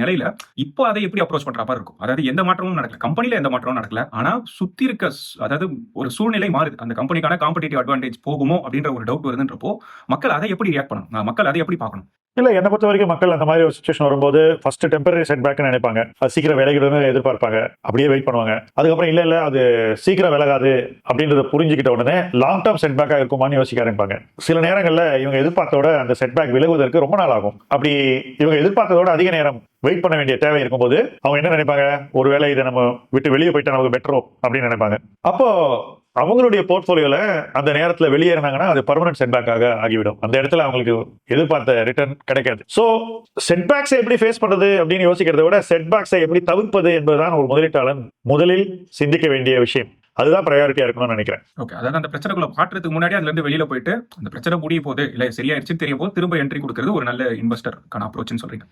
நிலையில இப்போ அதை எப்படி அப்ரோச் பண்ற மாதிரி இருக்கும்? அதாவது எந்த மாற்றமும் நடக்கல, கம்பெனில எந்த மாற்றமும் நடக்கல, ஆனா சுத்தி இருக்க அதாவது ஒரு சூழ்நிலை மாறுது. அந்த கம்பெனிக்கான காம்படிட்டிவ் அட்வான்டேஜ் போகுமோ அப்படின்ற ஒரு டவுட் வருதுன்றப்போ மக்கள் அதை எப்படி ரியாக்ட் பண்ணணும், மக்கள் அதை எப்படி பார்க்கணும்? இல்ல என்னை பொறுத்த வரைக்கும் மக்கள் அந்த மாதிரி ஒரு சுச்சுவேஷன் வரும்போது ஃபர்ஸ்ட் டெம்பரரி செட் பேக் நினைப்பாங்க, அது சீக்கிரம் விலகிடும்னு எதிர்பார்ப்பாங்க, அப்படியே வெயிட் பண்ணுவாங்க. அதுக்கப்புறம் இல்ல அது சீக்கிரம் விலகாது அப்படின்றத புரிஞ்சுக்கிட்ட உடனே லாங் டேர்ம் செட் பேக்கா இருக்குமான்னு யோசிக்க ஆரம்பிப்பாங்க. சில நேரங்கள்ல இவங்க எதிர்பார்த்தோட அந்த செட் பேக் விலகுவதற்கு ரொம்ப நாள் ஆகும். அப்படி இவங்க எதிர்பார்த்ததோட அதிக நேரம் வெயிட் பண்ண வேண்டிய தேவை இருக்கும்போது அவங்க என்ன நினைப்பாங்க, ஒருவேளை இதை நம்ம விட்டு வெளியே போயிட்டா நமக்கு பெட்டரோ அப்படின்னு நினைப்பாங்க. அப்போ அவங்களுடைய போர்ட்போலியோல அந்த நேரத்துல வெளியேறினாங்கன்னா அது பர்மனன்ட் செட்பேக்காக ஆகிவிடும். அந்த இடத்துல அவங்களுக்கு எதிர்பார்த்த ரிட்டர்ன் கிடைக்காது. சோ செட்பேக்ஸை எப்படி ஃபேஸ் பண்றது அப்படின்னு யோசிக்கிறத விட செட்பேக்ஸை எப்படி தவிர்ப்பது என்பதுதான் ஒரு முதலீட்டாளன் முதலில் சிந்திக்க வேண்டிய விஷயம். அதுதான் ப்ரையாரிட்டியா இருக்கணும்னு நினைக்கிறேன். ஓகே, அதாவது அந்த பிரச்சனைக்குள்ள மாற்றத்துக்கு முன்னாடி அதுல இருந்து வெளியில போயிட்டு அந்த பிரச்சனை முடிய போது இல்ல சரியாயிருச்சு தெரியும் போது திரும்ப என்ட்ரி கொடுக்கிறது ஒரு நல்ல இன்வெஸ்டருக்கான அப்ரோச்னு சொல்றீங்க.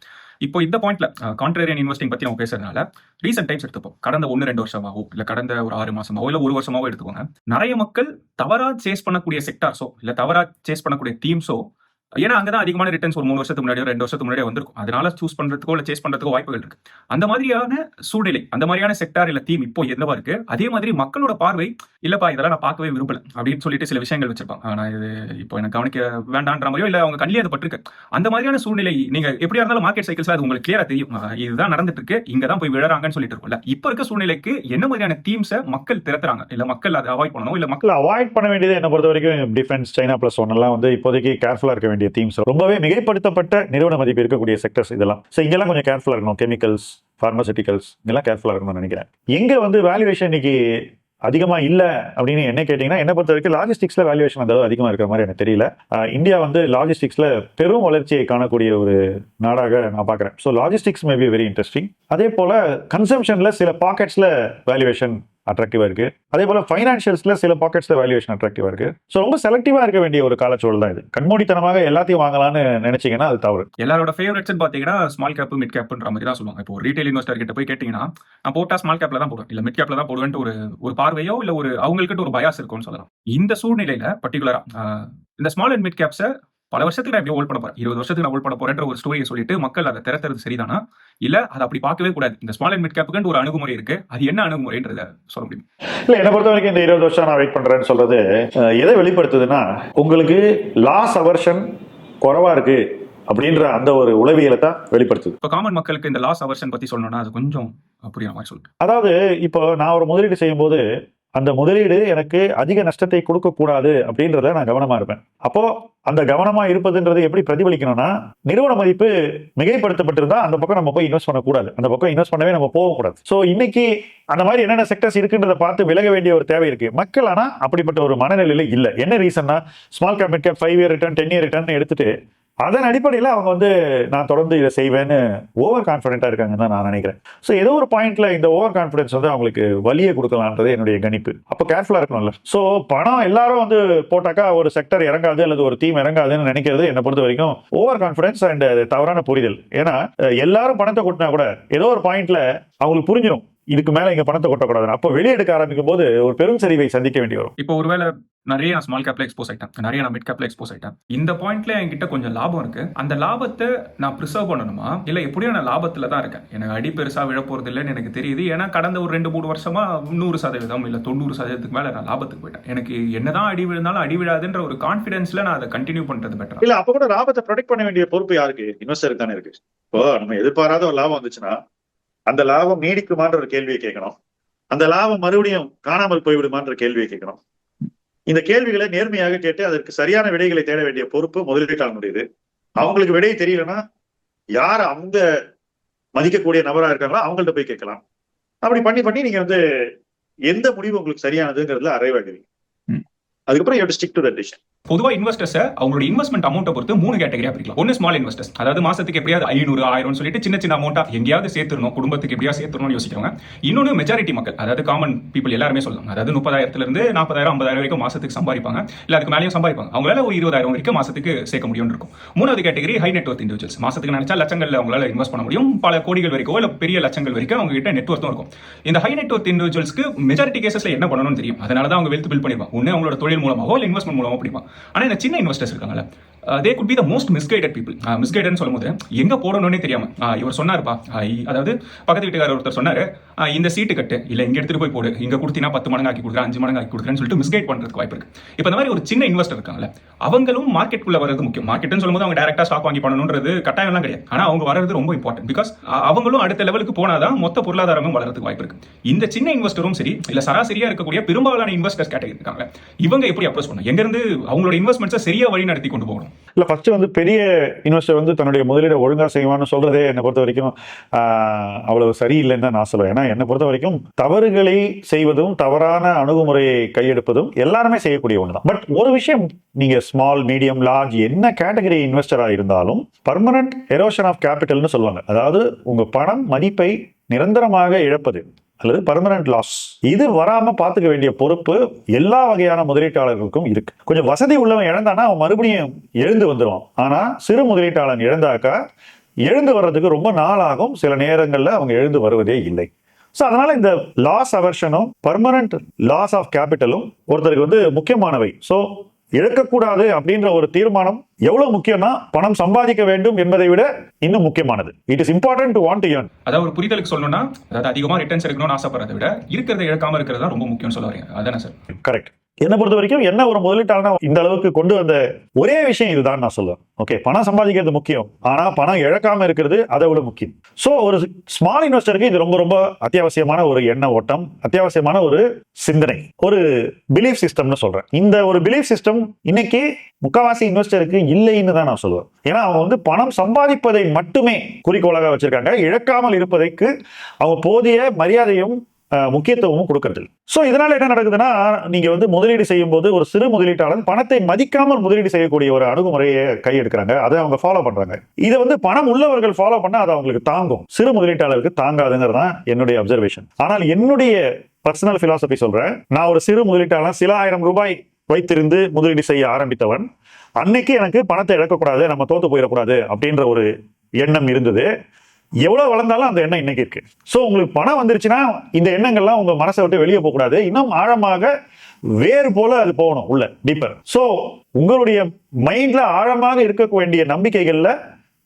இப்போ இந்த பாயிண்ட்ல கான்ட்ரேரியன் இன்வெஸ்டிங் பத்தி நம்ம பேசுறதுனால ரீசெண்ட் டைம்ஸ் எடுத்துப்போம். கடந்த 1-2 வருஷமாவோ இல்ல கடந்த ஒரு 6 மாசமாவோ இல்ல 1 வருஷமாவோ எடுத்துக்கோங்க. நிறைய மக்கள் தவறா சேஸ் பண்ணக்கூடிய செக்டார்ஸோ இல்ல தவறா சேஸ் பண்ணக்கூடிய தீம்ஸோ, ஏன்னா அங்கதான் அதிகமான ரிட்டர்ன்ஸ் ஒரு 3 வருஷத்துக்கு முன்னாடியோ 2 வருஷத்துக்கு முன்னாடியோ வந்திருக்கும். அதனால சூஸ் பண்றதுக்கோ இல்ல சேஸ் பண்றதுக்கோ வாய்ப்புகள் இருக்கு. அந்த மாதிரியான சூழ்நிலை, அந்த மாதிரியான செக்டார் இல்ல தீம் இப்போ என்னவா இருக்கு, அதே மாதிரி மக்களோட பார்வை இல்லப்பா இதெல்லாம் நான் பார்க்கவே விரும்பல அப்படின்னு சொல்லிட்டு சில விஷயங்கள் வச்சிருப்பாங்க. நான் இது இப்போ எனக்கு கவனிக்க வேண்டான்ற மாதிரியோ இல்ல அவங்க கண்ணிலே அது பட்டிருக்கு. அந்த மாதிரியான சூழ்நிலை நீங்க எப்படியா இருந்தாலும் மார்க்கெட் சைக்கிள்ஸ்ல அது உங்களுக்கு கிளியரா தெரியும், இதுதான் நடந்துட்டு இருக்கு, இங்க தான் போய் விழறாங்கன்னு சொல்லிட்டு இருக்கும்ல. இப்போ இருக்க சூழ்நிலைக்கு என்ன மாதிரியான தீம்ஸை மக்கள் திறத்துறாங்க, இல்ல மக்கள் அதை அவாய்ட் பண்ணணும், இல்ல மக்கள் அவாய்ட் பண்ண வேண்டியது என்ன பொறுத்த வரைக்கும் டிஃபென்ஸ், China Plus 1 எல்லாம் வந்து இப்போதைக்கு கேர்ஃபுல்லா இருக்க வேண்டிய தீம்ஸ். ரொம்பவே மிகைப்படுத்தப்பட்ட நிறுவன மதிப்பு இருக்கக்கூடிய செக்டர்ஸ் இதெல்லாம். ஸோ இங்கெல்லாம் கொஞ்சம் கேர்ஃபுல்லா இருக்கணும். கெமிக்கல்ஸ், பார்மசூட்டிகல்ஸ் இதெல்லாம் கேர்ஃபுல்லா இருக்கணும்னு நினைக்கிறேன். எங்க வந்து வேல்யூவேஷன் இன்னைக்கு அதிகமா இல்ல அப்படின்னு என்ன கேட்டீங்கன்னா, என்ன பொறுத்த வரைக்கும் லாஜிஸ்டிக்ஸ்ல வேல்யூவேஷன் அந்த அதிகமா இருக்கிற மாதிரி எனக்கு தெரியல. இந்தியா வந்து லாஜிஸ்டிக்ஸ்ல பெரும் வளர்ச்சியை காணக்கூடிய ஒரு நாடாக நான் பாக்குறேன். So logistics may be very interesting. அதே போல கன்சம்ஷன்ல சில பாக்கெட்ஸ்ல வேல்யூவேஷன் அட்ராக்டிவா இருக்கு. அதே போல ஃபைனான்சியல்ஸ்ல சில பாக்கெட்ஸ்ல வேல்யூவேஷன் அட்ராக்டிவா இருக்கு. ஸோ ரொம்ப செலக்டிவா இருக்க வேண்டிய ஒரு காலச்சூழல் தான் இது. கண்மூடித்தனமாக எல்லாத்தையும் வாங்கலாம்னு நினைச்சீங்கன்னா அது தவறு. எல்லாரோட ஃபேவரட்ஸ் பாத்தீங்கன்னா ஸ்மால் கேப் மிட் கேப்ன்ற மாதிரி தான் சொல்லுவாங்க. இப்போ ரீட்டைல் இன்வெஸ்டர் கிட்ட போய் கேட்டீங்கன்னா நான் போட்டா ஸ்மால் கேப்ல தான் போடுவேன் இல்ல மிட் கேப்ல தான் போடுவேன்ட்டு ஒரு பார்வையோ இல்ல ஒரு அவங்கள்கிட்ட ஒரு பயாஸ் இருக்கும்னு சொல்லலாம். இந்த சூழ்நிலையில பர்டிகுலரா இந்த ஸ்மால் அண்ட் மிட் கேப்ஸை பல வருஷத்துக்கு நான் எப்படி ஹோல்ட் பண்ண போறேன், 20 வருஷத்துக்கு நான் ஹோல்ட் பண்ண போறேன்ற ஒரு ஸ்டோரியை சொல்லிட்டு மக்கள் அதை திறத்துறது சரிதானா, இல்ல அதை அப்படி பார்க்கவே கூடாது, இந்த ஸ்மால் அண்ட் மிட் கேப்புக்கு ஒரு அணுகுமுறை இருக்கு, அது என்ன அணுகுமுறைன்றத சொல்ல முடியும்? இல்ல என்ன பொறுத்த வரைக்கும் இந்த 20 வருஷம் நான் வெயிட் பண்றேன்னு சொல்றது எதை வெளிப்படுத்துதுன்னா, உங்களுக்கு லாஸ் அவர்ஷன் குறைவா இருக்கு அப்படின்ற அந்த ஒரு உளவியலை தான் வெளிப்படுத்துது. இப்போ காமன் மக்களுக்கு இந்த லாஸ் அவர்ஷன் பத்தி சொல்லணும்னா அது கொஞ்சம் புரியாத மாதிரி சொல்லுங்க. அதாவது இப்போ நான் ஒரு முதலீடு செய்யும் போது அந்த முதலீடு எனக்கு அதிக நஷ்டத்தை கொடுக்க கூடாது அப்படின்றத நான் கவனமா இருப்பேன். அப்போ அந்த கவனமா இருப்பதுன்றது எப்படி பிரதிபலிக்கணும்னா, நிறுவன மதிப்பு மிகைப்படுத்தப்பட்டிருந்தா அந்த பக்கம் நம்ம போய் இன்வெஸ்ட் பண்ணக்கூடாது, அந்த பக்கம் இன்வெஸ்ட் பண்ணவே நம்ம போகக்கூடாது. ஸோ இன்னைக்கு அந்த மாதிரி என்னென்ன செக்டர்ஸ் இருக்குன்றதை பார்த்து விலக வேண்டிய ஒரு தேவை இருக்கு. மக்கள் ஆனா அப்படிப்பட்ட ஒரு மனநிலையில இல்லை. என்ன ரீசன்னா, small cap mid cap 5 year return 10 year return எடுத்துட்டு அதன் அடிப்படையில் அவங்க வந்து நான் தொடர்ந்து இதை செய்வேன்னு ஓவர் கான்ஃபிடென்ட்டா இருக்காங்கன்னு தான் நான் நினைக்கிறேன். ஸோ ஏதோ ஒரு பாயிண்ட்ல இந்த ஓவர் கான்ஃபிடன்ஸ் வந்து அவங்களுக்கு வலியை கொடுக்கலான்றது என்னுடைய கணிப்பு. அப்போ கேர்ஃபுல்லா இருக்கணும்ல. ஸோ பணம் எல்லாரும் வந்து போட்டாக்கா ஒரு செக்டர் இறங்காது அல்லது ஒரு தீம் இறங்காதுன்னு நினைக்கிறது என்னை பொறுத்த வரைக்கும் ஓவர் கான்ஃபிடன்ஸ் அண்ட் தவறான புரிதல். ஏன்னா எல்லாரும் பணத்தை கொட்டினா கூட ஏதோ ஒரு பாயிண்ட்ல அவங்களுக்கு புரிஞ்சிடும் இதுக்கு மேல இங்க பணத்தை கொட்டக்கூடாது. அப்போ வெளியெடுக்க ஆரம்பிக்கும் போது ஒரு பெரும் சரிவை சந்திக்க வேண்டி வரும். இப்போ ஒருவேளை நிறைய நான் ஸ்மால் கேப்ல எக்ஸ்போஸ் ஆயிட்டேன், நிறைய நான் மிட் கேப்ல எக்ஸ்போஸ் ஆயிட்டேன், இந்த பாயிண்ட்ல என்கிட்ட கொஞ்சம் லாபம் இருக்கு, அந்த லாபத்தை நான் ப்ரிசர்வ் பண்ணணுமா இல்ல எப்படியும் நான் லாபத்துல தான் இருக்கேன், எனக்கு அடி பெருசா விழ போறது இல்லைன்னு எனக்கு தெரியுது, ஏன்னா கடந்த ஒரு 2-3 வருஷமா 100% இல்ல 90% மேல நான் லாபத்துக்கு போயிட்டேன், எனக்கு என்னதான் அடி விழுந்தாலும் அடி விழாதுன்ற ஒரு கான்பிடன்ஸ்ல நான் அதை கண்டினியூ பண்றது பெட்டர். இல்ல அப்ப கூட லாபத்தை ப்ரொடெக்ட் பண்ண வேண்டிய பொறுப்பு யாருக்கு? இன்வெஸ்டருக்கு தானே இருக்கு. இப்போ நம்ம எதிர்பாராத ஒரு லாபம் வந்துச்சுன்னா அந்த லாபம் நீடிக்குமான்ற ஒரு கேள்வியை கேட்கணும். அந்த லாபம் மறுபடியும் காணாமல் போய்விடுமான்ற கேள்வியை கேட்கணும். இந்த கேள்விகளை நேர்மையாக கேட்டு அதற்கு சரியான விடைகளை தேட வேண்டிய பொறுப்பு முதலீட்டாளனுடையது. அவங்களுக்கு விடை தெரியலன்னா யார் அவங்க மதிக்கக்கூடிய நபரா இருக்காங்களோ அவங்கள்ட்ட போய் கேட்கலாம். அப்படி பண்ணி நீங்க வந்து எந்த முடிவு உங்களுக்கு சரியானதுங்கிறதுல அறைவாகுவீங்க. அதுக்கப்புறம் you have to stick to that decision. பொதுவா இன்வெஸ்டர்ஸ் அவங்களோட இன்வெஸ்ட்மெண்ட் அமௌண்ட்டை பொறுத்து 3 கேட்டகரியா பிரிக்கலாம். ஒன்னு ஸ்மால் இன்வெஸ்டர்ஸ், அதாவது மாசத்துக்கு எப்படியாவது 500 1000 சொல்லிட்டு சின்ன சின்ன அமௌண்ட்டா எங்கேயாவது சேர்த்துறணும், குடும்பத்துக்கு எப்படியா சேர்த்துறணும்னு யோசிக்கிறவங்க. இன்னொன்னு மெஜாரிட்டி மக்கள், அதாவது காமன் பீப்புள் எல்லாருமே சொல்லலாம், அதாவது 30,000 இருந்து 40,000 50,000 வரைக்கும் மாசத்துக்கு சம்பாதிப்பாங்க, இல்ல அதுக்கு மேலேயும் சம்பாதிப்பாங்க, அவங்களால ஒரு 20,000 வரைக்கும் மாசத்துக்கு சேர்க்க முடியும் இருக்கும். மூணாவது கேட்டகரி ஹை நெட்வொர்த் இண்டிவிஜுவல்ஸ், மாசத்துக்கு நினைச்சா லட்சங்கள்ல அவங்களால இன்வெஸ்ட் பண்ண முடியும், பல கோடிகள் வரைக்கும் இல்ல பெரிய லட்சங்கள் வரைக்கும் அவங்க கிட்ட நெட்வொர்த்தும் இருக்கும். இந்த ஹை நெட்வொர்த் இண்டிவிஜுவல்ஸ்க்கு மெஜாரிட்டி கேசஸ்ல என்ன பண்ணணும்னு தெரியும், அதனால தான் அவங்க வெல்த் பில்ட் பண்ணிருப்பாங்க. ஒன்னு அவங்களோட தொழில் மூலமாவோ இல்ல இன்வெஸ்ட்மெண்ட் மூலமா பிடிப்பாங்க. ஆனா இந்த சின்ன இன்வெஸ்டர்ஸ் இருக்காங்கல்ல, they could be the most misguided people. மிஸ்கைடட்னு சொல்லும்போது எங்க போடணும்னே தெரியாம, இவர் சொன்னாருப்பா, அதாவது பக்கத்து வீட்டுக்காரர் ஒருத்தர் சொன்னாரு, இந்த சீட்டு கட்டு இல்ல இங்க எடுத்துட்டு போய் போடு, இங்க கொடுத்தீனா 10 மடங்கு ஆக்கி கொடுக்குறேன், 5 மடங்கு ஆக்கி கொடுக்குறேன்னு சொல்லிட்டு மிஸ்கைட் பண்றதுக்கு வாய்ப்பு இருக்கு. இப்போ இந்த மாதிரி ஒரு சின்ன இன்வெஸ்டர் இருக்காங்கல்ல, அவங்களும் மார்க்கெட்டுக்குள்ள வரது முக்கியம். மார்க்கெட்னு சொல்லும்போது அவங்க டைரக்டா ஸ்டாக் வாங்கி பண்ணணும்ன்றது கட்டாயம்லாம் கிடையாது. ஆனா அவங்க வரது ரொம்ப இம்பார்ட்டன்ட். பிகாஸ் அவங்களும் அடுத்த லெவலுக்கு போனாதான் மொத்த பொருளாதாரமும் வளர்றதுக்கு வாய்ப்பு இருக்கு. இந்த சின்ன இன்வெஸ்டரும் சரி, இல்ல சராசரியா இருக்கக்கூடிய பெரும்பாலான இன்வெஸ்டர்ஸ் கேட்டகரி இருக்காங்க, இவங்க எப்படி அப்ரோச் பண்ணணும், எங்க இருந்து அவங்களோட இன்வெஸ்ட்மெண்ட்ஸை சரியா வழி நடத்தி கொண்டு போகணும்? இல்லை, ஃபர்ஸ்ட் வந்து பெரிய இன்வெஸ்டர் வந்து தன்னுடைய முதலீடை ஒழுங்காக செய்வான்னு சொல்றதே என்னை பொறுத்த வரைக்கும் அவ்வளவு சரியில்லைன்னு தான் நான் சொல்லுவேன். ஏன்னா என்னை பொறுத்த வரைக்கும் தவறுகளை செய்வதும் தவறான அணுகுமுறையை கையெடுப்பதும் எல்லாருமே செய்யக்கூடிய ஒன்று தான். பட் ஒரு விஷயம், நீங்க ஸ்மால், மீடியம், லார்ஜ் என்ன கேட்டகரி இன்வெஸ்டரா இருந்தாலும் பர்மனன்ட் எரோஷன் ஆஃப் கேபிட்டல்னு சொல்லுவாங்க. அதாவது உங்க பணம் மதிப்பை நிரந்தரமாக இழப்பது அல்லது பர்மனன்ட் லாஸ், இது வராம பாத்துக்க வேண்டிய பொறுப்பு எல்லா வகையான முதலீட்டாளர்களுக்கும் இருக்கு. கொஞ்சம் வசதி உள்ளவன் இழந்தானா அவன் மறுபடியும் எழுந்து வந்துடுவான். ஆனா சிறு முதலீட்டாளன் இழந்தாக்கா எழுந்து வர்றதுக்கு ரொம்ப நாள் ஆகும். சில நேரங்கள்ல அவங்க எழுந்து வருவதே இல்லை. ஸோ அதனால இந்த லாஸ் அவர்ஷனும் பர்மனன்ட் லாஸ் ஆஃப் கேபிட்டலும் ஒருத்தருக்கு வந்து முக்கியமானவை. ஸோ இழக்கக்கூடாது அப்படின்ற ஒரு தீர்மானம் எவ்வளவு முக்கியம்னா பணம் சம்பாதிக்க வேண்டும் என்பதை விட இன்னும் முக்கியமானது. It is important to want to earn. அதாவது ஒரு புரிதலுக்கு சொல்லணும்னா, அதாவது அதிகமா ரிட்டர்ன்ஸ் எடுக்கணும்னு ஆசைப்படுறதை விட இருக்கிறத இழக்காம இருக்கிறது தான் ரொம்ப முக்கியம்னு சொல்ல வரீங்க. அதானே சார்? கரெக்ட். என்னை பொறுத்த வரைக்கும் என்ன ஒரு முதலீட்டாளனா இந்த அளவுக்கு கொண்டு வந்த ஒரே விஷயம் இதுதான் நான் சொல்லுவேன். ஓகே, பணம் சம்பாதிக்கிறது முக்கியம், ஆனா பணம் இழக்காம இருக்கிறது அதை விட முக்கியம். சோ ஒரு ஸ்மால் இன்வெஸ்டருக்கு இது ரொம்ப ரொம்ப அத்தியாவசியமான ஒரு எண்ண ஓட்டம், அத்தியாவசியமான ஒரு சிந்தனை, ஒரு பிலீஃப் சிஸ்டம்னு சொல்றேன். இந்த ஒரு பிலீஃப் சிஸ்டம் இன்னைக்கு முக்காவாசி இன்வெஸ்டருக்கு இல்லைன்னு தான் நான் சொல்லுவேன். ஏன்னா அவங்க வந்து பணம் சம்பாதிப்பதை மட்டுமே குறிக்கோளாக வச்சிருக்காங்க, இழக்காமல் இருப்பதற்கு அவங்க போதிய மரியாதையும் முக்கியத்துவமும் கொடுக்கறது. சோ இதனால என்ன நடக்குதுன்னா, நீங்க வந்து முதலீடு செய்யும் போது ஒரு சிறு முதலீட்டாளர் பணத்தை மதிக்காமல் முதலீடு செய்யக்கூடிய ஒரு அணுகுமுறையை கையெடுக்கிறாங்க. அதை அவங்க ஃபாலோ பண்றாங்க. இதை வந்து பணம் உள்ளவர்கள் ஃபாலோ பண்ணா அது அவங்களுக்கு தாங்கும், சிறு முதலீட்டாளருக்கு தாங்காதுங்கிறது தான் என்னுடைய அப்சர்வேஷன். ஆனால் என்னுடைய பர்சனல் பிலாசபி சொல்றேன். நான் ஒரு சிறு முதலீட்டாளர், சில ஆயிரம் ரூபாய் வைத்திருந்து முதலீடு செய்ய ஆரம்பித்தவன். அன்னைக்கு எனக்கு பணத்தை இழக்கக்கூடாது, நம்ம தோத்து போயிடக்கூடாது அப்படின்ற ஒரு எண்ணம் இருந்தது. எவ்வளவு வளர்ந்தாலும் அந்த எண்ணம் இன்னைக்கு இருக்கு. சோ உங்களுக்கு பணம் வந்துருச்சுன்னா இந்த எண்ணங்கள்லாம் உங்க மனசை விட்டு வெளியே போக கூடாது, இன்னும் ஆழமாக வேறு போல அது போகணும் உள்ள, டீப்பர். சோ உங்களுடைய மைண்ட்ல ஆழமாக இருக்க வேண்டிய நம்பிக்கைகள்ல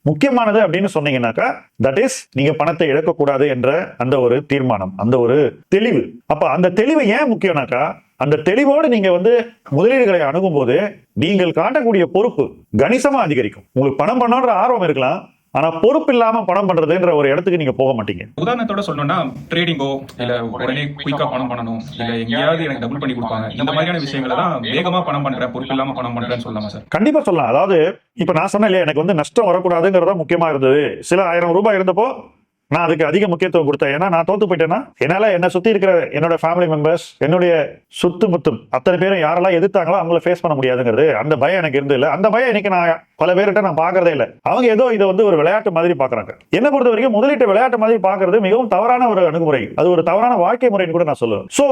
முக்கியமானது அப்படின்னு சொன்னீங்கன்னாக்கா, தட் இஸ் நீங்க பணத்தை இழக்கக்கூடாது என்ற அந்த ஒரு தீர்மானம், அந்த ஒரு தெளிவு. அப்ப அந்த தெளிவு ஏன் முக்கியம்னாக்கா, அந்த தெளிவோடு நீங்க வந்து முதலீடுகளை அணுகும் போது நீங்கள் காட்டக்கூடிய பொறுப்பு கணிசமா அதிகரிக்கும். உங்களுக்கு பணம் பண்ணணுன்ற ஆர்வம் இருக்கலாம், ஆனா பொறுப்பு இல்லாம பணம் பண்றதுன்ற ஒரு இடத்துக்கு நீங்க போக மாட்டீங்க. உதாரணத்தோட சொல்லணும்னா, ட்ரேடிங்கோ இல்ல உடனே குயிக்கா பணம் பண்ணணும், இல்ல எங்கேயாவது எனக்கு டபுள் பண்ணி கொடுப்பாங்க, இந்த மாதிரியான விஷயங்களை தான் வேகமா பணம் பண்றேன், பொறுப்பு இல்லாம பணம் பண்றேன்னு சொல்லலாமா சார்? கண்டிப்பா சொல்லலாம். அதாவது இப்ப நான் சொன்னேன் இல்லையா, எனக்கு வந்து நஷ்டம் வரக்கூடாதுங்கிறதா முக்கியமா இருந்தது. சில 1000 ரூபாய் இருந்தப்போ நான் அதுக்கு அதிக முக்கியத்துவம் கொடுத்தேன். ஏன்னா நான் தோத்து போயிட்டேன்னா என்னால என்ன சுத்தி இருக்கிற என்னோட ஃபேமிலி மெம்பர்ஸ், என்னுடைய சுத்து முத்தும் அத்தனை பேரும் யாரெல்லாம் எதிர்த்தாங்களோ அவங்கள ஃபேஸ் பண்ண முடியாதுங்கிறது அந்த பயம் எனக்கு இருந்து இல்லை. அந்த பயம் இன்னைக்கு நான் பல பேர்கிட்ட நான் பாக்குறதே இல்லை. அவங்க ஏதோ இதை வந்து ஒரு விளையாட்டு மாதிரி பாக்குறாங்க. என்ன பொறுத்த வரைக்கும் முதலீட்டு விளையாட்டு மாதிரி பாக்குறது மிகவும் தவறான ஒரு அணுகுமுறை, அது ஒரு தவறான வாழ்க்கை முறைன்னு கூட நான் சொல்லுவேன். சோ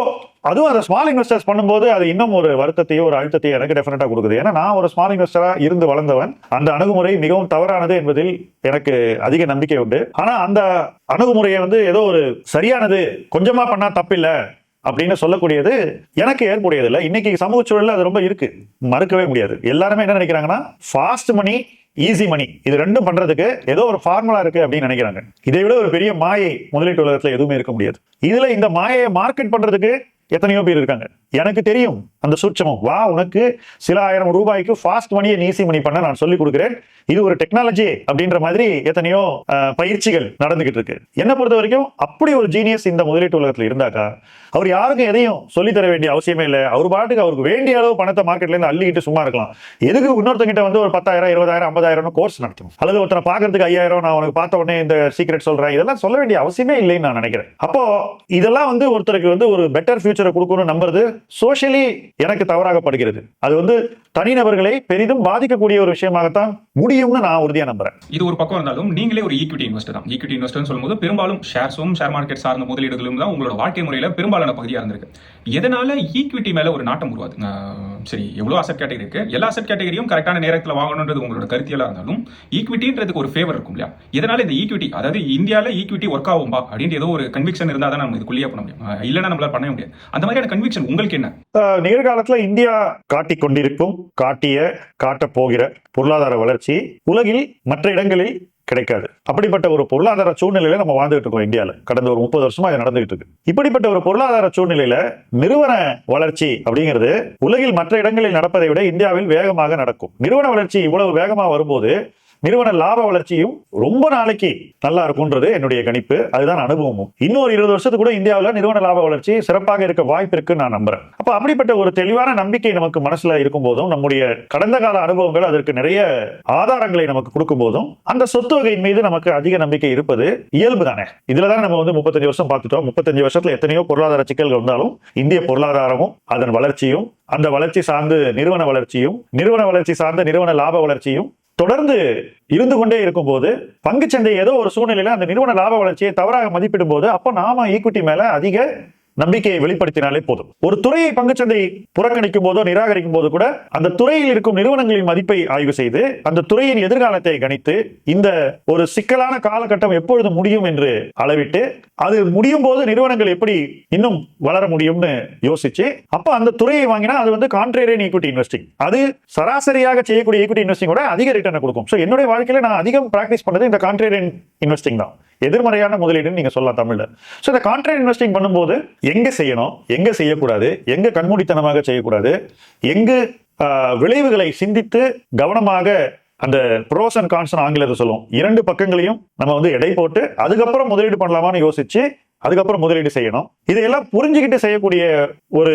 அதுவும் அந்த ஸ்மால் இன்வெஸ்டர்ஸ் பண்ணும்போது அது இன்னும் ஒரு வருத்தத்தையோ ஒரு அழுத்தத்தையோ எனக்கு டெஃபினட்டா கொடுக்குது. ஏன்னா நான் ஒரு ஸ்மால் இன்வெஸ்டரா இருந்து வளர்ந்தவன். அந்த அணுகுமுறை மிகவும் தவறானது என்பதில் எனக்கு அதிக நம்பிக்கை உண்டு. ஆனா அந்த அணுகுமுறையை வந்து ஏதோ ஒரு சரியானது, கொஞ்சமா பண்ணா தப்பில்ல அப்படின்னு சொல்லக்கூடியது எனக்கு ஏற்புடையது இல்லை. இன்னைக்கு சமூக சூழல்ல அது ரொம்ப இருக்கு, மறுக்கவே முடியாது. எல்லாருமே என்ன நினைக்கிறாங்கன்னா, ஃபாஸ்ட் மணி, ஈஸி மணி, இது ரெண்டும் பண்றதுக்கு ஏதோ ஒரு ஃபார்முலா இருக்கு அப்படின்னு நினைக்கிறாங்க. இதை விட ஒரு பெரிய மாயை முதலீட்டு உலகத்துல எதுவுமே இருக்க முடியாது. இதுல இந்த மாயை மார்க்கெட் பண்றதுக்கு எத்தனையோ பேர் இருக்காங்க. எனக்கு தெரியும் அந்த சூட்சமம். வா, உனக்கு சில 1000 ரூபாய்க்கு ஃபாஸ்ட் மணியை ஈஸி மணி பண்ண நான் சொல்லிக் கொடுக்குறேன், இது ஒரு டெக்னாலஜி அப்படின்ற மாதிரி எத்தனையோ பயிற்சிகள் நடந்துகிட்டு இருக்கு. என்ன பொறுத்த வரைக்கும் அப்படி ஒரு ஜீனியஸ் இந்த முதலீட்டு உலகத்துல இருந்தாக்கா அவர் யாருக்கும் எதையும் சொல்லி தர வேண்டிய அவசியமே இல்லை. அவர் பாட்டுக்கு அவருக்கு வேண்டிய அளவு பணத்தை மார்க்கெட்ல இருந்து அள்ளிக்கிட்டு சும்மா இருக்கலாம். எதுக்கு இன்னொருத்தங்கிட்ட வந்து ஒரு 10,000, 20,000, 50,000 கோர்ஸ் நடத்தணும், அல்லது ஒருத்தனை பாக்குறதுக்கு 5,000 நான் உனக்கு பார்த்த உடனே இந்த சீக்ரெட் சொல்றேன், இதெல்லாம் சொல்ல வேண்டிய அவசியமே இல்லைன்னு நான் நினைக்கிறேன். அப்போ இதெல்லாம் வந்து ஒருத்தருக்கு வந்து ஒரு பெட்டர் ஃபியூச்சரை கொடுக்கணும்னு நம்புறது சோஷியலி எனக்கு தவறாகப்படுகிறது. அது வந்து தனிநபர்களை பெரிதும் பாதிக்கக்கூடிய ஒரு விஷயமாகத்தான் முடியும்னு நான் உறுதியா நம்புறேன். இது ஒரு பக்கம் இருந்தாலும் நீங்களே ஒரு ஈக்விட்டி இன்வெஸ்டர் தான். ஈக்விட்டி இன்வெஸ்டர் சொல்லும்போது பெரும்பாலும் ஷேர்ஸும் ஷேர் மார்க்கெட் சார்ந்த முதலீடுகளும் தான் உங்களோட வாழ்க்கை முறையில பெரும்பாலான பகுதியா இருந்திருக்கு. எதனால ஈக்விட்டி மேல ஒரு நாட்டம் உருவாது? சரி, எவ்வளவு அசெட் கேட்டகரி இருக்கு, எல்லா அசெட் கேட்டகரியும் கரெக்டான நேரத்தில் வாங்கணும்ன்றது உங்களோட கருத்தியலா இருந்தாலும் ஈக்விட்டின்றதுக்கு ஒரு ஃபேவர் இருக்கும் இல்லையா? இதனால இந்த ஈக்விட்டி, அதாவது இந்தியால ஈக்விட்டி ஒர்க் ஆகும்பா அப்படின்ட்டு ஏதோ ஒரு கன்விக்ஷன் இருந்தா தான் நம்ம இதுக்குள்ளேயே பண்ண முடியும், இல்லைன்னா நம்மளால பண்ண முடியாது. அந்த மாதிரியான கன்விக்ஷன் உங்களுக்கு நம்பிக்கை என்ன? நிகழ்காலத்துல இந்தியா காட்டிக் கொண்டிருக்கும், காட்டப் போகிற பொருளாதார வளர்ச்சி உலகில் மற்ற இடங்களில் கிடைக்காது. அப்படிப்பட்ட ஒரு பொருளாதார சூழ்நிலையில நம்ம வாழ்ந்துட்டு இருக்கோம் இந்தியால. கடந்த ஒரு 30 வருஷமா இது நடந்துகிட்டு இருக்கு. இப்படிப்பட்ட ஒரு பொருளாதார சூழ்நிலையில நிறுவன வளர்ச்சி அப்படிங்கிறது உலகில் மற்ற இடங்களில் நடப்பதை விட இந்தியாவில் வேகமாக நடக்கும். நிறுவன வளர்ச்சி இவ்வளவு வேகமா வரும்போது நிறுவன லாப வளர்ச்சியும் ரொம்ப நாளைக்கு நல்லா இருக்கும்ன்றது என்னுடைய கணிப்பு. அதுதான் அனுபவமும். இன்னொரு 20 வருஷத்துக்கு கூட இந்தியாவில் நிறுவன லாப வளர்ச்சி சிறப்பாக இருக்க வாய்ப்பு இருக்கு நான் நம்புறேன். அப்ப அப்படிப்பட்ட ஒரு தெளிவான நம்பிக்கை நமக்கு மனசுல இருக்கும் போதும், நம்முடைய கடந்த கால அனுபவங்கள் அதற்கு நிறைய ஆதாரங்களை நமக்கு கொடுக்கும் போதும், அந்த சொத்து வகையின் மீது நமக்கு அதிக நம்பிக்கை இருப்பது இயல்பு தானே. இதுலதான் நம்ம 35 வருஷம் பார்த்துட்டோம். 35 வருஷத்துல எத்தனையோ பொருளாதார சிக்கல்கள் வந்தாலும் இந்திய பொருளாதாரமும் அதன் வளர்ச்சியும், அந்த வளர்ச்சி சார்ந்து நிறுவன வளர்ச்சியும், நிறுவன வளர்ச்சி சார்ந்த நிறுவன லாப வளர்ச்சியும் தொடர்ந்து இருந்து கொண்டே இருக்கும் போது, பங்குச்சந்தை ஏதோ ஒரு சூழ்நிலையில அந்த நிறுவன லாப வளர்ச்சியை தவறாக மதிப்பிடும் போது, அப்ப நாம ஈக்விட்டி மேல அதிக நம்பிக்கையை வெளிப்படுத்தினாலே போதும். ஒரு துறையை பங்குச்சந்தை புறக்கணிக்கும் போதோ நிராகரிக்கும் போது கூட அந்த துறையில் இருக்கும் நிறுவனங்களின் மதிப்பை ஆய்வு செய்து அந்த துறையின் எதிர்காலத்தை கணித்து இந்த ஒரு சிக்கலான காலகட்டம் எப்பொழுது முடியும் என்று அளவிட்டு, அது முடியும் போது நிறுவனங்கள் எப்படி இன்னும் வளர முடியும்னு யோசிச்சு, அப்ப அந்த துறையை வாங்கினா அது வந்து கான்ட்ரேரியன் ஈக்விட்டி இன்வெஸ்டிங், அது சராசரியாக செய்யக்கூடிய ஈக்விட்டி இன்வெஸ்டிங்கோட அதிக ரிட்டர்னை கொடுக்கும். சோ என்னுடைய வாழ்க்கையில நான் அதிகம் பிராக்டிஸ் பண்ணது இந்த கான்ட்ரேரியன் இன்வெஸ்டிங் தான். எதிர்மறையான முதலீடுன்னு நீங்க சொல்லலாம் தமிழ்ல. சோ இந்த கான்ட்ரேரியன் இன்வெஸ்டிங் பண்ணும்போது எங்க செய்யணும், எங்க செய்யக்கூடாது, எங்க கண்மூடித்தனமாக செய்யக்கூடாது, எங்கு விளைவுகளை சிந்தித்து கவனமாக அந்த ப்ரோஸ் அண்ட் கான்ஸ் ஆங்கிலத்தை சொல்லுவோம், இரண்டு பக்கங்களையும் நம்ம வந்து எடை போட்டு அதுக்கப்புறம் முதலீடு பண்ணலாமான்னு யோசிச்சு அதுக்கப்புறம் முதலீடு செய்யணும். இதையெல்லாம் புரிஞ்சுக்கிட்டு செய்யக்கூடிய ஒரு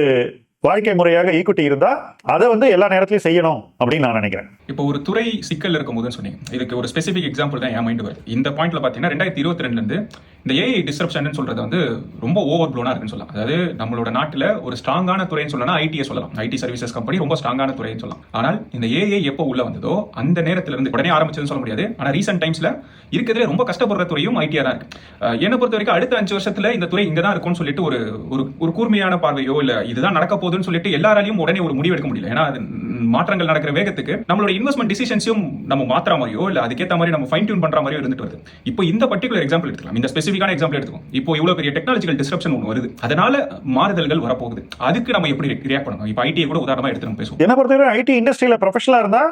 வாழ்க்கை முறையாக ஈக்விட்டி இருந்தா அதை வந்து எல்லா நேரத்திலையும் செய்யணும் அப்படின்னு நான் நினைக்கிறேன். இப்போ ஒரு துறை சிக்கல் இருக்கும் போதுன்னு சொன்னீங்க. இதுக்கு ஒரு ஸ்பெசிபிக் எக்ஸாம்பிள் தான் என் மைண்ட் வருது. இந்த பாயிண்ட்ல பாத்தீங்கன்னா 2022 இருந்து இந்த ஏஐ டிஸ்ரப்ஷன் சொல்றது வந்து ரொம்ப ஓவர் ப்ளோனா இருக்குன்னு சொல்லலாம். அதாவது நம்மளோட நாட்டுல ஒரு ஸ்ட்ராங்கான துறைன்னு சொல்லலாம், ஐடியை சொல்லலாம். ஐடி சர்வீசஸ் கம்பெனி ரொம்ப ஸ்ட்ராங்கான துறைன்னு சொல்லலாம். ஆனால் இந்த ஏஐ எப்போ உள்ள வந்ததோ அந்த நேரத்துல இருந்து உடனே ஆரம்பிச்சதுன்னு சொல்ல முடியாது. ஆனா ரீசெண்ட் டைம்ஸ்ல இருக்கிறதுல ரொம்ப கஷ்டப்படுற துறையும் ஐடியா தான் இருக்கு. என்னை பொறுத்த வரைக்கும் அடுத்த 5 வருஷத்துல இந்த துறை இங்க தான் இருக்கும்னு சொல்லிட்டு ஒரு கூர்மையான பார்வையோ இல்ல இதுதான் நடக்க போகுதுன்னு சொல்லிட்டு எல்லாராலையும் உடனே ஒரு முடிவு எடுக்க முடியல. ஏன்னா மாற்றங்கள் நடக்கிற வேகத்துக்கு நம்மளோட இன்வெஸ்ட்மெண்ட் டிசிஷன்ஸையும் நம்ம மாத்திர மாதிரியோ இல்ல அதுக்கேற்ற மாதிரி நம்ம ஃபைன் டியூன் பண்ற மாதிரியோ இருந்துட்டு வருது. இப்போ இந்த பர்டிகுலர் எக்ஸாம்பிள் எடுத்துக்கலாம், இந்த ஸ்பெசிஃபிக்கான எக்ஸாம்பிள் எடுத்துக்கோம். இப்போ இவ்வளவு பெரிய டெக்னாலஜிக்கல் டிஸ்ரப்ஷன் ஒன்று வருது, அதனால மாறுதல்கள் வரப்போகுது. அதுக்கு நம்ம எப்படி ரியாக்ட் பண்ணணும்? இப்போ ஐடியை கூட உதாரணமா எடுத்து நம்ம பேசுவோம். என்ன பொறுத்தவரை ஐடி இண்டஸ்ட்ரியில ப்ரொஃபஷனலா இருந்தா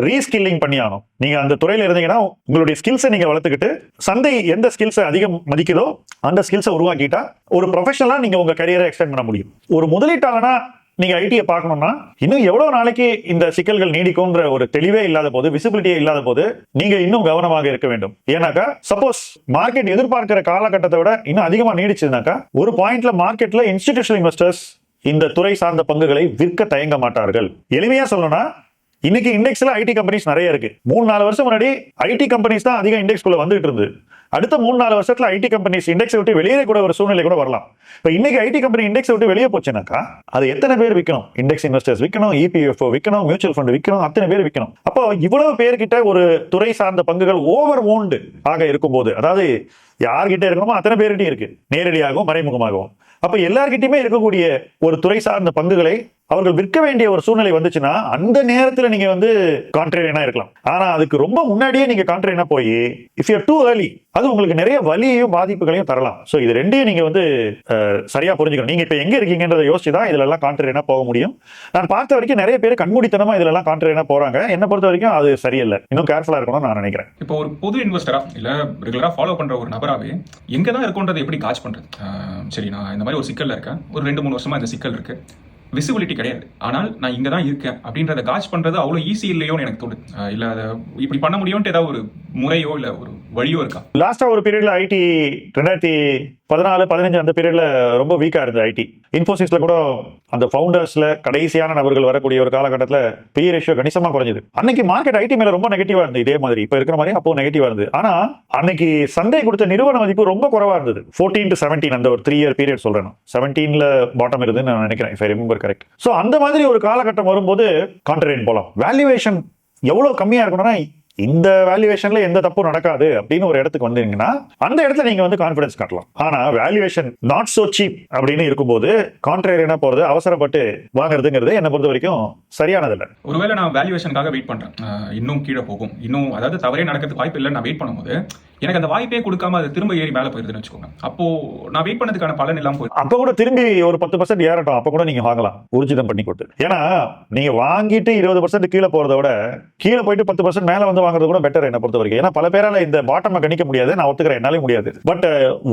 ரீஸ்கில்லிங் பண்ணி ஆகணும். நீங்க அந்த துறையில இருந்தீங்கன்னா உங்களுடைய ஸ்கில்ஸை நீங்க வளர்த்துக்கிட்டு சந்தை எந்த ஸ்கில்ஸை அதிகம் மதிக்குதோ அந்த ஸ்கில்ஸை உருவாக்கிட்டா ஒரு ப்ரொஃபஷனலா நீங்க உங்க கரியரை எக்ஸ்டெண்ட் பண்ண முடியும். ஒரு முதலீட்டாளனா நீங்க ஐடியை பார்க்கணும்னா இன்னும் எவ்வளவு நாளைக்கு இந்த சிக்கல்கள் நீடிக்கும்ன்ற ஒரு தெளிவே இல்லாத போது, விசிபிலிட்டியே இல்லாத போது நீங்க இன்னும் கவனமாக இருக்க வேண்டும். ஏன்னாக்கா சப்போஸ் மார்க்கெட் எதிர்பார்க்கிற காலகட்டத்தை விட இன்னும் அதிகமா நீடிச்சதுனாக்கா ஒரு பாயிண்ட்ல மார்க்கெட்ல இன்ஸ்டிடியூஷனல் இன்வெஸ்டர்ஸ் இந்த துறை சார்ந்த பங்குகளை விற்க தயங்க மாட்டார்கள். எளிமையா சொல்லணும்னா இன்னைக்கு இண்டெக்ஸ்ல ஐடி கம்பெனிஸ் நிறைய இருக்கு. 3-4 வருஷம் முன்னாடி ஐடி கம்பெனிஸ் தான் அதிக இண்டெக்ஸ்குள்ள வந்துட்டு இருந்து. அடுத்த 3-4 வருஷத்துல ஐடி கம்பெனிஸ் இண்டெக்ஸ் விட்டு வெளியே கூட ஒரு சூழ்நிலை கூட வரலாம். இப்ப இன்னைக்கு ஐடி கம்பெனி இண்டெக்ஸ் விட்டு வெளியே போச்சுனாக்கா அது எத்தனை பேர் விற்கணும்? இண்டெக்ஸ் இன்வெஸ்டர்ஸ் விற்கணும், இபிஎஃப்ஓ விற்கணும், மியூச்சுவல் ஃபண்ட் விற்கணும், அத்தனை பேர் விற்கணும். அப்போ இவ்வளவு பேர்கிட்ட ஒரு துறை சார்ந்த பங்குகள் ஓவர் ஓன்டு ஆக இருக்கும் போது, அதாவது யார்கிட்ட இருக்கணுமோ அத்தனை பேர்கிட்டையும் இருக்கு, நேரடியாகவும் மறைமுகமாகவும். அப்ப எல்லார்கிட்டயுமே இருக்கக்கூடிய ஒரு துறை சார்ந்த பங்குகளை அவர்கள் விற்க வேண்டிய ஒரு சூழ்நிலை வந்துச்சுன்னா அந்த நேரத்துல நீங்க வந்து கான்ட்ரேரியனா இருக்கலாம். ஆனா அதுக்கு ரொம்ப முன்னாடியே நீங்க கான்ட்ரேரியனா போய் if you are too early அது உங்களுக்கு நிறைய வலியையும் பாதிப்புகளையும் தரலாம். சோ இது ரெண்டையும் நீங்க வந்து சரியா புரிஞ்சுக்கணும். நீங்க இப்ப எங்க இருக்கீங்கன்றதை யோசிச்சுதான் இதுல எல்லாம் கான்ட்ரேரியனா போக முடியும். நான் பார்த்த வரைக்கும் நிறைய பேர் கண்மூடித்தனமா இதுல எல்லாம் கான்ட்ரேரியனா போறாங்க. என்ன பொறுத்த வரைக்கும் அது சரியில்லை. இன்னும் கேர்ஃபுல்லா இருக்கணும்னு நான் நினைக்கிறேன். இப்போ ஒரு பொது இன்வெஸ்டரா இல்ல ரெகுலரா ஃபாலோ பண்ற ஒரு நபராவே எங்கதான் இருக்கும்ன்றதை எப்படி காட்ச் பண்றது? சரி, நான் இந்த மாதிரி ஒரு சிக்கல்ல இருக்கேன், ஒரு 2-3 வருஷமா இந்த சிக்கல் இருக்கு, விசிபிலிட்டி கிடையாது, ஆனால் நான் இங்க தான் இருக்கேன் அப்படின்றத காட்ச் பண்றது அவ்வளவு ஈஸி இல்லையோன்னு எனக்கு தோணுது. இல்ல அதை இப்படி பண்ண முடியும்னு ஏதாவது ஒரு முறையோ இல்ல ஒரு வழியோ இருக்கா? லாஸ்டா ஒரு பீரியட்ல ஐடி 2014-15 அந்த பீரியட்ல ரொம்ப வீக்கா இருந்தது ஐடி. இன்ஃபோசிஸ்ல கூட அந்த ஃபவுண்டர்ஸ்ல கடைசியான நபர்கள் வரக்கூடிய ஒரு காலகட்டத்தில் பிஇ ரேஷியோ கணிசமா குறைஞ்சது. அன்னைக்கு மார்க்கெட் ஐடி மேல ரொம்ப நெகட்டிவா இருந்தது. இதே மாதிரி இப்ப இருக்கிற மாதிரி அப்போ நெகட்டிவா இருந்தது. ஆனா அன்னைக்கு சந்தை கொடுத்த நிறுவன மதிப்பு ரொம்ப குறைவா இருந்தது. 14-17 அந்த ஒரு 3 இயர் பீரியட் சொல்றேன். 17ல பாட்டம் இருந்ததுன்னு நான் நினைக்கிறேன், if I remember correct. So அந்த மாதிரி ஒரு காலகட்டம் வரும்போது கான்ட்ரேரியன் போலாம். வேல்யூவேஷன் எவ்வளவு கம்மியா இருக்கணும்னா இந்த வேல்யூவேஷன்ல எந்த தப்பும் நடக்காது அப்படின்னு ஒரு இடத்துக்கு வந்தீங்கன்னா அந்த இடத்துல நீங்க வந்து கான்பிடன்ஸ் காட்டலாம். ஆனா வேல்யூவேஷன் நாட் சோ சீப் அப்படின்னு இருக்கும்போது கான்ட்ரேரியனா போறது, அவசரப்பட்டு வாங்குறதுங்கிறது என்ன பொறுத்த வரைக்கும் சரியானது இல்லை. ஒருவேளை நான் வேல்யூவேஷனுக்காக வெயிட் பண்றேன், இன்னும் கீழே போகும், இன்னும் அதாவது தவறே நடக்கிறதுக்கு வாய்ப்பு இல்லை, நான் வெயிட் பண்ணும்போது எனக்கு அந்த வாய்ப்பே கொடுக்காம அது திரும்ப ஏறி மேலே போயிருதுன்னு வச்சுக்கோங்க. அப்போ நான் வெயிட் பண்ணதுக்கான பலன் எல்லாம் போயிடும். அப்ப கூட திரும்பி ஒரு 10% ஏறட்டும், அப்ப கூட நீங்க வாங்கலாம் ஊர்ஜிதம் பண்ணி கொடுத்து. ஏன்னா நீங்க வாங்கிட்டு 20% கீழே போறதை விட கீழே போயிட்டு 10% மேல வந்து வாங்குறது கூட பெட்டர் என்ன பொறுத்த வரைக்கும். ஏன்னா பல பேரால இந்த பாட்டம் கணிக்க முடியாது, நான் ஒத்துக்கிறேன், என்னாலே முடியாது. பட்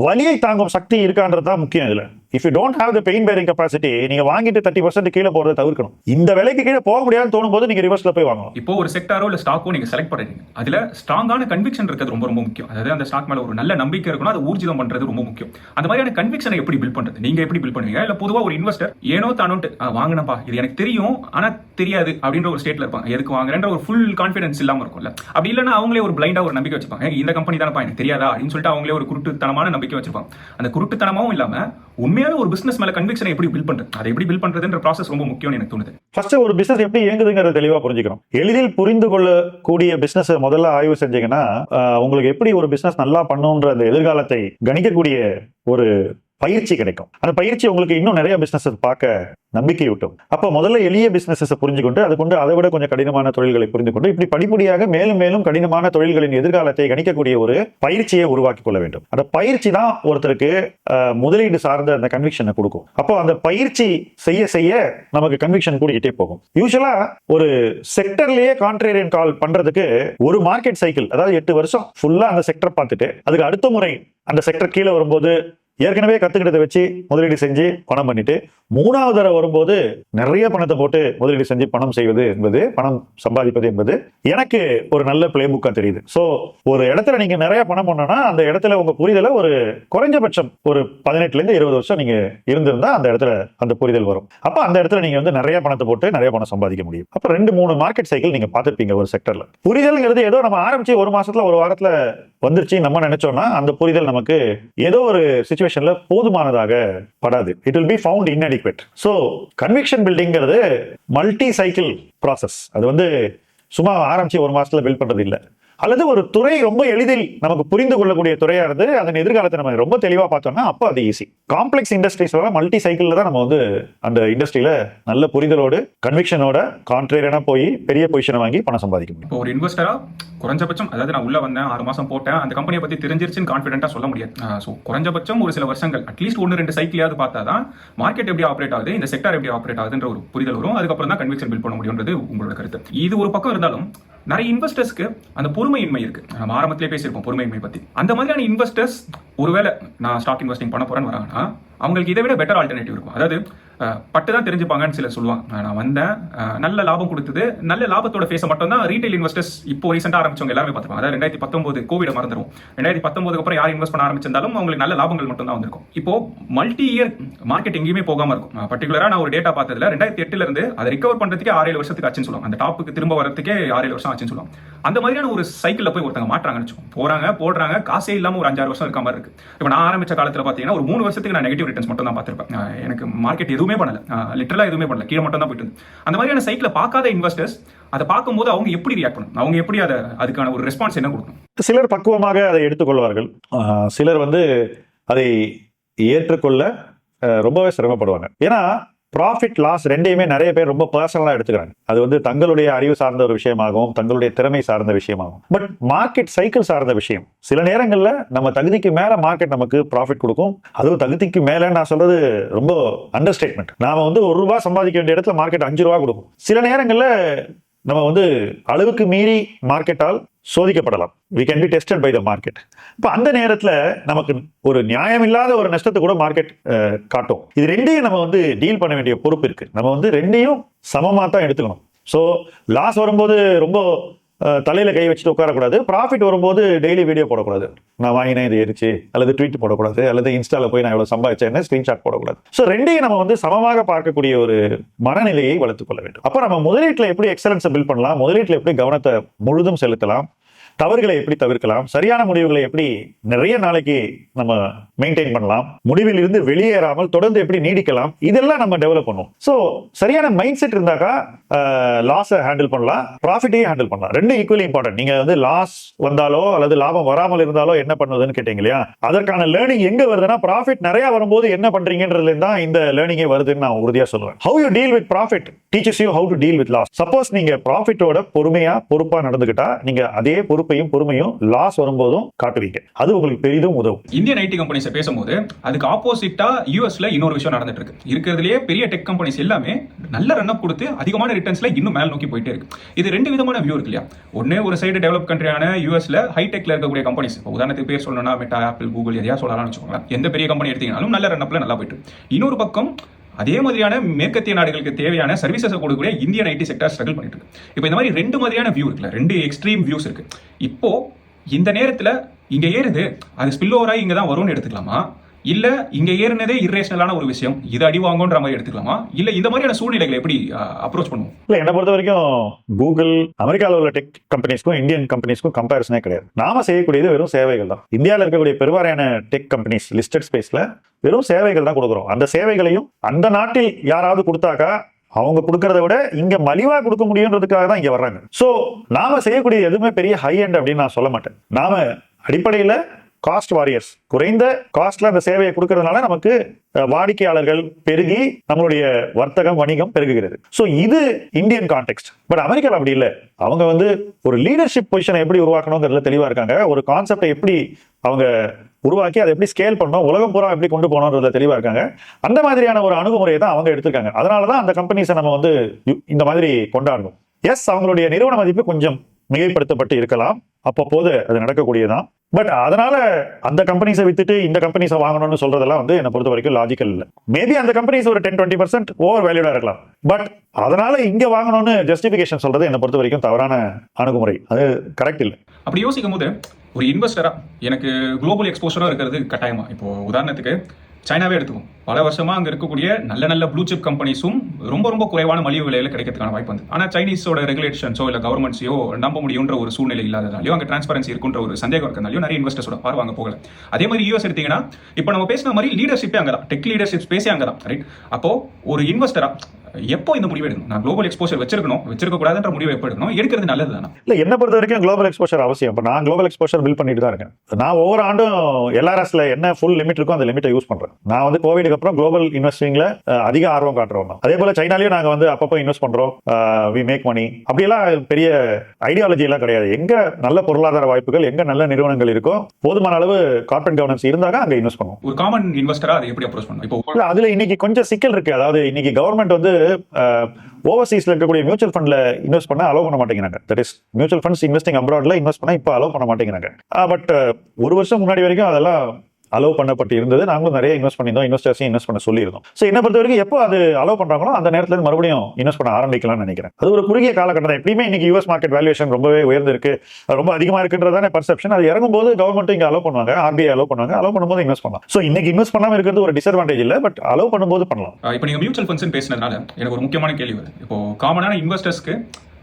வலியை தாங்கும் சக்தி இருக்கான்றது தான் முக்கியம் இதுல. If you don't have the pain bearing capacity, நீங்க வாங்கிட்டு 30% கீழே போறதை தவிர்க்கணும். இந்த விலைக்கு கீழே போக முடியாதுன்னு தோணும் போது நீங்க ரிவர்ஸ்ல போய் வாங்கணும். இப்போ ஒரு செக்டாரோ இல்ல ஸ்டாக்கோ நீங்க செலக்ட் பண்றீங்க, அதுல ஸ்ட்ராங்கான கன்விக்ஷன் இருக்கிறது ரொம்ப ரொம்ப முக்கியம். அதாவது அந்த ஸ்டாக் மேல ஒரு நல்ல நம்பிக்கை இருக்கணும், அதை ஊர்ஜிதம் பண்றது ரொம்ப முக்கியம். அந்த மாதிரியான கன்விக்ஷனை எப்படி பில்ட் பண்றது, நீங்க எப்படி பில்ட் பண்ணுவீங்க? இல்ல பொதுவா ஒரு இன்வெஸ்டர் ஏனோ தானோட்டு வாங்கினப்பா இது எனக்கு தெரியும் ஆனா தெரியாது அப்படின்ற ஒரு ஸ்டேட்ல இருப்பாங்க. எதுக்கு வாங்குறேன்ற ஒரு ஃபுல் கான்ஃபிடன்ஸ் இல்லாம இருக்கும்ல. அப்படி இல்லைன்னா அவங்களே ஒரு பிளைண்டா ஒரு நம்பிக்கை வச்சிருப்பாங்க, இந்த கம்பெனி தானப்பா எனக்கு தெரியாதா அப்படின்னு சொல்லிட்டு அவங்களே ஒரு குருட்டுத்தனமான நம்பிக்கை வச்சிருப்பாங்க. அந்த குருட்டுத்தனமும் இல்லாம உண்மையான ஒரு பிசினஸ் மேல கன்விக்ஷனை எப்படி பில்ட் பண்றது, அதை எப்படி பில்ட் பண்றதுன்ற ப்ராசஸ் ரொம்ப முக்கியம்னு எனக்கு தோணுது. ஃபர்ஸ்ட் ஒரு பிசினஸ் எப்படி இயங்குதுங்கிறத தெளிவா புரிஞ்சுக்கணும். எளிதில் புரிந்து கொள்ளக்கூடிய பிசினஸ் முதல்ல ஆய்வு செஞ்சீங்கன்னா உங்களுக்கு எப்படி ஒரு பிசினஸ் நல்லா பண்ணுன்ற அந்த எதிர்காலத்தை கணிக்கக்கூடிய ஒரு பயிற்சி கிடைக்கும். அந்த பயிற்சி உங்களுக்கு இன்னும் நிறைய பிசினஸ் பார்க்க நம்பிக்கை விட்டும். அப்ப முதல்ல எளிய பிசினஸ் புரிஞ்சுக்கொண்டு அது கொண்டு அதை விட கொஞ்சம் கடினமான தொழில்களை புரிந்து கொண்டு இப்படி படிப்படியாக மேலும் மேலும் கடினமான தொழில்களின் எதிர்காலத்தை கணிக்கக்கூடிய ஒரு பயிற்சியை உருவாக்கி கொள்ள வேண்டும். அந்த பயிற்சி தான் ஒருத்தருக்கு முதலீடு சார்ந்த அந்த கன்விக்ஷனை கொடுக்கும். அப்போ அந்த பயிற்சி செய்ய செய்ய நமக்கு கன்விக்ஷன் கூடிக்கிட்டே போகும். யூசுவலா ஒரு செக்டர்லயே கான்ட்ரேரியன் கால் பண்றதுக்கு ஒரு மார்க்கெட் சைக்கிள், அதாவது 8 வருஷம் ஃபுல்லா அந்த செக்டர் பார்த்துட்டு அதுக்கு அடுத்த முறை அந்த செக்டர் கீழே வரும்போது ஏற்கனவே கத்துக்கிட்டதை வச்சு முதலீடு செஞ்சு பணம் பண்ணிட்டு 3வது தடவை வரும்போது நிறைய பணத்தை போட்டு முதலீடு செஞ்சு பணம் செய்வது என்பது, பணம் சம்பாதிப்பது என்பது எனக்கு ஒரு நல்ல பிளே புக்கா தெரியுது. சோ ஒரு இடத்துல நீங்க நிறைய பணம் பண்ணனா அந்த இடத்துல உங்க புரிதல ஒரு குறைஞ்சபட்சம் ஒரு 18 இருந்து 20 வருஷம் நீங்க இருந்திருந்தா அந்த இடத்துல அந்த புரிதல் வரும். அப்ப அந்த இடத்துல நீங்க வந்து நிறைய பணத்தை போட்டு நிறைய பணம் சம்பாதிக்க முடியும். அப்ப 2-3 மார்க்கெட் சைக்கிள் நீங்க பார்த்திருப்பீங்க ஒரு செக்டர்ல. புரிதல்ங்கிறது ஏதோ நம்ம ஆரம்பிச்சு ஒரு மாசத்துல ஒரு வாரத்துல வந்துருச்சு நம்ம நினைச்சோம்னா அந்த புரிதல் நமக்கு ஏதோ ஒரு சிச்சுவேஷன்ல போதுமானதாக படாது. It will be found inadequate. So conviction பில்டிங்கிறது மல்டி சைக்கிள் ப்ராசஸ். அது வந்து சும்மா ஆரம்பிச்சு ஒரு மாசத்துல பில்ட் பண்றது இல்லை. அல்லது ஒரு துறை ரொம்ப எளிதில் நமக்கு புரிந்து கொள்ளக்கூடிய துறையா இருந்து அதன் எதிர்காலத்தை நம்ம ரொம்ப தெளிவா பார்த்தோம்னா அப்போ அது ஈஸி. காம்ப்ளெக்ஸ் இண்டஸ்ட்ரீஸ்ல மல்டி சைக்கிள்ல தான் நம்ம வந்து அந்த இண்டஸ்ட்ரியில நல்ல புரிதலோடு கன்விக்ஷனோட கான்ட்ரேரியனா போய் பெரிய பொசிஷனை வாங்கி பணம் சம்பாதிக்க முடியும். இப்போ ஒரு இன்வெஸ்டரா குறைஞ்சபட்சம், அதாவது நான் உள்ள வந்தேன் 6 மாசம் போட்டேன், அந்த கம்பெனியை பத்தி தெரிஞ்சிருச்சுன்னு கான்ஃபிடென்ட்டா சொல்ல முடியாது. ஸோ குறைஞ்சபட்சம் ஒரு சில வருஷங்கள் அட்லீஸ்ட் 1-2 சைக்கிளாவது பார்த்தா தான் மார்க்கெட் எப்படி ஆப்ரேட் ஆகுது, இந்த செக்டர் எப்படி ஆப்ரேட் ஆகுதுன்ற ஒரு புரிதல் வரும். அதுக்கப்புறம் தான் கன்விக்ஷன் பில்ட் பண்ண முடியும்ன்றது உங்களோட கருத்து. இது ஒரு பக்கம் இருந்தாலும் நிறைய இன்வெஸ்டர்ஸ்க்கு அந்த பொறுமையின்மை இருக்கு. நம்ம ஆரம்பத்திலே பேசியிருப்போம் பொறுமையின்மை பத்தி. அந்த மாதிரியான இன்வெஸ்டர்ஸ் ஒருவேளை நான் ஸ்டாக் இன்வெஸ்டிங் பண்ண போறேன்னு வராங்கன்னா அவங்களுக்கு இதை விட பெட்டர் ஆல்டர்னேட்டிவ் இருக்கும். அதாவது பட்டு தான் தெரிஞ்சுப்பாங்கன்னு சில சொல்லுவாங்க. நான் வந்தேன், நல்ல லாபம் கொடுத்தது, நல்ல லாபத்தோட ஃபேஸை மட்டும் தான் ரீட்டைல் இன்வெஸ்டர்ஸ் இப்போ ரீசெண்டாக ஆரம்பிச்சவங்க எல்லாமே பார்த்துருப்பாங்க. அதாவது 2019 கோவிட் மறந்துடும், 2019 அப்புறம் யார் இன்வெஸ்ட் பண்ண ஆரம்பிச்சிருந்தாலும் அவங்களுக்கு நல்ல லாபங்கள் மட்டும் தான் வந்திருக்கும். இப்போ மல்டி இயர் மார்க்கெட் எங்கேயுமே போகாம இருக்கும். பர்டிகுலரா நான் ஒரு டேட்டா பார்த்ததுல 2008 இருந்து அதை ரிகவர் பண்றதுக்கே 6-7 வருஷத்துக்கு ஆச்சுன்னு சொல்லுவாங்க. அந்த டாப்புக்கு திரும்ப வரதுக்கே 6-7 வருஷம் ஆச்சுன்னு சொல்லுவாங்க. அந்த மாதிரியான ஒரு சைக்கிள்ல போய் ஒருத்தங்க மாற்றாங்கன்னு வச்சுக்கோங்க. போறாங்க போடுறாங்க, காசே இல்லாம ஒரு 5-6 வருஷம் இருக்க மாதிரி இருக்கு. இப்போ நான் ஆரம்பிச்ச காலத்துல பாத்தீங்கன்னா ஒரு 3 வருஷத்துக்கு நான் நெகட்டிவ் ரிட்டர்ன்ஸ் மட்டும் தான் பார்த்திருப்பேன். எனக்கு மார்க்கெட் எதுவுமே பண்ணல, லிட்டரலா எதுவுமே பண்ணல, கீழே மட்டும் தான் போயிட்டு. அந்த மாதிரியான சைக்கிளை பார்க்காத இன்வெஸ்டர்ஸ் அதை பார்க்கும்போது அவங்க எப்படி ரியாக்ட் பண்ணணும், அவங்க எப்படி அதுக்கான ஒரு ரெஸ்பான்ஸ் என்ன கொடுக்கணும்? சிலர் பக்குவமாக அதை எடுத்துக்கொள்வார்கள், சிலர் வந்து அதை ஏற்றுக்கொள்ள ரொம்பவே சிரமப்படுவாங்க. ஏன்னா ப்ராஃபிட் லாஸ் ரெண்டையுமே நிறைய பேர் ரொம்ப பர்சனலா எடுத்துக்கிறாங்க. அது வந்து தங்களுடைய அறிவு சார்ந்த ஒரு விஷயமாகவும் தங்களுடைய திறமை சார்ந்த விஷயமாகும். பட் மார்க்கெட் சைக்கிள் சார்ந்த விஷயம். சில நேரங்கள்ல நம்ம தகுதிக்கு மேல மார்க்கெட் நமக்கு ப்ராஃபிட் கொடுக்கும். அதுவும் தகுதிக்கு மேல நான் சொல்றது ரொம்ப அண்டர் ஸ்டேட்மெண்ட். நாம வந்து ₹1 சம்பாதிக்க வேண்டிய இடத்துல மார்க்கெட் ₹5 கொடுக்கும். சில நேரங்கள்ல நம்ம வந்து அளவுக்கு மீறி மார்க்கெட்டால் சோதிக்கப்படலாம். we can be tested by the market. இப்போ அந்த நேரத்தில் நமக்கு ஒரு நியாயமில்லாத ஒரு நஷ்டத்தை கூட மார்க்கெட் காட்டும். இது ரெண்டையும் நம்ம வந்து டீல் பண்ண வேண்டிய பொறுப்பு இருக்கு. நம்ம வந்து ரெண்டையும் சமமாக தான் எடுத்துக்கணும். ஸோ லாஸ் வரும்போது ரொம்ப தலையில கை வச்சுட்டு உட்காரக்கூடாது. ப்ராஃபிட் வரும்போது டெய்லி வீடியோ போடக்கூடாது, நான் வாங்கினேன் இது ஏறிச்சு, அல்லது ட்வீட் போடக்கூடாது, அல்லது இன்ஸ்டால போய் நான் எவ்வளவு சம்பாதிச்சேன்னு ஸ்கிரீன்ஷாட் போடக்கூடாது. ஸோ ரெண்டையும் நம்ம வந்து சமமாக பார்க்கக்கூடிய ஒரு மனநிலையை வளர்த்துக் கொள்ள வேண்டும். அப்போ நம்ம முதலீட்டில் எப்படி எக்ஸலன்ஸை பில்ட் பண்ணலாம், முதலீட்டில் எப்படி கவனத்தை முழுதும் செலுத்தலாம், தவறுகளை எப்படி தவிர்க்கலாம், சரியான முடிவுகளை எப்படி நிறைய நாளைக்கு நம்ம மெயின்டைன் பண்ணலாம், முடிவில் இருந்து வெளியேறாமல் தொடர்ந்து எப்படி நீடிக்கலாம், இதெல்லாம் நம்ம டெவலப் பண்ணுவோம். ஸோ சரியான மைண்ட் செட் இருந்தாக்கா லாஸை ஹேண்டில் பண்ணலாம், ப்ராஃபிட்டையும் ஹேண்டில் பண்ணலாம். ரெண்டும் ஈக்குவலி இம்பார்ட்டன்ட். நீங்க வந்து லாஸ் வந்தாலோ அல்லது லாபம் வராமல் இருந்தாலோ என்ன பண்ணுவதுன்னு கேட்டீங்க இல்லையா, அதற்கான லேர்னிங் எங்க வருதுன்னா ப்ராஃபிட் நிறைய வரும்போது என்ன பண்றீங்கன்றதுல தான் இந்த லேர்னிங்கே வருதுன்னு நான் உறுதியா சொல்லுவேன். How you deal with profit teaches you how to deal with loss. Suppose நீங்க ப்ராஃபிட்டோட பொறுமையா பொறுப்பா நடந்துகிட்டா நீங்க அதே பொறுப்பு பொறுப்பையும் பொறுமையும் லாஸ் வரும்போதும் காட்டுவீங்க. அது உங்களுக்கு பெரிதும் உதவும். இந்தியன் ஐடி கம்பெனிஸ் பேசும்போது அதுக்கு ஆப்போசிட்டா யூஎஸ்ல இன்னொரு விஷயம் நடந்துட்டு இருக்கு. இருக்கிறதுலேயே பெரிய டெக் கம்பெனிஸ் எல்லாமே நல்ல ரன் அப் கொடுத்து அதிகமான ரிட்டர்ன்ஸ்ல இன்னும் மேல நோக்கி போயிட்டே இருக்கு. இது ரெண்டு விதமான வியூ இருக்கு இல்லையா? ஒன்னு ஒரு சைடு டெவலப் கண்ட்ரியான யூஎஸ்ல ஹைடெக்ல இருக்கக்கூடிய கம்பெனிஸ், உதாரணத்துக்கு பேர் சொல்லணும்னா மெட்டா, ஆப்பிள், கூகுள் எதையா சொல்லலாம்னு வச்சுக்கோங்களேன். எந்த பெரிய கம்பெனி எடுத்தீங்கனாலும் நல்ல ரன் அப்ல நல்லா போயிட்டு. இன்னொரு பக்கம் அதே மாதிரியான மேற்கத்திய நாடுகளுக்கு தேவையான சர்வீசஸ் கொடுக்கக்கூடிய இந்தியன் ஐடி செக்டர் ஸ்ட்ரகிள் பண்ணிட்டு இருக்கு. இப்போ இந்த மாதிரி ரெண்டு மாதிரியான வியூ இருக்குல்ல, ரெண்டு எக்ஸ்ட்ரீம் வியூஸ் இருக்கு. இப்போ இந்த நேரத்துல இங்க ஏறுது, அது ஸ்பில் ஓவரா இங்க தான் வரும்னு எடுத்துக்கலாமா, இல்ல இங்க ஏறினதே இரேஷனலான ஒரு விஷயம், இது அடி வாங்குன்ற மாதிரி எடுத்துக்கலாமா, இல்ல இந்த மாதிரியான சூழ்நிலைகளை எப்படி அப்ரோச் பண்ணுவோம்? இல்ல, என்ன பொறுத்த வரைக்கும் கூகுள் அமெரிக்காவில் உள்ள டெக் கம்பெனிஸ்க்கும் இந்தியன் கம்பெனிஸ்க்கும் கம்பேரிசனே கிடையாது. நாம செய்யக்கூடியது வெறும் சேவைகள் தான். இந்தியாவில் இருக்கக்கூடிய பெருவாரியான டெக் கம்பெனிஸ் லிஸ்டட் ஸ்பேஸ்ல வெறும் சேவைகள் தான் கொடுக்குறோம். அந்த சேவைகளையும் அந்த நாட்டில் யாராவது கொடுத்தாக்கா அவங்க கொடுக்கறத விட இங்க மலிவா கொடுக்க முடியுன்றதுக்காக தான் இங்க வர்றாங்க. சோ நாம செய்யக்கூடிய எதுவுமே பெரிய ஹை எண்ட் அப்படின்னு நான் சொல்ல மாட்டேன். நாம அடிப்படையில காஸ்ட் வாரியர்ஸ், குறைந்த காஸ்ட்ல அந்த சேவையை கொடுக்கறதுனால நமக்கு வாடிக்கையாளர்கள் பெருகி நம்மளுடைய வர்த்தகம் வணிகம் பெருகுகிறது. சோ இது இந்தியன் கான்டெக்ட். பட் அமெரிக்காவில் அப்படி இல்லை. அவங்க ஒரு லீடர்ஷிப் பொசிஷனை எப்படி உருவாக்கணுங்கிறதுல தெளிவா இருக்காங்க. ஒரு கான்செப்டை எப்படி அவங்க உருவாக்கி அதை எப்படி ஸ்கேல் பண்ணணும், உலகம் பூரா எப்படி கொண்டு போகணும்ன்றதுல தெளிவா இருக்காங்க. அந்த மாதிரியான ஒரு அணுகுமுறையை தான் அவங்க எடுத்திருக்காங்க. அதனாலதான் அந்த கம்பெனிஸை நம்ம இந்த மாதிரி கொண்டாடணும். எஸ், அவங்களுடைய நிறுவன மதிப்பு கொஞ்சம் மிகைப்படுத்தப்பட்டு இருக்கலாம், அப்பப்போது அது நடக்கக்கூடியதான். பட் அதனால அந்த கம்பெனிஸை வித்துட்டு இந்த கம்பெனிஸை வாங்கணும்னு சொல்றதெல்லாம் என்னை பொறுத்த வரைக்கும் லாஜிக்கல் இல்லை. மேபி அந்த கம்பெனிஸ் ஒரு 10-20% ஓவர் வேல்யூடா இருக்கலாம். பட் அதனால இங்க வாங்கணும்னு ஜஸ்டிபிகேஷன் சொல்றது என்னை பொறுத்த வரைக்கும் தவறான அணுகுமுறை. அது கரெக்ட் இல்லை. அப்படி யோசிக்கும் போது ஒரு இன்வெஸ்டரா எனக்கு குளோபல் எக்ஸ்போஷரா இருக்கிறது கட்டாயமா. இப்போ உதாரணத்துக்கு சைனாவே எடுத்துக்கும். பல வருஷமா அங்க இருக்கக்கூடிய நல்ல நல்ல ப்ளூ சிப் கம்பெனிஸும் ரொம்ப ரொம்ப குறைவான மலிவு விலையில கிடைக்கிறதுக்கான வாய்ப்பு வந்து. ஆனா சைனீஸோட ரெகுலேஷன்ஸோ இல்ல கவர்மெண்ட்ஸையோ நம்ப முடியுன்ற ஒரு சூழ்நிலை இல்லாததாலையோ, அங்க டிரான்ஸ்பரன்சி இருக்குன்ற ஒரு சந்தேகம் இருக்கிறதாலையோ நிறைய இன்வெஸ்டர்ஸோட பார்வை அங்க போகல. அதே மாதிரி யூஎஸ் எடுத்தீங்கன்னா இப்போ நம்ம பேசின மாதிரி லீடர்ஷிப்பே அங்கதான், டெக் லீடர்ஷிப் ஸ்பேஸே அங்கதான், ரைட்? அப்போ ஒரு இன்வெஸ்டரா எப்போ இந்த முடிவு எடுக்கணும்? நான் குளோபல் எக்ஸ்போஷர் வச்சிருக்க கூடாதுன்ற முடிவு எப்போ எடுக்கணும்? எடுக்கிறது நல்லது தானே? இல்ல, என்ன பொறுத்த வரைக்கும் குளோபல் எக்ஸ்போஷர் அவசியம். இப்போ நான் குளோபல் எக்ஸ்போஷர் பில் பண்ணிட்டு தான் இருக்கேன். நான் ஒவ்வொரு ஆண்டும் எல்ஆர்எஸ்ல என்ன ஃபுல் லிமிட் இருக்கோ அந்த லிமிட்டை யூஸ் பண்றேன். நான் கோவிடுக்கு அப்புறம் குளோபல் இன்வெஸ்டிங்ல அதிக ஆர்வம் காட்டுறோம். அதே போல சைனாலையும் நாங்க அப்பப்போ இன்வெஸ்ட் பண்றோம். We make money. அப்படியெல்லாம் பெரிய ஐடியாலஜி எல்லாம் கிடையாது. எங்க நல்ல பொருளாதார வாய்ப்புகள், எங்க நல்ல நிறுவனங்கள் இருக்கோ, போதுமான அளவு கார்ப்பரேட் கவர்னன்ஸ் இருந்தாங்க அங்க இன்வெஸ்ட் பண்ணுவோம். ஒரு காமன் இன்வெஸ்டரா அதை எப்படி அப்ரோச் பண்ணணும்? இப்போ அதுல இன்னைக்கு கொஞ்சம் சிக்கல் இருக்கு. அதாவது இன்னைக்கு கவர்மெண்ட் ஓவர்சீஸ்ல இருக்கக்கூடிய மியூச்சுவல் ஃபண்ட்ல இன்வெஸ்ட் பண்ண அலோவ் பண்ண மாட்டேங்கிறாங்க. That is mutual funds investing அப்ராட்ல இன்வெஸ்ட் பண்ண இப்போ அலோவ் பண்ண மாட்டேங்கிறாங்க. பட் ஒரு வருஷம் முன்னாடி வரைக்கும் அதெல்லாம் அலோவ் பண்ணப்பட்டு இருந்தது. நாங்களும் நிறைய இன்வெஸ்ட் பண்ணியிருந்தோம், இன்வெஸ்டர்ஸையும் இன்வெஸ்ட் பண்ண சொல்லியிருந்தோம். ஸோ என்ன பொறுத்த வரைக்கும் எப்போ அது அலோவ் பண்றாங்களோ அந்த நேரத்துல மறுபடியும் இன்வெஸ்ட் பண்ண ஆரம்பிக்கலாம்னு நினைக்கிறேன். அது ஒரு குறுகிய காலகட்டம் தான். எப்படியுமே இன்னைக்கு யூஎஸ் மார்க்கெட் வேல்யூஷன் ரொம்பவே உயர்ந்திருக்கு, ரொம்ப அதிகமா இருக்குன்றதான பர்செப்ஷன். அது இறங்கும் போது கவர்மெண்ட் இங்க அலோவ் பண்ணுவாங்க, ஆர்பிஐ அலோவ் பண்ணுவாங்க. அலோவ் பண்ணும்போது இன்வெஸ்ட் பண்ணலாம். ஸோ இன்னைக்கு இன்வெஸ்ட் பண்ணாம இருக்கிறது ஒரு டிஸ்அட்வான்டேஜ் இல்லை, பட் அலோவ் பண்ணும்போது பண்ணலாம். இப்போ நீங்க மியூச்சுவல் ஃபண்ட்ஸ் பேசினதுனால எனக்கு ஒரு முக்கியமான கேள்வி வருது. இப்போ காமனான இன்வெஸ்டர்ஸ்க்கு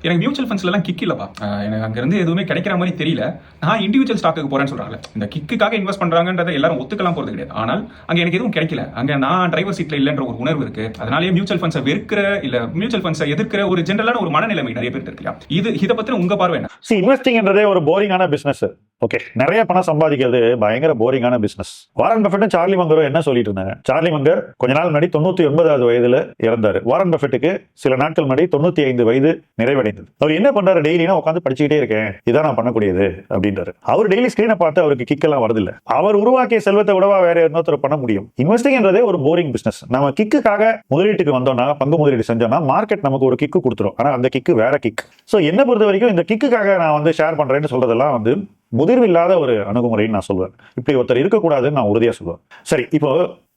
எனக்கு மியூச்சுவல் ஃபண்ட்ஸ்லாம் கிக் இல்லப்பா, எனக்கு அங்கிருந்து எதுவுமே கிடைக்கிற மாதிரி தெரியல, நான் இண்டிவிஜுவல் ஸ்டாக்கு போறேன்னு சொல்றாங்க. இந்த கிக்குக்காக இன்வெஸ்ட் பண்றாங்கன்றதை எல்லாரும் ஒத்துக்கலாம் போறது கிடையாது. ஆனால் அங்க எனக்கு எதுவும் கிடைக்கல, அங்க நான் டிரைவர் சீட்ல இல்லைன்ற ஒரு உணர்வு இருக்கு. அதனாலேயே மியூச்சுவல் ஃபண்ட்ஸை வெறுக்கிற இல்ல மியூச்சுவல் ஃபண்ட்ஸை எதிர்க்கிற ஒரு ஜெனரலான ஒரு மனநிலைமை நிறைய பேர் இருக்கு. இதை பத்தி உங்க பார்வை என்ன? இன்வெஸ்டிங்ன்றதே ஒரு போரிங்கான பிசினஸ். ஓகே, நிறைய பணம் சம்பாதிக்கிறது பயங்கர போரிங்கான பிசினஸ். வாரன் பஃபெட்டும் சார்லி மங்கரும் என்ன சொல்லிட்டு இருந்தாங்க? சார்லி மங்கர் கொஞ்ச நாள் முன்னாடி 99வது வயதுல இறந்தாரு. வாரன் பஃபெட்டுக்கு சில நாட்கள் முன்னாடி 95 வயது நிறைவடைந்தது. அவர் என்ன பண்றாரு? டெய்லினா உட்காந்து படிச்சுக்கிட்டே இருக்கேன், இதான் நான் பண்ணக்கூடியது அப்படின்றாரு. அவர் டெய்லி ஸ்கிரீனை பார்த்து அவருக்கு கிக் எல்லாம் வருது இல்ல. அவர் உருவாக்கிய செல்வத்தை விடவா வேற இன்னொருத்தர் பண்ண முடியும்? இன்வெஸ்டிங்ன்றதே ஒரு போரிங் பிசினஸ். நம்ம கிக்குக்காக முதலீட்டுக்கு வந்தோம்னா, பங்கு முதலீடு செஞ்சோம்னா மார்க்கெட் நமக்கு ஒரு கிக்கு கொடுத்துரும். ஆனா அந்த கிக்கு வேற கிக். சோ என்ன பொறுத்த வரைக்கும் இந்த கிக்குக்காக நான் ஷேர் பண்றேன்னு சொல்றதெல்லாம் முதிர்வு இல்லாத ஒரு அணுகுமுறைன்னு நான் சொல்வேன். இப்படி ஒருத்தர் இருக்கக்கூடாதுன்னு நான் உறுதியா சொல்லுவேன். சரி, இப்போ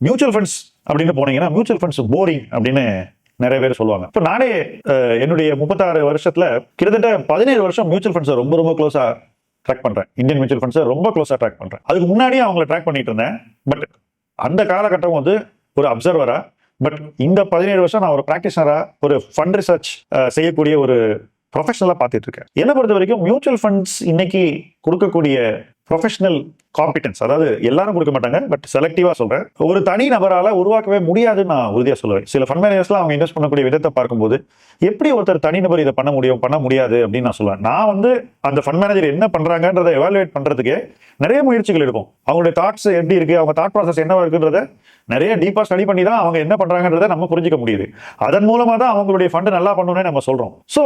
மியூச்சுவல் ஃபண்ட்ஸ் அப்படின்னு போனீங்கன்னா மியூச்சுவல் ஃபண்ட்ஸ் போரிங் அப்படின்னு நிறைய பேர் சொல்லுவாங்க. இப்போ நானே என்னுடைய 36 வருஷத்துல கிட்டத்தட்ட 17 வருஷம் மியூச்சுவல் ஃபண்ட்ஸை ரொம்ப ரொம்ப க்ளோஸா ட்ராக் பண்றேன். இந்தியன் மியூச்சுவல் ஃபண்ட்ஸை ரொம்ப க்ளோஸா ட்ராக் பண்றேன். அதுக்கு முன்னாடியே அவங்களை ட்ராக் பண்ணிட்டு இருந்தேன். பட் அந்த காலகட்டம் ஒரு அப்சர்வரா, பட் இந்த 17 வருஷம் நான் ஒரு பிராக்டிஷனரா, ஒரு ஃபண்ட் ரிசர்ச் செய்யக்கூடிய ஒரு ப்ரொஃபஷனலா பார்த்துட்டு இருக்கேன். என்னை பொறுத்த வரைக்கும் மியூச்சுவல் ஃபண்ட்ஸ் இன்னைக்கு கொடுக்கக்கூடிய ப்ரொஃபஷனல் காம்பிடன்ஸ், அதாவது எல்லாரும் கொடுக்க மாட்டாங்க, பட் செலக்டிவா சொல்றேன், ஒரு தனி நபரால உருவாக்கவே முடியாதுன்னு நான் உறுதியா சொல்லுவேன். சில ஃபண்ட் மேனேஜர்ஸ்லாம் அவங்க இன்வெஸ்ட் பண்ணக்கூடிய விதத்தை பார்க்கும்போது எப்படி ஒருத்தர் தனிநபர் இதை பண்ண முடியும், பண்ண முடியாது அப்படின்னு நான் சொல்லுவேன். நான் வந்து அந்த ஃபண்ட் மேனேஜர் என்ன பண்றாங்கன்றதை எவாலுவேட் பண்றதுக்கு நிறைய முயற்சிகள் இருக்கும். அவங்களுடைய தாட்ஸ் எப்படி இருக்கு, அவங்க தாட் ப்ராசஸ் என்னவா இருக்குன்றத நிறைய டீப்பா ஸ்டடி பண்ணி தான் அவங்க என்ன பண்றாங்கன்றதை நம்ம புரிஞ்சுக்க முடியுது. அதன் மூலமா தான் அவங்களுடைய ஃபண்ட் நல்லா பண்ணணும்னு நம்ம சொல்றோம். சோ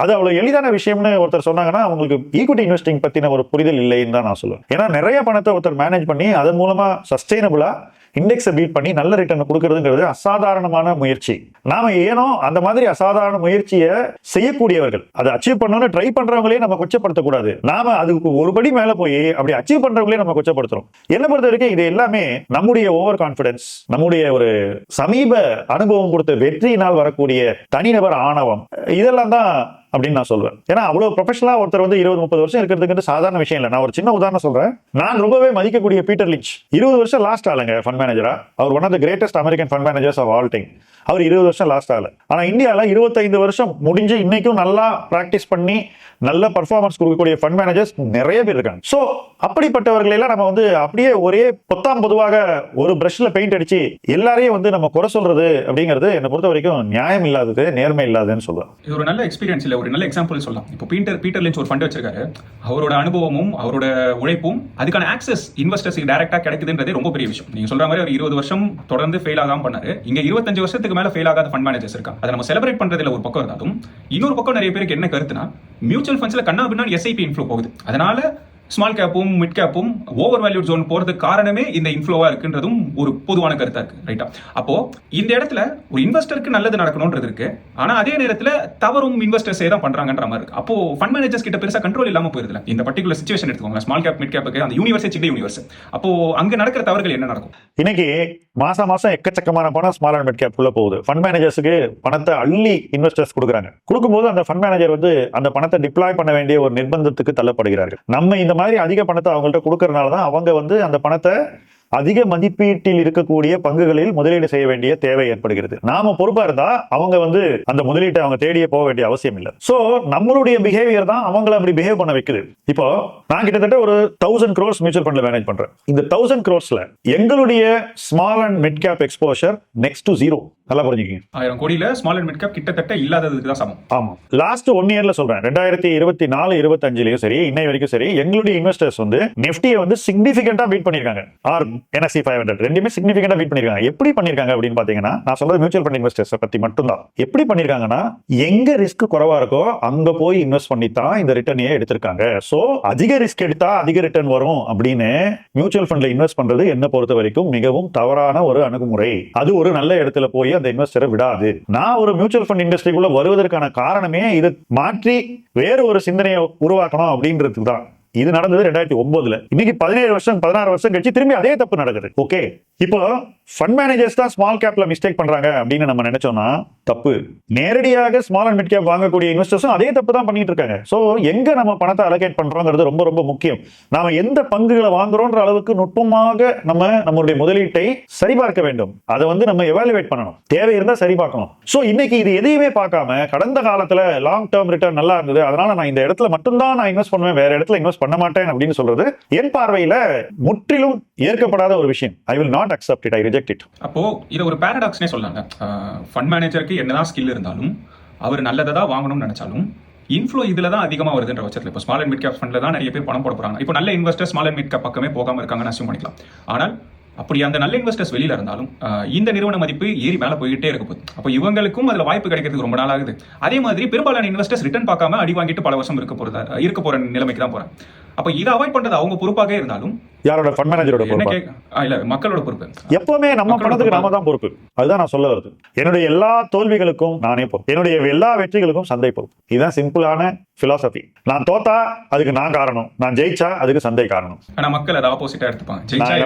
அது அவ்வளவு எளிதான விஷயம்னு ஒருத்தர் சொன்னாங்கன்னா அவங்களுக்கு ஈக்விட்டி இன்வெஸ்டிங் பத்தின ஒரு புரிதல் இல்லைன்னு தான் நான் சொல்லுவேன். ஏன்னா நிறைய பணத்தை ஒருத்தர் மேனேஜ் பண்ணி அதன் மூலமா சஸ்டைனபிளா இண்டெக்ஸை பீட் பண்ணி நல்ல ரிட்டர்ன் கொடுக்கறதுங்கிறது அசாதாரணமான முயற்சி. நாம ஏனோ அந்த மாதிரி அசாதாரண முயற்சியை செய்யக்கூடியவர்கள், அதை அச்சீவ் பண்ணணும்னு ட்ரை பண்றவங்களே நம்ம கொச்சப்படுத்தக்கூடாது. நாம அதுக்கு ஒரு படி மேல போய் அப்படி அச்சீவ் பண்றவங்களே நம்ம கொச்சப்படுத்துறோம். என்ன பொறுத்த வரைக்கும் இது எல்லாமே நம்முடைய ஓவர் கான்பிடன்ஸ், நம்முடைய ஒரு சமீப அனுபவம் கொடுத்த வெற்றியினால் வரக்கூடிய தனிநபர் ஆணவம், இதெல்லாம் தான் அப்படின்னு நான் சொல்வேன். ஏன்னா அவ்வளவு ப்ரொஃபஷனலா ஒருத்தர் வந்து 20-30 வருஷம் இருக்கிறதுக்கு சாதாரண விஷயம் இல்லை. நான் ஒரு சின்ன உதாரணம் சொல்றேன். நான் ரொம்பவே மதிக்கக்கூடிய பீட்டர் லிஞ்ச் 20 வருஷம் லாஸ்ட் ஆளுங்க ஃபண்ட் மேனேஜரா. அவர் one of the greatest American fund managers of all time. அவர் 20 வருஷம் லாஸ்ட் ஆளு. ஆனா இந்தியால 25 வருஷம் முடிஞ்சு இன்னைக்கும் நல்லா பிராக்டிஸ் பண்ணி நல்ல பர்ஃபார்மன்ஸ் கொடுக்கக்கூடிய ஃபண்ட் மேனேஜர்ஸ் நிறைய பேர் இருக்காங்க. சோ அப்படிப்பட்டவர்கள் எல்லாம் நம்ம வந்து அப்படியே ஒரே பொத்தாம் பொதுவாக ஒரு பிரஷ்ல பெயிண்ட் அடிச்சு எல்லாரையும் வந்து நம்ம குறை சொல்றது அப்படிங்கிறது என்னை பொறுத்த வரைக்கும் நியாயம் இல்லாதது, நேர்மை இல்லாததுன்னு சொல்லுவேன். இது ஒரு நல்ல எக்ஸ்பீரியன்ஸ் இல்ல, ஒரு நல்ல எக்ஸாம்பிள் சொல்லலாம். இப்போ பீட்டர் லிஞ்ச் ஒரு ஃபண்ட் வச்சிருக்காரு. அவரோட அனுபவமும் அவரோட உழைப்பும் அதுக்கான ஆக்சஸ் இன்வெஸ்டர்ஸ்க்கு டைரக்டா கிடைக்குதுன்றதே ரொம்ப பெரிய விஷயம். நீங்க சொல்ற மாதிரி ஒரு 20 வருஷம் தொடர்ந்து ஃபெயில் ஆகாம பண்ணாரு. இங்க 25 வருஷத்துக்கு மேல ஃபெயில் ஆகாத ஃபண்ட் மேனேஜர்ஸ் இருக்காங்க. அதை நம்ம செலிப்ரேட் பண்றதுல ஒரு பக்கம் இருந்தாலும் இன்னொரு பக்கம் நிறைய பேருக்கு என்ன கருத்துனா, மியூச்சுவல் ஃபண்ட்ஸ்ல கண்ணா பின்னா எஸ்ஐபி இன்ஃப்ளோ போகுது. அதனால ஸ்மால் கேப்பும் மிட் கேப்பும் ஓவர் வேல்யூட் ஜோன் போறதுக்கு காரணமே இந்த இன்ஃப்ளோவா இருக்குன்றதும் ஒரு பொதுவான கருத்தா இருக்கு. ரைட்டா? அப்போ இந்த இடத்துல ஒரு இன்வெஸ்டருக்கு நல்லது நடக்கணும்ன்றது இருக்கு. ஆனா அதே நேரத்துல தவறும் இன்வெஸ்டர்ஸே தான் பண்றாங்கன்ற மாதிரி இருக்கு. அப்போ ஃபண்ட் மேனேஜர்ஸ் கிட்ட பெருசா கண்ட்ரோல் இல்லாம போயிருதுல. இந்த பர்டிகுலர் சிச்சுவேஷன் எடுத்துக்கோங்க, ஸ்மால் கேப் மிட் கேப்புக்கு அந்த யூனிவர்ஸ் சின்ன யூனிவர்ஸ். அப்போ அங்க நடக்கிற தவறுகள் என்ன நடக்கும்? இன்னைக்கு மாசம் எக்கச்சக்கமான பணம் ஸ்மால் அண்ட் மிட் கேப் உள்ள போகுது. ஃபண்ட் மேனேஜர்ஸுக்கு பணத்தை அள்ளி இன்வெஸ்டர்ஸ் கொடுக்குறாங்க. கொடுக்கும்போது அந்த ஃபண்ட் மேனேஜர் வந்து அந்த பணத்தை டிப்ளாய் பண்ண வேண்டிய ஒரு நிர்பந்தத்துக்கு தள்ளப்படுகிறார்கள். நம்ம இந்த மாதிரி அதிக பணத்தை அவங்கள்ட்ட கொடுக்கறதுனால தான் அவங்க வந்து அந்த பணத்தை அதிக மதிப்பீட்டில் இருக்கக்கூடிய பங்குகளில் முதலீடு செய்ய வேண்டிய தேவை ஏற்படுகிறது. நாம பொறுப்பா இருந்தா அவங்க வந்து அந்த முதலீட்டை அவங்க தேடியே போக வேண்டிய அவசியம் இல்லை. சோ நம்மளுடைய பிஹேவியர் தான் அவங்களை அப்படி பிஹேவ் பண்ண வைக்குது. இப்போ நான் கிட்டத்தட்ட ஒரு 1000 crores மியூச்சுவல் ஃபண்ட்ல மேனேஜ் பண்றேன். இந்த 1000 crores எங்களுடைய small and mid cap exposure next to zero. நல்லா புரிஞ்சுக்கீங்க. 1000 கோடியில ஸ்மால் அண்ட் மிட் கேப் கிட்டத்தட்ட இல்லாததுக்கு தான் சமம். ஆமா, லாஸ்ட் 1 இயர்ல சொல்றேன், 2024-25 சரி இன்னை வரைக்கும் சரி எங்களுடைய இன்வெஸ்டர்ஸ் வந்து நிஃப்டியை வந்து சிக்னிஃபிகண்டா பீட் பண்ணிருக்காங்க. ஆர் NSE 500 ரெண்டுமே சிக்னிஃபிகண்டா பீட் பண்ணிருக்காங்க. எப்படி பண்ணிருக்காங்க அப்படின்னு பாத்தீங்கன்னா, நான் சொல்றது மியூச்சுவல் ஃபண்ட் இன்வெஸ்டர்ஸ் பத்தி மட்டும் தான். எப்படி பண்ணிருக்காங்கன்னா, எங்க ரிஸ்க் குறைவா இருக்கோ அங்க போய் இன்வெஸ்ட் பண்ணி தான் இந்த ரிட்டர்னையே எடுத்திருக்காங்க. சோ அதிக ரிஸ்க் எடுத்தா அதிக ரிட்டர்ன் வரும் அப்படின்னு மியூச்சுவல் ஃபண்ட்ல இன்வெஸ்ட் பண்றது என்ன பொறுத்த வரைக்கும் மிகவும் தவறான ஒரு அணுகுமுறை. அது ஒரு நல்ல இடத்துல போய் அந்த இன்வெஸ்டரை விடாது. நான் ஒரு மியூச்சுவல் ஃபண்ட் இண்டஸ்ட்ரிக்குள்ள வருவதற்கான காரணமே இது மாற்றி வேறு ஒரு சிந்தனையை உருவாக்கணும் அப்படின்றதுக்கு தான். இது நடந்தது 2009. இன்னைக்கு 16 வருஷம் கழிச்சு திரும்பி அதே தப்பு நடக்குது. ஓகே, இப்போ ஃபண்ட் மேனேஜர்ஸ் தான் ஸ்மால் கேப்ல மிஸ்டேக் பண்றாங்க அப்படின்னு நம்ம நினைச்சோம்னா தப்பு. நேரடியாக ஸ்மால் அண்ட் மிட் கேப் வாங்கக்கூடிய இன்வெஸ்டர்ஸும் அதே தப்பு தான் பண்ணிட்டு இருக்காங்க. சோ எங்க நம்ம பணத்தை அலோகேட் பண்றோங்கிறது ரொம்ப ரொம்ப முக்கியம். நாம எந்த பங்குகளை வாங்குறோன்ற அளவுக்கு நுட்பமாக நம்மளுடைய முதலீட்டை சரிபார்க்க வேண்டும். அதை வந்து நம்ம எவாலுவேட் பண்ணணும், தேவை இருந்தா சரி பார்க்கணும். சோ இன்னைக்கு இது எதையுமே பார்க்காம கடந்த காலத்துல லாங் டேர்ம் ரிட்டர்ன் நல்லா இருந்தது, அதனால நான் இந்த இடத்துல மட்டும்தான் நான் இன்வெஸ்ட் பண்ணுவேன், வேற இடத்துல இன்வெஸ்ட் பண்ண மாட்டேன் அப்படின்னு சொல்றது என் பார்வையில முற்றிலும் ஏற்கப்படாத ஒரு விஷயம். I will not accept it, I reject it. அப்போ இது ஒரு பாரடாக்ஸ்னே சொல்லலாங்க. ஃபண்ட் மேனேஜருக்கு என்னதான் ஸ்கில் இருந்தாலும் அவர் நல்லதை தான் வாங்கணும்னு நினைச்சாலும் இன்ஃப்ளோ இதுல தான் அதிகமா வருதுன்ற பட்சத்தில் இப்போ ஸ்மால் அண்ட் மிட் கேப் ஃபண்ட்ல தான் நிறைய பேர் பணம் போட போறாங்க. இப்போ நல்ல investor small and mid cap பக்கமே போகாம இருக்காங்கன்னு அசியூம் பண்ணிக்கலாம். ஆனால் அப்படி அந்த நல்ல இன்வெஸ்டர்ஸ் வெளியில இருந்தாலும் இந்த நிறுவன மதிப்பு ஏறி மேல போயிட்டே இருக்க போகுது. அப்போ இவங்களுக்கும் அதுல வாய்ப்பு கிடைக்கிறதுக்கு ரொம்ப நாள் ஆகுது. அதே மாதிரி பெரும்பாலான இன்வெஸ்டர்ஸ் ரிட்டர்ன் பார்க்காம அடி வாங்கிட்டு பல வருஷம் இருக்க போற நிலைமைக்கு தான் போறாங்க. அப்ப இதை அவாய்ட் பண்றது அவங்க பொறுப்பாக இருந்தாலும் யாரோட ஃபண்ட் மேனேஜரோட பொறுப்பு இல்ல, மக்களோட பொறுப்பு. எப்பவுமே நம்ம பணத்துக்கு நாம தான் பொறுப்பு. அதுதான் நான் சொல்ல வருது. என்னுடைய எல்லா தோல்விகளுக்கும் நானே பொறுப்பு, என்னுடைய எல்லா வெற்றிகளுக்கும் சந்தை பொறுப்பு. இதுதான் சிம்பிளான பிலாசபி. நான் தோத்தா அதுக்கு நான் காரணம், நான் ஜெயிச்சா அதுக்கு சந்தை காரணம். ஆனா மக்கள் அதை ஆப்போசிட்டா எடுத்துப்பாங்க. ஜெயிச்சா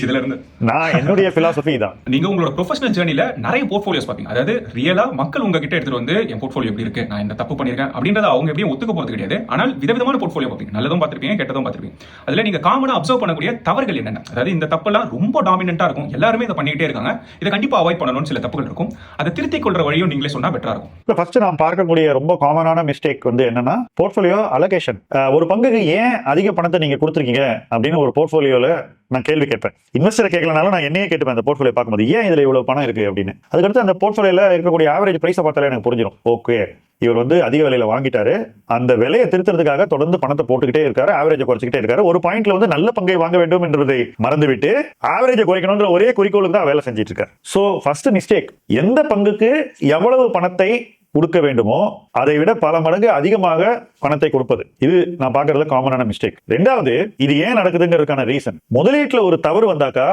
இதுல இருந்து நான் என்னுடைய பிலாசபி தான். நீங்க உங்களோட ப்ரொஃபஷனல் ஜேர்னில நிறைய போர்ட்ஃபோலியோஸ் பாப்பீங்க. அதாவது ரியலா மக்கள் உங்ககிட்ட எடுத்துட்டு வந்து என் போர்ட்ஃபோலியோ எப்படி இருக்கு, நான் இந்த தப்பு பண்ணிருக்கேன் அப்படின்றத அவங்க எப்படியும் ஒத்துக்க போறது கிடையாது. ஆனால் விதவிதமான போர்ட்ஃபோலியோ பாப்பீங்க. நல்லதும் பார்த்திருப்பீங்க, கெட்டதும் பார்த்திருப்பீங்க. அதுல நீங்க காமனா அப்சர்வ் அப்சர்வ் பண்ணக்கூடிய தவறுகள் என்னென்ன, அதாவது இந்த தப்பெல்லாம் ரொம்ப டாமினண்டா இருக்கும், எல்லாருமே இதை பண்ணிக்கிட்டே இருக்காங்க, இதை கண்டிப்பா அவாய்ட் பண்ணணும்னு சில தப்புகள் இருக்கும், அதை திருத்திக் கொள்ற வழியும் நீங்களே சொன்னா பெட்டரா இருக்கும். இப்போ ஃபர்ஸ்ட் நான் பார்க்கக்கூடிய ரொம்ப காமனான மிஸ்டேக் வந்து என்னன்னா போர்ட்ஃபோலியோ அலோகேஷன். ஒரு பங்குக்கு ஏன் அதிக பணத்தை நீங்க கொடுத்துருக்கீங்க அப்படின்னு ஒரு போர்ட்ஃபோலியோல நான் கேள்வி கேட்பேன். இன்வெஸ்டரை கேட்கலனாலும் நான் என்னையே கேட்டுப்பேன் அந்த போர்ட்ஃபோலியோ பார்க்கும்போது, ஏன் இதுல இவ்வளவு பணம் இருக்கு அப்படின்னு. அதுக்கடுத்து அந்த போர்ட்ஃபோலியோல இருக்கக்கூடிய ஆவரேஜ் பிரைஸை பார்த்தாலே எனக்கு புரிஞ்சிடும், ஓகே இவர் வந்து அதிக விலையில வாங்கிட்டாரு, அந்த விலையை திருத்துறதுக்காக தொடர்ந்து பணத்தை போட்டுக்கிட்டே இருக்காரு, ஆவரேஜை குறைச்சிக்கிட்டே இருக்காரு. ஒரு பாயிண்ட்ல வந்து நல்ல பங்கை வாங்க வேண்டும் என்றதை மறந்துவிட்டு ஆவரேஜை குறைக்கணும்ன்ற ஒரே குறிக்கோளுக்கு தான் வேலை செஞ்சிட்டு இருக்காரு. சோ ஃபர்ஸ்ட் மிஸ்டேக், எந்த பங்குக்கு எவ்வளவு பணத்தை கொடுக்க வேண்டுமோ அதை விட பல மடங்கு அதிகமாக பணத்தை கொடுப்பது, இது நான் பார்க்கறதுல காமனான மிஸ்டேக். ரெண்டாவது, இது ஏன் நடக்குதுங்கிறதுக்கான ரீசன், முதலீட்டுல ஒரு தவறு வந்தாக்கா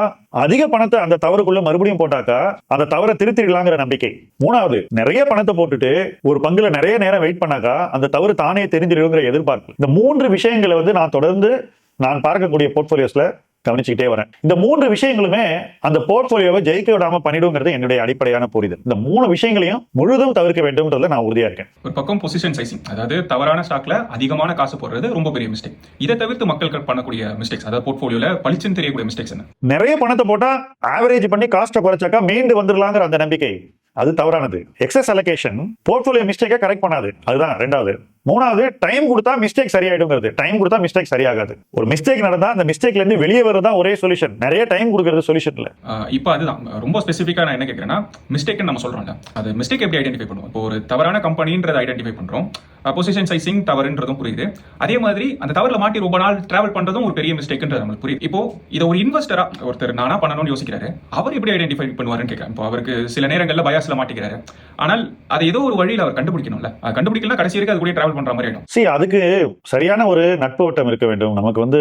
அதிக பணத்தை அந்த தவறுக்குள்ள மறுபடியும் போட்டாக்கா அந்த தவறை திருத்திடலாங்கிற நம்பிக்கை. மூணாவது, நிறைய பணத்தை போட்டுட்டு ஒரு பங்குல நிறைய நேரம் வெயிட் பண்ணாக்கா அந்த தவறு தானே தெரிஞ்சிடுங்கிற எதிர்பார்ப்பு. இந்த மூன்று விஷயங்களை வந்து நான் தொடர்ந்து நான் பார்க்கக்கூடிய போர்ட்ஃபோலியோஸ்ல கவனிச்சுக்கிட்டே வரேன். இந்த மூன்று விஷயங்களுமே அந்த போர்ட்ஃபோலியோவை ஜெயிக்க விடாம பண்ணிடுங்கிறது என்னுடைய அடிப்படையான புரிதல். இந்த மூணு விஷயங்களையும் முழுதும் தவிர்க்க வேண்டும்ன்றதுல நான் உறுதியா இருக்கேன். ஒரு பக்கம் பொசிஷன் சைசிங், அதாவது தவறான ஸ்டாக்ல அதிகமான காசு போடுறது ரொம்ப பெரிய மிஸ்டேக். இதை தவிர்த்து மக்கள் பண்ணக்கூடிய மிஸ்டேக்ஸ், அதாவது போர்ட்ஃபோலியோல பளிச்சுன்னு தெரியக்கூடிய மிஸ்டேக்ஸ் என்ன? நிறைய பணத்தை போட்டா ஆவரேஜ் பண்ணி காஸ்ட்டை குறைச்சாக்கா மீண்டு வந்துடலாங்கிற அந்த நம்பிக்கை, அது தவறானது. எக்ஸஸ் அலோகேஷன் போர்ட்ஃபோலியோ மிஸ்டேக்கை கரெக்ட் பண்ணாது, அதுதான் ரெண்டாவது. மூணாவது, டைம் கொடுத்தா மிஸ்டேக் சரியாயிடுங்கிறது. டைம் கொடுத்தா மிஸ்டேக் சரியாகாது. ஒரு மிஸ்டேக் நடந்தா அந்த மிஸ்டேக்ல இருந்து வெளியே வரதான் ஒரே சொல்யூஷன். நிறைய டைம் கொடுக்கிறது சொல்யூஷன் இல்ல. இப்போ அதுதான் ரொம்ப ஸ்பெசிஃபிக்கா நான் என்ன கேட்கிறேன்னா, மிஸ்டேக் நம்ம சொல்றோம்ல, அது மிஸ்டேக் எப்படி ஐடென்டிஃபை பண்ணுவோம்? இப்போ ஒரு தவறான கம்பெனின்றதை ஐடென்டிஃபை பண்றோம், பொசிஷன் சைசிங் தவறுன்றதும் புரியுது. அதே மாதிரி அந்த தவறுல மாட்டி ரொம்ப நாள் டிராவல் பண்றதும் ஒரு பெரிய மிஸ்டேக்ன்றது நமக்கு புரியுது. இப்போ இதை ஒரு இன்வெஸ்டரா ஒருத்தர் நானா பண்ணணும்னு யோசிக்கிறாரு, அவர் எப்படி ஐடென்டிஃபை பண்ணுவாருன்னு கேட்கிறேன். இப்போ அவருக்கு சில நேரங்களில் பயாஸ்ல மாட்டிக்கிறாரு, ஆனால் அதை ஏதோ ஒரு வழியில் அவர் கண்டுபிடிக்கணும்ல, கண்டுபிடிக்கலாம் கடைசி வரைக்கும் அது கூட டிராவல் பண்ற மாதிரி ஆயிடும். அதுக்கு சரியான ஒரு நட்பு வட்டம் இருக்க வேண்டும். நமக்கு வந்து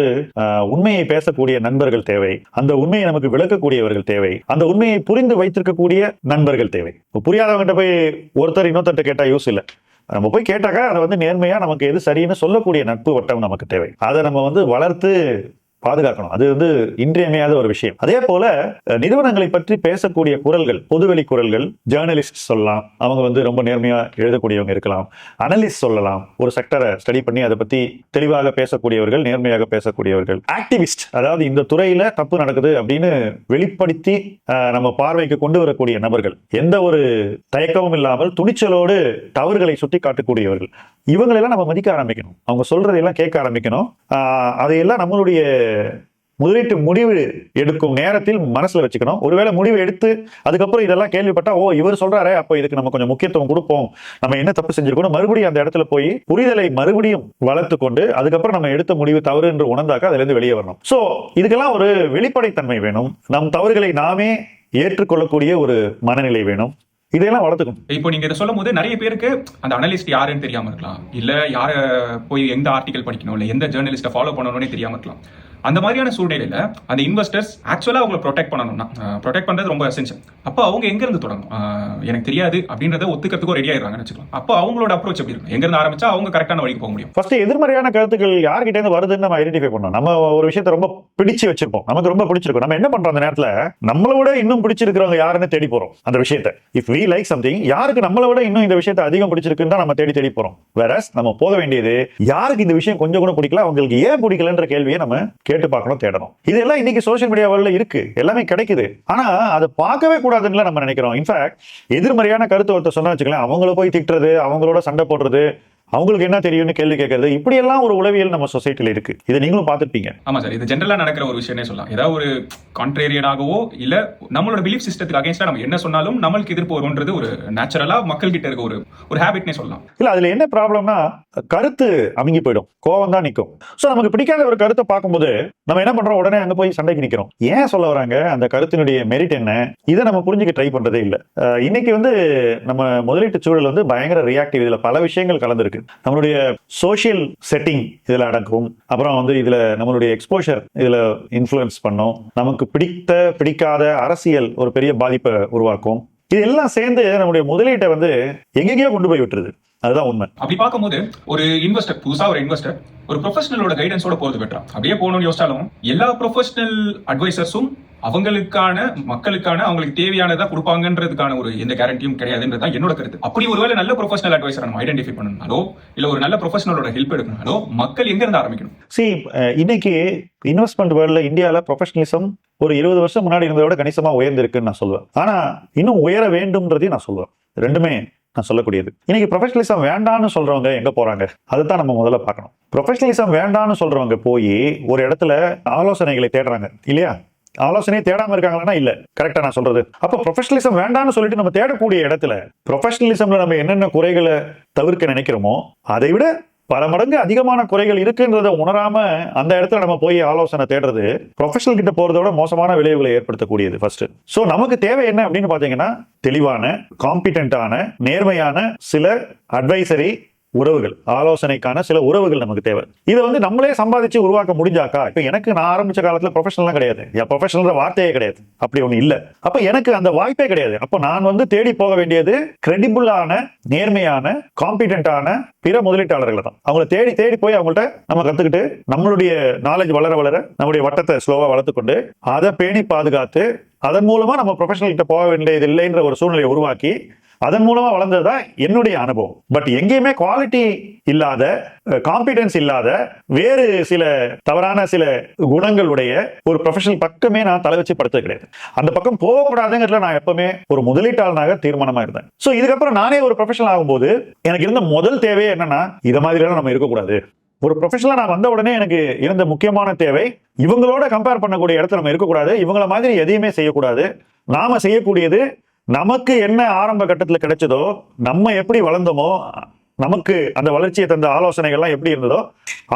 உண்மையை பேசக்கூடிய நண்பர்கள் தேவை, அந்த உண்மையை நமக்கு விளக்கக்கூடியவர்கள் தேவை, அந்த உண்மையை புரிந்து வைத்திருக்கக்கூடிய நண்பர்கள் தேவை. புரியாதவங்கிட்ட போய் ஒருத்தர் இன்னொருத்தர் கேட்டா யூஸ் இல்லை. நம்ம போய் கேட்டாக்கா அதை வந்து நேர்மையா நமக்கு எது சரின்னு சொல்லக்கூடிய நட்பு வட்டம் நமக்கு தேவை. அதை நம்ம வந்து வளர்த்து பாதுகாக்கணும். அது வந்து இன்றியமையாத ஒரு விஷயம். அதே போல நிறுவனங்களை பற்றி பேசக்கூடிய குரல்கள், பொதுவெளி குரல்கள், ஜேர்னலிஸ்ட் சொல்லலாம், அவங்க வந்து ரொம்ப நேர்மையா எழுதக்கூடியவங்க இருக்கலாம். அனலிஸ்ட் சொல்லலாம், ஒரு செக்டரை ஸ்டடி பண்ணி அதை பத்தி தெளிவாக பேசக்கூடியவர்கள், நேர்மையாக பேசக்கூடியவர்கள். ஆக்டிவிஸ்ட், அதாவது இந்த துறையில தப்பு நடக்குது அப்படின்னு வெளிப்படுத்தி நம்ம பார்வைக்கு கொண்டு வரக்கூடிய நபர்கள், எந்த ஒரு தயக்கமும் இல்லாமல் துணிச்சலோடு தவறுகளை சுட்டி காட்டக்கூடியவர்கள், இவங்களெல்லாம் நம்ம மதிக்க ஆரம்பிக்கணும். அவங்க சொல்றதையெல்லாம் கேட்க ஆரம்பிக்கணும். அதையெல்லாம் நம்மளுடைய முதலீட்டு முடிவு எடுக்கும் நேரத்தில் மனசுல வச்சுக்கணும். ஒருவேளை முடிவு எடுத்து அதுக்கப்புறம் இதெல்லாம் கேள்விப்பட்டா, ஓ இவர் சொல்றாரே, அப்போ இதுக்கு நம்ம கொஞ்சம் முக்கியத்துவம் கொடுப்போம், நம்ம என்ன தப்பு செஞ்சிருக்கோம், மறுபடியும் அந்த இடத்துல போய் புரிதலை மறுபடியும் வளர்த்து கொண்டு அதுக்கப்புறம் நம்ம எடுத்த முடிவு தவறு என்று உணர்ந்தாக்க அதுல இருந்து வெளியே வரணும். சோ இதுக்கெல்லாம் ஒரு வெளிப்படைத்தன்மை வேணும். நம் தவறுகளை நாமே ஏற்றுக்கொள்ளக்கூடிய ஒரு மனநிலை வேணும். இதெல்லாம் வளர்த்துக்கணும். இப்போ நீங்க இதை சொல்லும் போது நிறைய பேருக்கு அந்த அனலிஸ்ட் யாருன்னு தெரியாம இருக்கலாம், இல்ல யார போய் எந்த ஆர்டிகல் படிக்கணும், இல்ல எந்த ஜேர்னலிஸ்ட்டை ஃபாலோ பண்ணணும்னே தெரியாம இருக்கலாம். அந்த மாதிரியான சூழ்நிலையில அந்த இன்வெஸ்டர்ஸ் ஆக்சுவலா அவங்களை ப்ரொடெக்ட் பண்ணணும்னா, ப்ரொடெக்ட் பண்றது ரொம்ப எசென்ஷியல். அப்போ அவங்க எங்க இருந்து தொடங்கணும்? எனக்கு தெரியாது அப்படின்றத ஒத்துக்கிறதுக்கு ரெடி ஆயிடுறாங்கன்னு வச்சுக்கலாம். அப்போ அவங்களோட அப்ரோச் எப்படி இருக்கும்? எங்க இருந்து ஆரம்பிச்சா அவங்க கரெக்டான வழிக்கு போக முடியும்? ஃபர்ஸ்ட் எதிர்மறையான கருத்துக்கள் யார்கிட்ட இருந்து வருதுன்னு நம்ம ஐடென்டிஃபை பண்ணணும். நம்ம ஒரு விஷயத்தை ரொம்ப பிடிச்சு வச்சிருப்போம், நமக்கு ரொம்ப பிடிச்சிருக்கும். நம்ம என்ன பண்றோம் அந்த நேரத்துல, நம்மளை விட இன்னும் பிடிச்சிருக்கிறவங்க யாருன்னு தேடி போறோம் அந்த விஷயத்தை. இஃப் வி லைக் சம்திங், யாருக்கு நம்மளை விட இன்னும் இந்த விஷயத்தை அதிகம் பிடிச்சிருக்குன்னு தான் நம்ம தேடி போறோம். வேறஸ் நம்ம போக வேண்டியது, யாருக்கு இந்த விஷயம் கொஞ்சம் கூட பிடிக்கல, அவங்களுக்கு ஏன் பிடிக்கலன்ற கேள்வியை நம்ம கேட்டு பார்க்கணும், தேடணும். இதெல்லாம் இன்னைக்கு சோசியல் மீடியாவில் இருக்கு, எல்லாமே கிடைக்குது. ஆனா அதை பார்க்கவே கூடாதுன்னு நம்ம நினைக்கிறோம். இன்ஃபேக்ட் எதிர்மறையான கருத்து ஒருத்தர் சொன்னா வச்சுக்கலாம், அவங்கள போய் திட்டுறது, அவங்களோட சண்டை போடுறது, அவங்களுக்கு என்ன தெரியும்னு கேள்வி கேட்கறது, இப்படி எல்லாம் ஒரு உளவியல் நம்ம சொசைட்டில இருக்கு. இதை நீங்களும் பார்த்திருப்பீங்க. ஆமா சார், இது ஜெனரலா நடக்கிற ஒரு விஷயமே சொல்லலாம். ஏதாவது ஒரு கான்ட்ரேரியனாகவோ இல்ல நம்மளோட பிலீஃப் சிஸ்டத்துக்கு அகைன்ஸ்டா நம்ம என்ன சொன்னாலும் நம்மளுக்கு எதிர்ப்பு வரும்ன்றது ஒரு நேச்சுரலா மக்கள் கிட்ட இருக்க ஒரு ஹேபிட்னே சொல்லலாம். இல்ல அதுல என்ன ப்ராப்ளம்னா, கருத்து அமுங்கி போயிடும், கோவம் தான் நிற்கும். சோ நமக்கு பிடிக்காத ஒரு கருத்தை பார்க்கும்போது நம்ம என்ன பண்றோம், உடனே அங்க போய் சண்டைக்கு நிக்கிறோம். ஏன் சொல்ல வராங்க, அந்த கருத்தினுடைய மெரிட் என்ன, இதை நம்ம புரிஞ்சுக்க ட்ரை பண்றதே இல்ல. இன்னைக்கு வந்து நம்ம முதலீட்டு சூழல் வந்து பயங்கர ரியாக்டிவ். இதுல பல விஷயங்கள் கலந்துருக்கு. நம்மளுடைய சோஷியல் செட்டிங் இதுல அடங்கும். அப்புறம் வந்து இதுல நம்மளுடைய எக்ஸ்போஷர் இதுல இன்ஃப்ளூயன்ஸ் பண்ணும். நமக்கு பிடிக்காத அரசியல் ஒரு பெரிய பாதிப்பை உருவாக்கும். இது எல்லாம் சேர்ந்து நம்முடைய முதலீட்டை வந்து எங்கெங்கயோ கொண்டு போய் விட்டுருது. அதுதான் உண்மை. அப்படி பார்க்கும்போது ஒரு இன்வெஸ்டர், புதுசா ஒரு இன்வெஸ்டர் ஒரு ப்ரொஃபஷனலோட கைடன்ஸோட போறது பெட்டரா? அப்படியே போகணும்னு யோசிச்சாலும் எல்லா ப்ரொஃபஷனல் அட்வைசர்ஸும் அவங்களுக்கான மக்களுக்கான அவங்களுக்கு தேவையானதா கொடுப்பாங்கன்றதுக்கான ஒரு எந்த கேரண்டியும் கிடையாதுன்றது தான் என்னோட கருத்து. அப்படி ஒருவேளை நல்ல ப்ரொஃபஷனல் அட்வைசரை நம்ம ஐடென்டிஃபை பண்ணணும்னாலோ இல்ல ஒரு நல்ல ப்ரொஃபஷனலோட ஹெல்ப் எடுக்கணும்னாலோ மக்கள் எங்க இருந்து ஆரம்பிக்கணும்? இன்னைக்கு இன்வெஸ்ட்மெண்ட் வேர்ல்ட்ல இந்தியாவில் ப்ரொஃபஷனலிசம் ஒரு 20 வருஷம் முன்னாடி இருந்ததை விட கணிசமா உயர்ந்திருக்குன்னு நான் சொல்லுவேன். ஆனா இன்னும் உயர வேண்டும்ன்றதையும் நான் சொல்லுவேன். ரெண்டுமே நான் சொல்லக்கூடியது. இன்னைக்கு ப்ரொஃபஷனலிசம் வேண்டான்னு சொல்றவங்க எங்க போறாங்க, அதுதான் நம்ம முதல்ல பார்க்கணும். ப்ரொஃபஷனலிசம் வேண்டான்னு சொல்றவங்க போய் ஒரு இடத்துல ஆலோசனைகளை தேடுறாங்க இல்லையா? ஆலோசனையை தேடாம இருக்காங்களா? இல்ல. கரெக்டா நான் சொல்றது? அப்ப ப்ரொஃபஷனலிசம் வேண்டாம்னு சொல்லிட்டு நம்ம தேடக்கூடிய இடத்துல ப்ரொஃபஷனலிசம்ல நம்ம என்னென்ன குறைகளை தவிர்க்க நினைக்கிறோமோ அதை விட பல மடங்கு அதிகமான குறைகள் இருக்குன்றதை உணராம அந்த இடத்துல நம்ம போய் ஆலோசனை தேடுறது ப்ரொஃபஷனல் கிட்ட போறதோட மோசமான விளைவுகளை ஏற்படுத்தக்கூடியது. ஃபர்ஸ்ட் சோ நமக்கு தேவை என்ன அப்படின்னு பாத்தீங்கன்னா, தெளிவான, காம்பிடென்டான, நேர்மையான சில அட்வைசரி உறவுகள், ஆலோசனைக்கான சில உறவுகள் நமக்கு தேவை. இதை நம்மளே சம்பாதிச்சு உருவாக்க முடிஞ்சாக்கா? இப்ப எனக்கு நான் ஆரம்பிச்ச காலத்துல ப்ரொஃபஷனல்லாம் கிடையாது, ப்ரொஃபஷனல் வார்த்தையே கிடையாது, அப்படி ஒண்ணு இல்ல. அப்ப எனக்கு அந்த வாய்ப்பே கிடையாது. அப்ப நான் தேடி போக வேண்டியது கிரெடிபிளான, நேர்மையான, காம்பிடென்டான பிற முதலீட்டாளர்களை தான். அவங்கள தேடி தேடி போய் அவங்கள்ட்ட நம்ம கத்துக்கிட்டு நம்மளுடைய நாலேஜ் வளர வளர நம்முடைய வட்டத்தை ஸ்லோவா வளர்த்துக்கொண்டு அதை பேணி பாதுகாத்து அதன் மூலமா நம்ம ப்ரொஃபஷனல் கிட்ட போக வேண்டியது இல்லைன்ற ஒரு சூழ்நிலையை உருவாக்கி அதன் மூலமா வளர்ந்ததுதான் என்னுடைய அனுபவம். பட் எங்கேயுமே குவாலிட்டி இல்லாத, காம்பிடன்ஸ் இல்லாத, வேறு சில தவறான சில குணங்களுடைய ஒரு ப்ரொஃபஷனல் பக்கமே நான் தலை வச்சு படுத்தது கிடையாது. அந்த பக்கம் போகக்கூடாதுங்கிறதுல நான் எப்பவுமே ஒரு முதலீட்டாளனாக தீர்மானமா இருந்தேன். சோ இதுக்கப்புறம் நானே ஒரு ப்ரொஃபஷனல் ஆகும்போது எனக்கு இருந்த முதல் தேவையே என்னன்னா, இதை மாதிரி எல்லாம் நம்ம இருக்கக்கூடாது. ஒரு ப்ரொஃபஷனலா நான் வந்த உடனே எனக்கு இருந்த முக்கியமான தேவை, இவங்களோட கம்பேர் பண்ணக்கூடிய இடத்துல நம்ம இருக்கக்கூடாது, இவங்கள மாதிரி எதையுமே செய்யக்கூடாது. நாம செய்யக்கூடியது நமக்கு என்ன ஆரம்ப கட்டத்தில் கிடைச்சதோ, நம்ம எப்படி வளர்ந்தோமோ, நமக்கு அந்த வளர்ச்சியை தந்த ஆலோசனைகள்லாம் எப்படி இருந்ததோ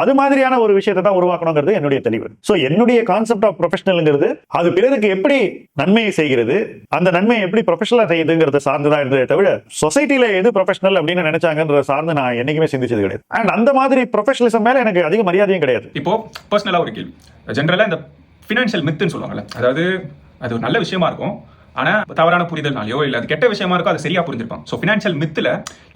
அது மாதிரியான ஒரு விஷயத்தை தான் உருவாக்கணுங்கிறது என்னுடைய தெளிவு. ஸோ என்னுடைய கான்செப்ட் ஆஃப் ப்ரொஃபஷனல்ங்கிறது அது பிறருக்கு எப்படி நன்மையை செய்கிறது, அந்த நன்மையை எப்படி ப்ரொஃபஷனலா செய்யுதுங்கிறத சார்ந்துதான் இருந்ததே தவிர சொசைட்டில எது ப்ரொஃபஷனல் அப்படின்னு நினைச்சாங்கன்றத சார்ந்து நான் என்னைக்குமே சிந்திச்சது கிடையாது. அண்ட் அந்த மாதிரி ப்ரொஃபஷனலிசம் மேல எனக்கு அதிக மரியாதையும் கிடையாது. இப்போ பர்சனலா ஒரு கேள்வி, ஜெனரலா இந்த ஃபினான்ஷியல் மித்துன்னு சொல்லுவாங்கல்ல, அதாவது அது ஒரு நல்ல விஷயமா இருக்கும், ஆனா தவறான புரிதல்னாலயோ இல்ல அது கெட்ட விஷயமா இருக்கும், அது சரியா புரிஞ்சிருப்பாங்க. சோ ஃபினான்ஷியல் மித்ல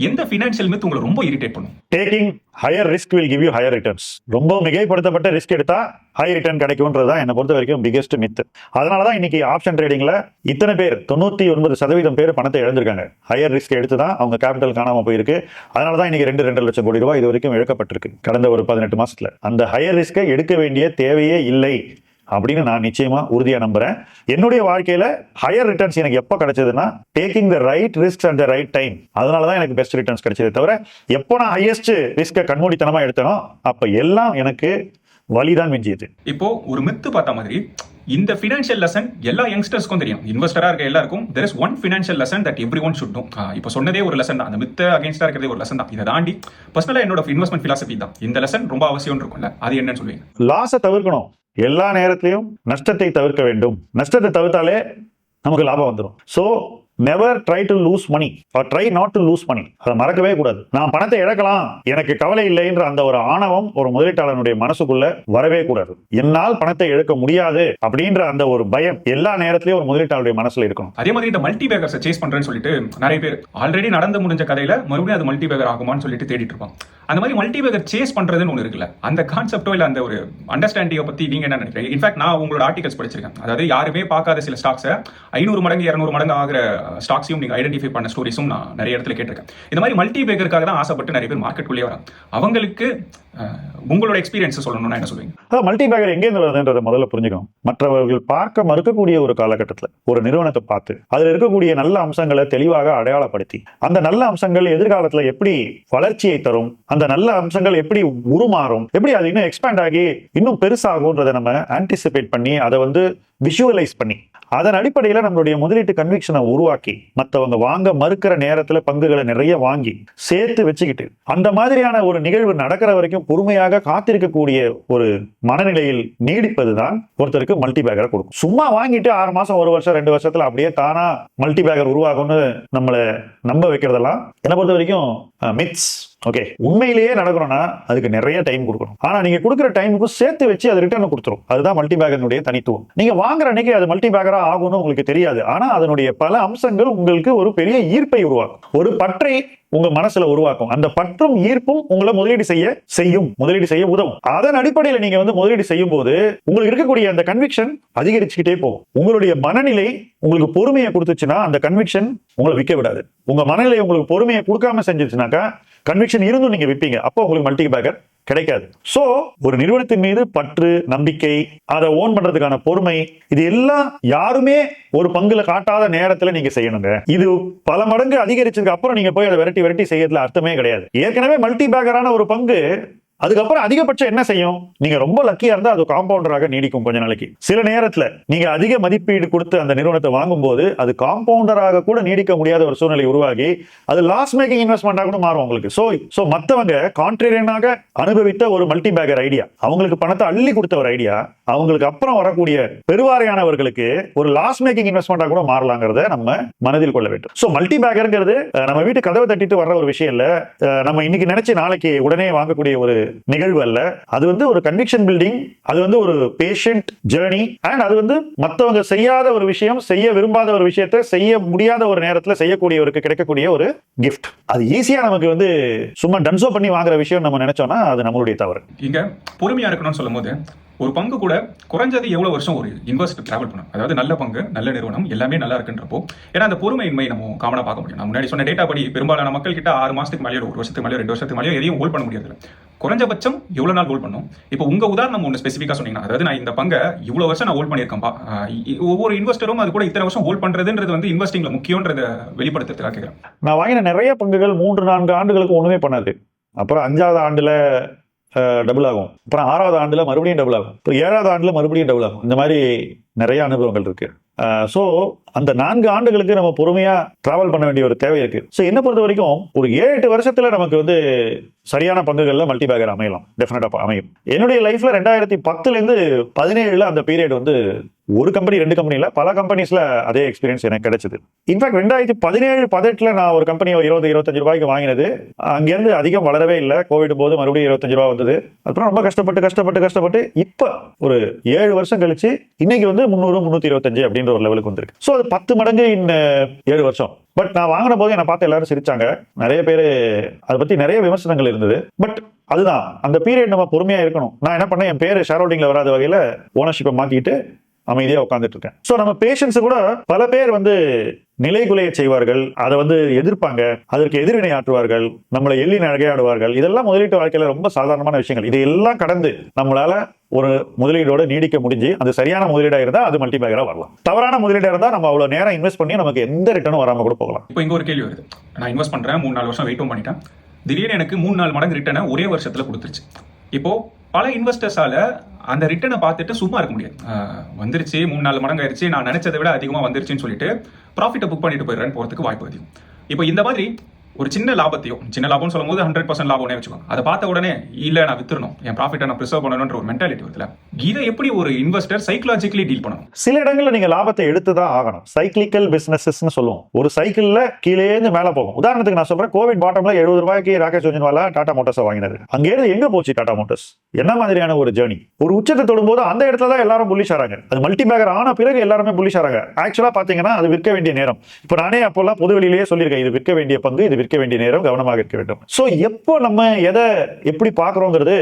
எந்த ஃபினான்ஷியல் மித் உங்களை ரொம்ப இரிட்டேட் பண்ணும்? Taking higher risk will give you higher returns. ரொம்ப மிகைப்படுத்தப்பட்ட ரிஸ்க் எடுத்தா ஹை ரிட்டர்ன் கிடைக்கும்ன்றதுதான் என்னை பொறுத்த வரைக்கும் பிகெஸ்ட் மித். அதனாலதான் இன்னைக்கு ஆப்ஷன் ட்ரேடிங்ல இத்தனை பேர் 99% பேர் பணத்தை இழந்திருக்காங்க. ஹையர் ரிஸ்க் எடுத்துதான் அவங்க கேபிட்டல் காணாம போயிருக்கு. அதனாலதான் இன்னைக்கு 2 லட்சம் கோடி ரூபாய் இது வரைக்கும் இழக்கப்பட்டிருக்கு கடந்த ஒரு 18 மாசத்துல. அந்த ஹையர் ரிஸ்கை எடுக்க வேண்டிய தேவையே இல்லை அப்படின்னு நான் நிச்சயமா உறுதியா நம்புறேன். என்னுடைய வாழ்க்கையில ஹையர் ரிட்டர்ன்ஸ் எனக்கு எப்போ கிடைச்சதுன்னா, taking the right risk at the right time. அதனாலதான் எனக்கு பெஸ்ட் ரிட்டர்ன்ஸ் கிடைச்சது. தவிர எப்போ நான் ஹையஸ்ட் ரிஸ்கை கண்மூடித்தனமா எடுத்தனோ அப்ப எல்லாம் எனக்கு வலிதான் மிஞ்சியது. இப்போ ஒரு மித்து பார்த்த மாதிரி இந்த ஃபினான்ஷியல் லெசன் எல்லா யங்ஸ்டர்ஸ்க்கும் தெரியும், இன்வெஸ்டரா இருக்க எல்லாருக்கும். there is one financial lesson that everyone should know. இப்போ சொன்னதே ஒரு லெசன் தான், அந்த மித்த அகைன்ஸ்டா இருக்கிறதே ஒரு லெசன் தான். இதை தாண்டி பர்சனலா என்னோட இன்வெஸ்ட்மெண்ட் பிலாசபி தான் இந்த லெசன் ரொம்ப அவசியம் இருக்கும்ல, அது என்னன்னு சொல்லுவீங்க? லாஸை தவிர்க்கணும், எல்லா நேரத்திலையும் நஷ்டத்தை தவிர்க்க வேண்டும். நஷ்டத்தை தவிர்த்தாலே நமக்கு லாபம் வந்துடும். So never try to lose money or try not to lose money. அதை மறக்கவே கூடாது. நான் பணத்தை இழக்கலாம், எனக்கு கவலை இல்லைன்ற அந்த ஒரு ஆணவம் ஒரு முதலீட்டாளனுடைய மனசுக்குள்ள வரவே கூடாது. என்னால் பணத்தை இழக்க முடியாது அப்படின்ற அந்த ஒரு பயம் எல்லா நேரத்திலயும் ஒரு முதலீட்டாளருடைய மனசுல இருக்கணும். அதே மாதிரி இந்த மல்டி பேக்கர்ஸை சேஸ் பண்றேன்னு சொல்லிட்டு நிறைய பேர் ஆல்ரெடி நடந்து முடிஞ்ச கதையில மறுபடியும் அது மல்டி பேக்கர் ஆகுமான்னு சொல்லிட்டு தேடிட்டு இருப்பாங்க. அந்த மாதிரி மல்டி பேக்கர் சேஸ் பண்றதுன்னு ஒன்று இருக்குல்ல, அந்த கான்செப்டோ இல்ல அந்த ஒரு அண்டர்ஸ்டாண்டிங்கை பத்தி நீங்க என்ன நினைக்கிறீங்க? இன்ஃபேக்ட் நான் உங்களோட ஆர்டிகல்ஸ் படிச்சிருக்கேன். அதாவது யாருமே பார்க்காத சில ஸ்டாக்ஸை 500 மடங்கு 200 மடங்கு ஆகிற ஸ்டாக்ஸையும் நீங்க ஐடென்டிஃபை பண்ண ஸ்டோரிஸும் நான் நிறைய இடத்துல கேட்டிருக்கேன். இந்த மாதிரி மல்டி பேக்கருக்காக தான் ஆசைப்பட்டு நிறைய பேர் மார்க்கெட்டுக்குள்ளே வராங்க. அவங்களுக்கு உங்களோட எக்ஸ்பீரியன்ஸ் சொல்லணும்னா என்ன சொல்லுவீங்க? மல்டி பேக்கர் எங்கேருந்து வருதுன்றதை முதல்ல புரிஞ்சுக்கணும். மற்றவர்கள் பார்க்க மறுக்கக்கூடிய ஒரு காலகட்டத்தில் ஒரு நிறுவனத்தை பார்த்து அதில் இருக்கக்கூடிய நல்ல அம்சங்களை தெளிவாக அடையாளப்படுத்தி அந்த நல்ல அம்சங்கள் எதிர்காலத்துல எப்படி வளர்ச்சியை தரும், அந்த நல்ல அம்சங்கள் எப்படி உருமாறும், எப்படி அது இன்னும் எக்ஸ்பேண்ட் ஆகி இன்னும் பெருசாகும்ன்றதை நம்ம ஆன்டிசிபேட் பண்ணி அதை விஷுவலைஸ் பண்ணி அதன் அடிப்படையில் நம்மளுடைய முதலீட்டு கன்விக்ஷனை உருவாக்கி மற்றவங்க வாங்க மறுக்கிற நேரத்தில் பங்குகளை நிறைய வாங்கி சேர்த்து வச்சுக்கிட்டு அந்த மாதிரியான ஒரு நிகழ்வு நடக்கிற வரைக்கும் பொறுமையாக காத்திருக்கக்கூடிய ஒரு மனநிலையில் நீடிப்பதுதான் ஒருத்தருக்கு மல்டி பேக்கரை கொடுக்கும். சும்மா வாங்கிட்டு 6 மாசம் 1 வருஷம் 2 வருஷத்துல அப்படியே தானா மல்டி பேக்கர் உருவாகும்னு நம்மளை நம்ப வைக்கிறதெல்லாம் என்னை பொறுத்த வரைக்கும் மித்ஸ். ஓகே, உண்மையிலேயே நடக்கணும்னா அதுக்கு நிறைய டைம் கொடுக்கணும். ஆனா நீங்க கொடுக்குற டைமுக்கு சேர்த்து வச்சு அது ரிட்டர்ன் கொடுத்துரும். அதுதான் மல்டி பேக்கருடைய தனித்துவம். நீங்க வாங்குற அன்னைக்கு அது மல்டி பேக்கரா ஆகும்னு உங்களுக்கு தெரியாது. ஆனா அதனுடைய பல அம்சங்கள் உங்களுக்கு ஒரு பெரிய ஈர்ப்பை உருவாக்கும், ஒரு பற்றை உங்க மனசுல உருவாக்கும். அந்த பற்றும் ஈர்ப்பும் உங்களை முதலீடு செய்ய உதவும். அதன் அடிப்படையில் நீங்க முதலீடு செய்யும் போது உங்களுக்கு இருக்கக்கூடிய அந்த கன்விக்ஷன் அதிகரிச்சுக்கிட்டே போகும். உங்களுடைய மனநிலை உங்களுக்கு பொறுமையை கொடுத்துச்சுன்னா அந்த கன்விக்ஷன் உங்களை விற்க விடாது. உங்க மனநிலை உங்களுக்கு பொறுமையை கொடுக்காம செஞ்சிருச்சுனாக்கா கன்விக்ஷன் இருந்தும் நீங்க விற்பீங்க. அப்போ உங்களுக்கு மல்டி பேக்கர் கிடைக்காது. சோ ஒரு நிறுவனத்தின் மீது பற்று, நம்பிக்கை, அதை ஓன் பண்றதுக்கான பொறுமை, இது எல்லாம் யாருமே ஒரு பங்குல காட்டாத நேரத்துல நீங்க செய்யணுங்க. இது பல மடங்கு அதிகரிச்சதுக்கு அப்புறம் நீங்க போய் அதை விரட்டி செய்யறதுல அர்த்தமே கிடையாது. ஏற்கனவே மல்டி பேக்கரான ஒரு பங்கு அதுக்கப்புறம் அதிகபட்சம் என்ன செய்யும்? நீங்க ரொம்ப லக்கியா இருந்தா அது காம்பவுண்டராக நீடிக்கும் கொஞ்ச நாளைக்கு. சில நேரத்துல நீங்க அதிக மதிப்பீடு கொடுத்து அந்த நிறுவனத்தை வாங்கும் போது அது காம்பவுண்டராக கூட நீடிக்க முடியாத ஒரு சூழ்நிலை உருவாகி அது லாஸ் மேக்கிங் இன்வெஸ்ட்மெண்டா கூட மாறும் உங்களுக்கு. சோ மத்தவங்க கான்ட்ரேரியனாக அனுபவித்த ஒரு மல்டி பேக்கர் ஐடியா, அவங்களுக்கு பணத்தை அள்ளி கொடுத்த ஒரு ஐடியா, அவங்களுக்கு அப்புறம் வரக்கூடிய பெருவாரியானவர்களுக்கு ஒரு லாஸ் மேக்கிங் இன்வெஸ்ட்மெண்டா கூட மாறலாங்கிறத நம்ம மனதில் கொள்ள வேண்டும். சோ மல்டி பேக்கர்ங்கிறது நம்ம வீட்டு கதவை தட்டிட்டு வர்ற ஒரு விஷயம் இல்ல. நம்ம இன்னைக்கு நினைச்சு நாளைக்கு உடனே வாங்கக்கூடிய ஒரு நிகழ்வு அல்ல. அது ஒரு கன்விக்ஷன் பில்டிங், அது ஒரு பேஷண்ட் ஜேர்னி, அண்ட் அது மத்தவங்க செய்யாத ஒரு விஷயம், செய்ய விரும்பாத ஒரு விஷயத்தை செய்ய முடியாத ஒரு நேரத்துல செய்யக்கூடியவருக்கு கிடைக்கக்கூடிய ஒரு கிஃப்ட். அது ஈஸியா நமக்கு சும்மா டன்சோ பண்ணி வாங்குற விஷயம் நம்ம நினைச்சோம்னா அது நம்மளுடைய தவறு. இங்க பொறுமையா இருக்கணும்னு சொல்லும் போது ஒரு பங்கு கூட குறைஞ்சது எவ்வளவு வருஷம் ஒரு இன்வெஸ்ட் டிராவல் பண்ணும், அதாவது நல்ல பங்கு, நல்ல நிறுவனம், எல்லாமே நல்லா இருக்குன்றப்போ, ஏன்னா அந்த பொறுமையின்மை நம்ம காமனா பார்க்க முடியும். நான் முன்னாடி சொன்ன டேட்டா படி பெரும்பாலான மக்கள் கிட்ட 6 மாசத்துக்கு மேலே, 1 வருஷத்துக்கு மேலே, 2 வருஷத்துக்கு மேலே எதையும் ஹோல்ட் பண்ண முடியாது. குறைஞ்சபட்சம் எவ்வளவு நாள் ஹோல்ட் பண்ணும்? இப்போ உங்க உதாரணம் ஒன்று ஸ்பெசிஃபிக்கா சொன்னீங்கன்னா, அதாவது நான் இந்த பங்கை இவ்வளவு வருஷம் நான் ஹோல்ட் பண்ணியிருக்கேன்ப்பா, ஒவ்வொரு இன்வெஸ்டரும் அது கூட இத்தனை வருஷம் ஹோல்ட் பண்றதுன்றது இன்வெஸ்டிங்ல முக்கியன்றதை வெளிப்படுத்துறதுக்காக கேட்கிறேன். நான் வாங்கின நிறைய பங்குகள் 3-4 ஆண்டுகளுக்கு ஒண்ணுமே பண்ணாது. அப்புறம் 5வது ஆண்டுல டபுள் ஆகும், அப்புறம் 6வது ஆண்டுல மறுபடியும் டபுள் ஆகும், இப்போ 7வது ஆண்டுல மறுபடியும் டபுள் ஆகும். இந்த மாதிரி நிறைய அனுபவங்கள் இருக்கு. ஸோ அந்த 4 ஆண்டுகளுக்கு நம்ம பொறுமையா டிராவல் பண்ண வேண்டிய ஒரு தேவை இருக்கு. ஸோ என்ன பொறுத்த வரைக்கும் ஒரு 7-8 வருஷத்துல நமக்கு சரியான பங்குகள்ல மல்டி பேக்கர் அமையலாம், டெஃபினட்டா அமையும். என்னுடைய லைஃப்ல 2010ல இருந்து 17ல அந்த பீரியட் ஒரு கம்பெனி 2 கம்பெனில பல கம்பெனிஸ்ல அதே எக்ஸ்பீரியன்ஸ் எனக்கு கிடைச்சது. இன்ஃபேக்ட் 2017-18ல நான் ஒரு கம்பெனி 20-25 ரூபாய்க்கு வாங்கினது, அங்கிருந்து அதிகம் வளரவே இல்லை. கோவிட் போது மறுபடியும் 25 ரூபாய் வந்தது. அப்புறம் ரொம்ப கஷ்டப்பட்டு இப்ப ஒரு 7 வருஷம் கழிச்சு இன்னைக்கு 300-325 அப்படின்ற ஒரு லெவலுக்கு வந்திருக்கு. ஸோ அது 10 மடங்கு 7 வருஷம். பட் நான் வாங்கின போது என்னை பார்த்து எல்லாரும் சிரிச்சாங்க. நிறைய பேர் அதை பத்தி நிறைய விமர்சனங்கள் இருந்தது. பட் அதுதான் அந்த பீரியட், நம்ம பொறுமையா இருக்கணும். நான் என்ன பண்ணேன், என் பேரு ஷேர் ஹோல்டிங்ல வராத வகையில ஓனர்ஷிப்பை மாத்திட்டு அமைதியா உட்காந்துட்டு இருக்கேன். சோ நம்ம பேஷன்ஸ் கூட பல பேர் நிலைகுலைய செய்வார்கள், அதை எதிர்ப்பாங்க, அதற்கு எதிர்வினை ஆற்றுவார்கள், நம்மளை எள்ளி நகையாடுவார்கள். இதெல்லாம் முதலீட்டு வாழ்க்கையில ரொம்ப சாதாரணமான விஷயங்கள். இதையெல்லாம் கடந்து நம்மளால ஒரு முதலீடோட நீடிக்க முடிஞ்சு அது சரியான முதலீடா இருந்தா அது மல்டி பேக்கரா வரலாம். தவறான முதலீடா இருந்தா நம்ம அவ்வளவு நேரம் இன்வெஸ்ட் பண்ணி நமக்கு எந்த ரிட்டர்னும் வராம கூட போகலாம். இப்போ இங்க ஒரு கேள்வி வருது, நான் இன்வெஸ்ட் பண்றேன், 3-4 வருஷம் வெயிட்டும் பண்ணிட்டேன், திடீர்னு எனக்கு 3-4 மடங்கு ரிட்டர்னை ஒரே வருஷத்துல கொடுத்துருச்சு. இப்போ பல இன்வெஸ்டர்ஸால அந்த ரிட்டர்னை பார்த்துட்டு சும்மா இருக்க முடியாது. வந்துருச்சு, 3-4 மடங்கு ஆயிடுச்சு, நான் நினைச்சதை விட அதிகமாக வந்துருச்சுன்னு சொல்லிட்டு ப்ராஃபிட்டை புக் பண்ணிட்டு போயிடுறேன்னு போகிறதுக்கு வாய்ப்பு அதிகம். இப்போ இந்த மாதிரி ஒரு சின்ன லாபம்னு சொல்லும் போது 100% லாபம்னே வச்சுக்கோங்க. அதை பார்த்த உடனே இல்லை நான் வித்துறணும், என் ப்ராஃபிட்டை நான் ப்ரிசர்வ் பண்ணணுன்ற ஒரு மென்டாலிட்டி வருதுல, இதை எப்படி ஒரு இன்வெஸ்டர் சைக்கலாஜிக்கலி டீல் பண்ணணும்? சில இடங்களில் நீங்க லாபத்தை எடுத்துதான் ஆகணும். சைக்கிளிக்கல் பிசினஸஸ்னு சொல்லுவோம். ஒரு சைக்கிள்ல கீழேந்து மேல போகும். உதாரணத்துக்கு நான் சொல்றேன், கோவிட் பாட்டம்ல 70 ரூபாய்க்கு ராகேஷ் ஜுன்ஜுன்வாலா டாடா மோட்டார்ஸ் வாங்கினாரு. அங்கேருந்து எங்க போச்சு டாடா மோட்டார்ஸ்? என்ன மாதிரியான ஒரு ஜேர்னி? ஒரு உச்சத்தை தொடும்போது அந்த இடத்துல தான் எல்லாரும் புல்லிஷ் ஆறாங்க. அது மல்டி பேக்கர் ஆன பிறகு எல்லாருமே புல்லிஷ் ஆறாங்க. ஆக்சுவலா பாத்தீங்கன்னா அது விற்க வேண்டிய நேரம். இப்போ நானே அப்போல்லாம் பொது வெளியிலேயே சொல்லியிருக்கேன், இது விற்க வேண்டிய பங்கு, இது விற்க வேண்டிய நேரம், கவனமாக இருக்க வேண்டும். சோ எப்போ நம்ம எதை எப்படி பாக்குறோங்கிறது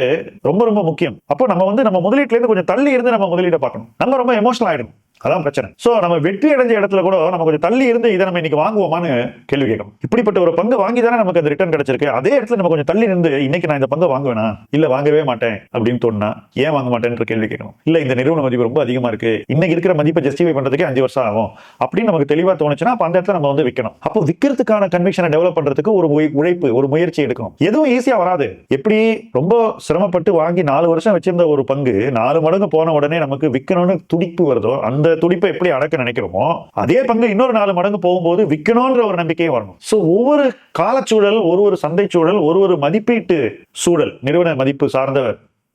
ரொம்ப ரொம்ப முக்கியம். அப்போ நம்ம முதலீட்டுல இருந்து கொஞ்சம் தள்ளி இருந்து நம்ம முதலீட்டை பார்க்கணும். நம்ம ரொம்ப எமோஷனல் ஆயிடும், அதான் பிரச்சனை. சோ நம்ம வெற்றி அடைஞ்ச இடத்துல கூட நம்ம கொஞ்சம் தள்ளி இருந்து இதை நம்ம இன்னைக்கு வாங்குவோமான்னு கேள்வி கேட்கணும். இப்படிப்பட்ட ஒரு பங்கு வாங்கி தானே நமக்கு அந்த ரிட்டர்ன் கிடைச்சிருக்கு. அதே இடத்துல நம்ம கொஞ்சம் தள்ளி இருந்து இன்னைக்கு நான் இந்த பங்கு வாங்குவேனா இல்ல வாங்கவே மாட்டேன் அப்படின்னு தோணுனா ஏன் வாங்க மாட்டேன்ற கேள்வி கேட்கணும். இல்ல இந்த நிறுவன மதிப்பு ரொம்ப அதிகமா இருக்கு, இன்னைக்கு இருக்கிற மதிப்பை ஜஸ்டிஃபை பண்றதுக்கு 5 வருஷம் ஆகும் அப்படின்னு நமக்கு தெளிவா தோணுச்சுன்னா அப்ப அந்த இடத்துல நம்ம விற்கணும். அப்போ விற்கிறதுக்கான கன்விக்ஷனை டெவலப் பண்றதுக்கு ஒரு உழைப்பு, ஒரு முயற்சி எடுக்கணும். எதுவும் ஈஸியா வராது. எப்படி ரொம்ப சிரமப்பட்டு வாங்கி 4 வருஷம் வச்சிருந்த ஒரு பங்கு 4 மடங்கு போன உடனே நமக்கு விற்கணும்னு துடிப்பு வருதோ, அந்த துடிப்பை எப்படி நினைக்கிறோமோ அதே பங்கு இன்னொரு 4 மடங்கு போகும்போது விற்கணும்ன்ற ஒரு நம்பிக்கையும் வரணும். சோ ஒவ்வொரு காலச்சூழல், ஒரு சந்தை சூழல், ஒரு மதிப்பீட்டு சூழல், நிறுவன மதிப்பு சார்ந்த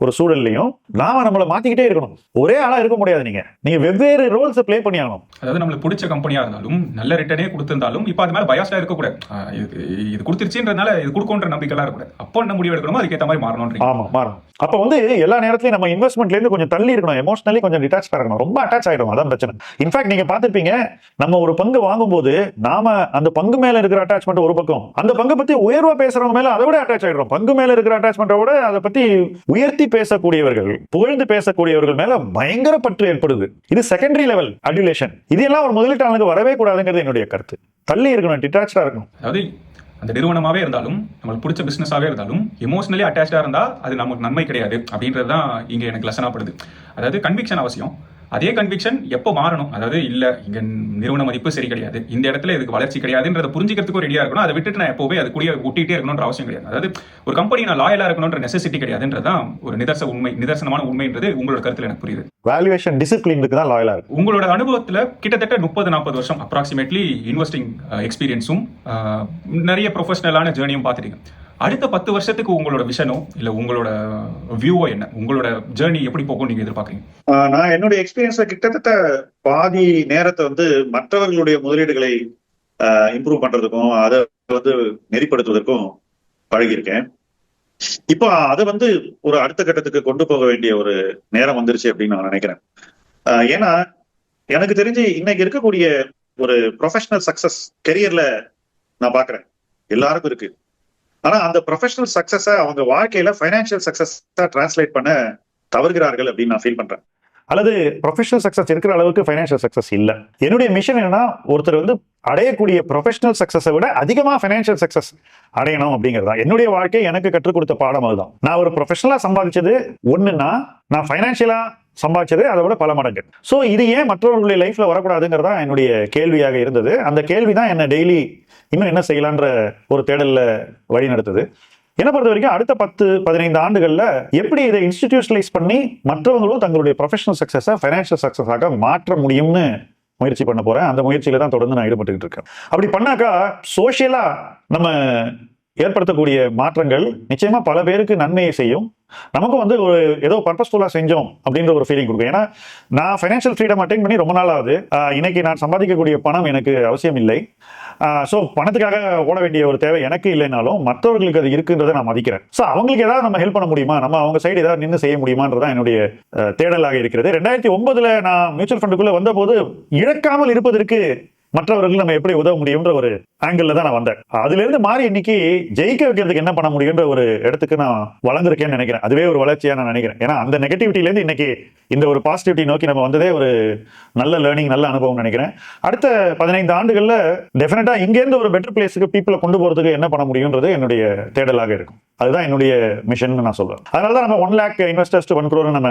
ஒரு சூழல்லையும் நாம நம்மளை மாத்திக்கிட்டே இருக்கணும். ஒரே ஆளா இருக்க முடியாது. நீங்க வெவ்வேறு ரோல்ஸ் ப்ளே பண்ணி ஆகணும். அதாவது நம்மளுக்கு பிடிச்ச கம்பெனியா இருந்தாலும் நல்ல ரிட்டர்னே கொடுத்திருந்தாலும் இப்போ அது மேல பயாஸ்டா இருக்கக்கூடாது. இது கொடுத்துருச்சுன்றதுனால இது கொடுக்குன்ற நம்பிக்கைலாம் இருக்கக்கூடாது. அப்போ என்ன முடிவு எடுக்கணுமோ அதுக்கேற்ற மாதிரி மாறணும். ஆமா, மாறணும். அப்ப வந்து எல்லா நேரத்திலயும் நம்ம இன்வெஸ்ட்மெண்ட்ல இருந்து கொஞ்சம் தள்ளி இருக்கணும். எமோஷனலி கொஞ்சம் டிட்டாச் இருக்கணும். ரொம்ப அட்டாச் ஆயிடும். அதான் பிரச்சனை. இன்ஃபேக்ட் நீங்க பார்த்திருப்பீங்க, நம்ம ஒரு பங்கு வாங்கும்போது நாம அந்த பங்கு மேல இருக்கிற அட்டாச்மெண்ட் ஒரு பக்கம், அந்த பங்கை பத்தி உயர்வா பேசுறவங்க மேல அதை விட அட்டாச் ஆயிடும். பங்கு மேல இருக்கிற அட்டாச்மெண்ட்டை விட அதை பத்தி உயர்த்தி பேசக்கூடியவர்கள், புகழ்ந்து பேசக்கூடியவர்கள் மேல பயங்கர பற்று ஏற்படுது. இது செகண்டரி லெவல் அட்யூலேஷன். இதெல்லாம் ஒரு முதலீட்டாளனுக்கு வரவே கூடாதுங்கிறது என்னுடைய கருத்து. தள்ளி இருக்கணும், டிட்டாச்சா இருக்கணும். அதாவது அந்த நிறுவனமாவே இருந்தாலும் நம்மளுக்கு பிடிச்ச பிசினஸாவே இருந்தாலும் எமோஷனலி அட்டாச்சா இருந்தா அது நமக்கு நன்மை கிடையாது அப்படின்றது தான் இங்க எனக்கு லெசனாப்படுது. அதாவது கன்விக்ஷன் அவசியம். அதே கன்விக்ஷன் எப்போ மாறணும், அதாவது இல்ல இங்க நிறுவன மதிப்பு சரி கிடையாது, இந்த இடத்துல இதுக்கு வளர்ச்சி கிடையாதுன்றத புரிஞ்சுக்கிறதுக்கும் ரெடியா இருக்கணும். அதை விட்டுட்டு நான் எப்போவே அது கூட ஒட்டிட்டே இருக்கணும்ன்ற அவசியம் கிடையாது. அதாவது ஒரு கம்பெனி நான் லாயலா இருக்கணும்ன்ற நெசசிட்டி கிடையாதுன்றதான் ஒரு நிதர்சனமான உண்மைன்றது உங்களோட கருத்துல எனக்கு புரியுது. வேல்யூவேஷன் டிசிப்ளினுக்கு தான் லாயலா இருக்கு. உங்களோட அனுபவத்துல கிட்டத்தட்ட 30-40 வருஷம் அப்ராக்சிமேட்லி இன்வெஸ்டிங் எக்ஸ்பீரியன்ஸும் நிறைய ப்ரொஃபஷனலான ஜேர்னியும் பார்த்துட்டீங்க. அடுத்த 10 வருஷத்துக்கு உங்களோட விஷனோ இல்ல உங்களோட வியூவோ என்ன, உங்களோட ஜேர்னி எப்படி போகும் நீங்க எதிர்பார்க்கறீங்க? நான் என்னுடைய எக்ஸ்பீரியன்ஸ்ல கிட்டத்தட்ட பாதி நேரத்தை வந்து மற்றவர்களுடைய முதலீடுகளை இம்ப்ரூவ் பண்றதுக்கும் அதை வந்து நெறிப்படுத்துவதற்கும் பழகியிருக்கேன். இப்போ அதை வந்து ஒரு அடுத்த கட்டத்துக்கு கொண்டு போக வேண்டிய ஒரு நேரம் வந்துருச்சு அப்படின்னு நான் நினைக்கிறேன். ஏன்னா எனக்கு தெரிஞ்சு இன்னைக்கு இருக்கக்கூடிய ஒரு ப்ரொஃபஷனல் சக்சஸ் கெரியர்ல நான் பாக்குறேன் எல்லாருக்கும் இருக்கு. ஆனா அந்த ப்ரொஃபஷனல் சக்சஸை அவங்க வாழ்க்கையில ஃபைனான்சியல் சக்சஸா டிரான்ஸ்லேட் பண்ண தவறுகிறார்கள் அப்படின்னு நான் ஃபீல் பண்றேன். அல்லது ப்ரொஃபஷனல் சக்சஸ் இருக்கிற அளவுக்கு ஃபைனான்சியல் சக்சஸ் இல்லை. என்னுடைய மிஷன் என்னன்னா, ஒருத்தர் வந்து அடையக்கூடிய ப்ரொஃபஷனல் சக்சஸை விட அதிகமா ஃபைனான்சியல் சக்சஸ் அடையணும் அப்படிங்கிறதா என்னுடைய வாழ்க்கை எனக்கு கற்றுக் கொடுத்த பாடம். அதுதான் நான் ஒரு ப்ரொஃபஷனலா சம்பாதிச்சது ஒண்ணுன்னா, நான் ஃபைனான்சியலா சம்பாதிச்சது அதை விட பல மடங்கு. ஸோ இது ஏன் மற்றவர்களுடைய லைஃப்ல வரக்கூடாதுங்கிறதா என்னுடைய கேள்வியாக இருந்தது. அந்த கேள்வி தான் என்ன டெய்லி இன்னும் என்ன செய்யலான்ற ஒரு தேடல்ல வழி நடத்துது. என்ன பொறுத்த வரைக்கும் அடுத்த 10-15 ஆண்டுகள்ல எப்படி இதை இன்ஸ்டிடியூஷனலைஸ் பண்ணி மற்றவங்களும் தங்களுடைய ப்ரொஃபஷனல் சக்சஸை ஃபைனான்சியல் சக்சஸாக மாற்ற முடியும்னு முயற்சி பண்ண போறேன். அந்த முயற்சியில தான் தொடர்ந்து நான் ஈடுபட்டுக்கிட்டு இருக்கேன். அப்படி பண்ணாக்கா சோசியலா நம்ம ஏற்படுத்தக்கூடிய மாற்றங்கள் நிச்சயமா பல பேருக்கு நன்மையை செய்யும். நமக்கும் வந்து ஒரு ஏதோ பர்பஸ்ஃபுல்லா செஞ்சோம் அப்படின்ற ஒரு ஃபீலிங் கொடுக்கும். ஏன்னா நான் ஃபைனான்சியல் ஃப்ரீடம் அட்டைன் பண்ணி ரொம்ப நாள் ஆகுது. இன்னைக்கு நான் சம்பாதிக்கக்கூடிய பணம் எனக்கு அவசியம் இல்லை. ஸோ பணத்துக்காக ஓட வேண்டிய ஒரு தேவை எனக்கு இல்லைனாலும் மற்றவர்களுக்கு அது இருக்குன்றதை நான் மதிக்கிறேன். ஸோ அவங்களுக்கு ஏதாவது நம்ம ஹெல்ப் பண்ண முடியுமா, நம்ம அவங்க சைடு ஏதாவது நின்று செய்ய முடியுமான்றதான் என்னுடைய தேடலாக இருக்கிறது. 2009 நான் மியூச்சுவல் ஃபண்டுக்குள்ள வந்த போது இழக்காமல் இருப்பதற்கு மற்றவர்கள் நம்ம எப்படி உதவ முடியும்ன்ற ஒரு ஆங்கிள் தான் நான் வந்தேன். அதுல இருந்து மாறி இன்னைக்கு ஜெயிக்க வைக்கிறதுக்கு என்ன பண்ண முடியும்ன்ற ஒரு இடத்துக்கு நான் வளர்ந்துருக்கேன்னு நினைக்கிறேன். அதுவே ஒரு வளர்ச்சியா நான் நினைக்கிறேன். ஏன்னா அந்த நெகட்டிவிட்டில இருந்து இன்னைக்கு இந்த ஒரு பாசிட்டிவிட்டி நோக்கி நம்ம வந்ததே ஒரு நல்ல லேர்னிங், நல்ல அனுபவம் நினைக்கிறேன். அடுத்த 15 ஆண்டுகள்ல டெஃபினட்டா இங்க இருந்து ஒரு பெட்டர் பிளேஸுக்கு பீப்புளை கொண்டு போறதுக்கு என்ன பண்ண முடியும்ன்றது என்னுடைய தேடலாக இருக்கும். அதுதான் என்னுடைய மிஷன் நான் சொல்றேன். அதனாலதான் நம்ம 1 lakh இன்வெஸ்டர்ஸ் to 1 crore நம்ம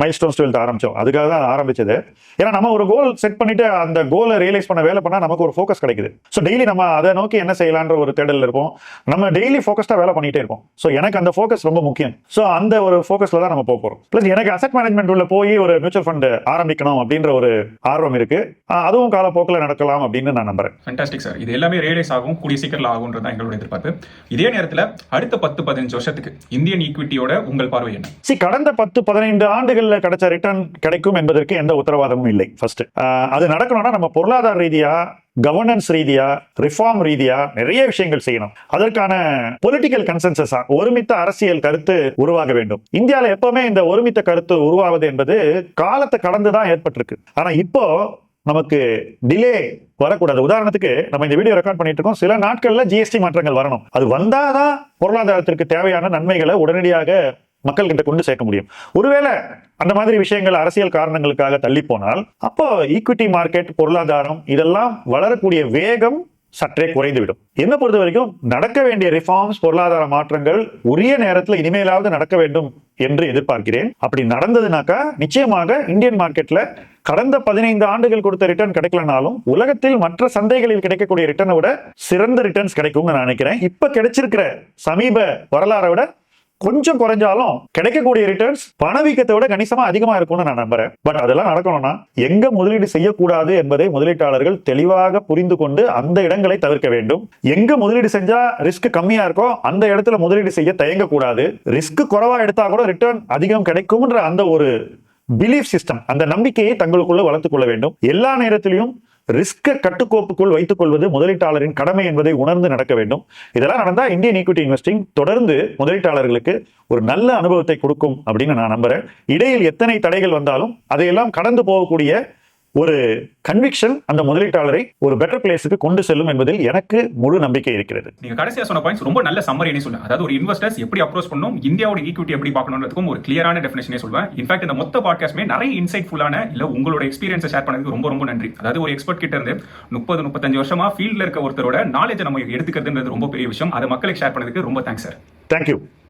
மைல்ஸ்டோன்ஸ் 12 ஆரம்பிச்சோம். அதுக்காக தான் ஆரம்பிச்சது. ஏன்னா நம்ம ஒரு கோல் செட் பண்ணிட்டு அந்த கோலை ரியலைஸ் பண்ண வேலை பண்ணா நமக்கு ஒரு ஃபோக்கஸ் கிடைக்குது. ஸோ டெய்லி நம்ம அதை நோக்கி என்ன செய்யலான்ற ஒரு தேடல் இருப்போம். நம்ம டெய்லி ஃபோக்கஸ்டா வேலை பண்ணிட்டே இருப்போம். ஸோ எனக்கு அந்த ஃபோக்கஸ் ரொம்ப முக்கியம். ஸோ அந்த ஒரு ஃபோக்கஸ்ல தான் நம்ம போக போறோம். பிளஸ் எனக்கு அசெட் மேனேஜ்மெண்ட் உள்ள போய் ஒரு மியூச்சுவல் ஃபண்ட் ஆரம்பிக்கணும் அப்படின்ற ஒரு ஆர்வம் இருக்கு. அதுவும் காலப்போக்கில் நடக்கலாம் அப்படின்னு நான் நம்புறேன். Fantastic sir. இது எல்லாமே ரியலைஸ் ஆகும், கூடிய சீக்கிரம் ஆகும்ன்றது தான் எங்களோட எதிர்பார்ப்பு. இதே நேரத்தில் அடுத்த 10-15 வருஷத்துக்கு இந்தியன் ஈக்விட்டியோட உங்கள் பார்வை என்ன? கடந்த 10-15 ஆண்டுகள்ல கிடைச்ச ரிட்டர்ன் கிடைக்கும் என்பதற்கு எந்த உத்தரவாதமும் இல்லை. ஃபர்ஸ்ட் அது நடக்கணும்னா நம்ம பொருளாதார ரீதியா, கவர்னன்ஸ் ரீதியா, ரிஃபார்ம் ரீதியா நிறைய விஷயங்கள் செய்யணும். அதற்கான பொலிட்டிக்கல் கன்சென்சஸா ஒருமித்த அரசியல் கருத்து உருவாக வேண்டும். இந்தியாவில் எப்பவுமே இந்த ஒருமித்த கருத்து உருவாவது என்பது காலத்தை கடந்துதான் ஏற்பட்டிருக்கு. ஆனா இப்போ நமக்கு டிலே வரக்கூடாது. உதாரணத்துக்கு நம்ம இந்த வீடியோ ரெக்கார்ட் பண்ணிட்டு இருக்கோம். சில நாட்கள்ல ஜிஎஸ்டி மாற்றங்கள் வரணும். அது வந்தாதான் பொருளாதாரத்திற்கு தேவையான நன்மைகளை உடனடியாக மக்கள் கிட்ட கொண்டு சேர்க்க முடியும். ஒருவேளை அந்த மாதிரி விஷயங்கள் அரசியல் காரணங்களுக்காக தள்ளி போனால் அப்போ ஈக்விட்டி மார்க்கெட், பொருளாதாரம் இதெல்லாம் வளரக்கூடிய வேகம் சற்றே குறைந்துவிடும். என்ன பொறுத்த வரைக்கும் நடக்க வேண்டிய ரிஃபார்ம்ஸ், பொருளாதார மாற்றங்கள் உரிய நேரத்தில் இனிமேலாவது நடக்க வேண்டும் என்று எதிர்பார்க்கிறேன். அப்படி நடந்ததுனாக்கா நிச்சயமாக இந்தியன் மார்க்கெட்ல கடந்த 15 ஆண்டுகள் கொடுத்த ரிட்டர்ன் கிடைக்கலனாலும் உலகத்தில் மற்ற சந்தைகளில் கிடைக்கக்கூடிய ரிட்டர்னை விட சிறந்த ரிட்டர்ன்ஸ் கிடைக்கும்னு நான் நினைக்கிறேன். இப்ப கிடைச்சிருக்கிற சமீப வரலாறை விட கொஞ்சம் குறைஞ்சாலும் கிடைக்கக்கூடிய ரிட்டர்ன்ஸ் பணவீக்கத்தை விட கணிசமா அதிகமா இருக்கும்னு நான் நம்புறேன். பட் அதெல்லாம் நடக்கணும்னா எங்க முதலீடு செய்யக்கூடாது என்பதை முதலீட்டாளர்கள் தெளிவாக புரிந்து கொண்டு அந்த இடங்களை தவிர்க்க வேண்டும். எங்க முதலீடு செஞ்சா ரிஸ்க் கம்மியா இருக்கோ அந்த இடத்துல முதலீடு செய்ய தயங்க கூடாது. ரிஸ்க் குறைவா எடுத்தா கூட ரிட்டர்ன் அதிகம் கிடைக்கும்ன்ற அந்த ஒரு பிலீஃப் சிஸ்டம், அந்த நம்பிக்கையை தங்களுக்குள்ள வளர்த்துக் கொள்ள வேண்டும். எல்லா நேரத்திலையும் ரிஸ்க கட்டுக்கோப்புக்குள் வைத்துக் கொள்வது முதலீட்டாளரின் கடமை என்பதை உணர்ந்து நடக்க வேண்டும். இதெல்லாம் நடந்தா இந்தியன் ஈக்விட்டி இன்வெஸ்டிங் தொடர்ந்து முதலீட்டாளர்களுக்கு ஒரு நல்ல அனுபவத்தை கொடுக்கும் அப்படின்னு நான் நம்புறேன். இடையில் எத்தனை தடைகள் வந்தாலும் அதையெல்லாம் கடந்து போகக்கூடிய ஒரு கன்விக்ஷன் அந்த முதலீட்டாளரை ஒரு பெட்டர் பிளேஸுக்கு கொண்டு செல்லும் என்பதில் எனக்கு முழு நம்பிக்கை இருக்கிறது. நீங்க கடைசியா சொன்ன பாயிண்ட்ஸ் ரொம்ப நல்ல சம்மரினே சொல்லுவேன். அதாவது ஒரு இன்வெஸ்டர்ஸ் எப்படி அப்ரோச் பண்ணணும், இந்தியாவோட ஈக்விட்டி எப்படி பார்க்கணும்ன்றதுக்கும் ஒரு கிளியரான டெஃபினேஷனே சொல்லுவேன். இன்ஃபேக்ட் இந்த மொத்த பாட்காஸ்ட்மே நிறைய இன்சைட்ஃபுல்லான இல்ல உங்களோட எக்ஸ்பீரியன்ஸை ஷேர் பண்ணதுக்கு ரொம்ப ரொம்ப நன்றி. அதாவது ஒரு எக்ஸ்பர்ட் கிட்ட இருந்து 30-35 வருஷமா ஃபீல்ட்ல இருக்க ஒருத்தரோட நாலேஜை நம்ம எடுத்துக்கிறதுன்றது ரொம்ப பெரிய விஷயம். அதை மக்களுக்கு ஷேர் பண்ணதுக்கு ரொம்ப தேங்க்ஸ் சார். தேங்க்யூ.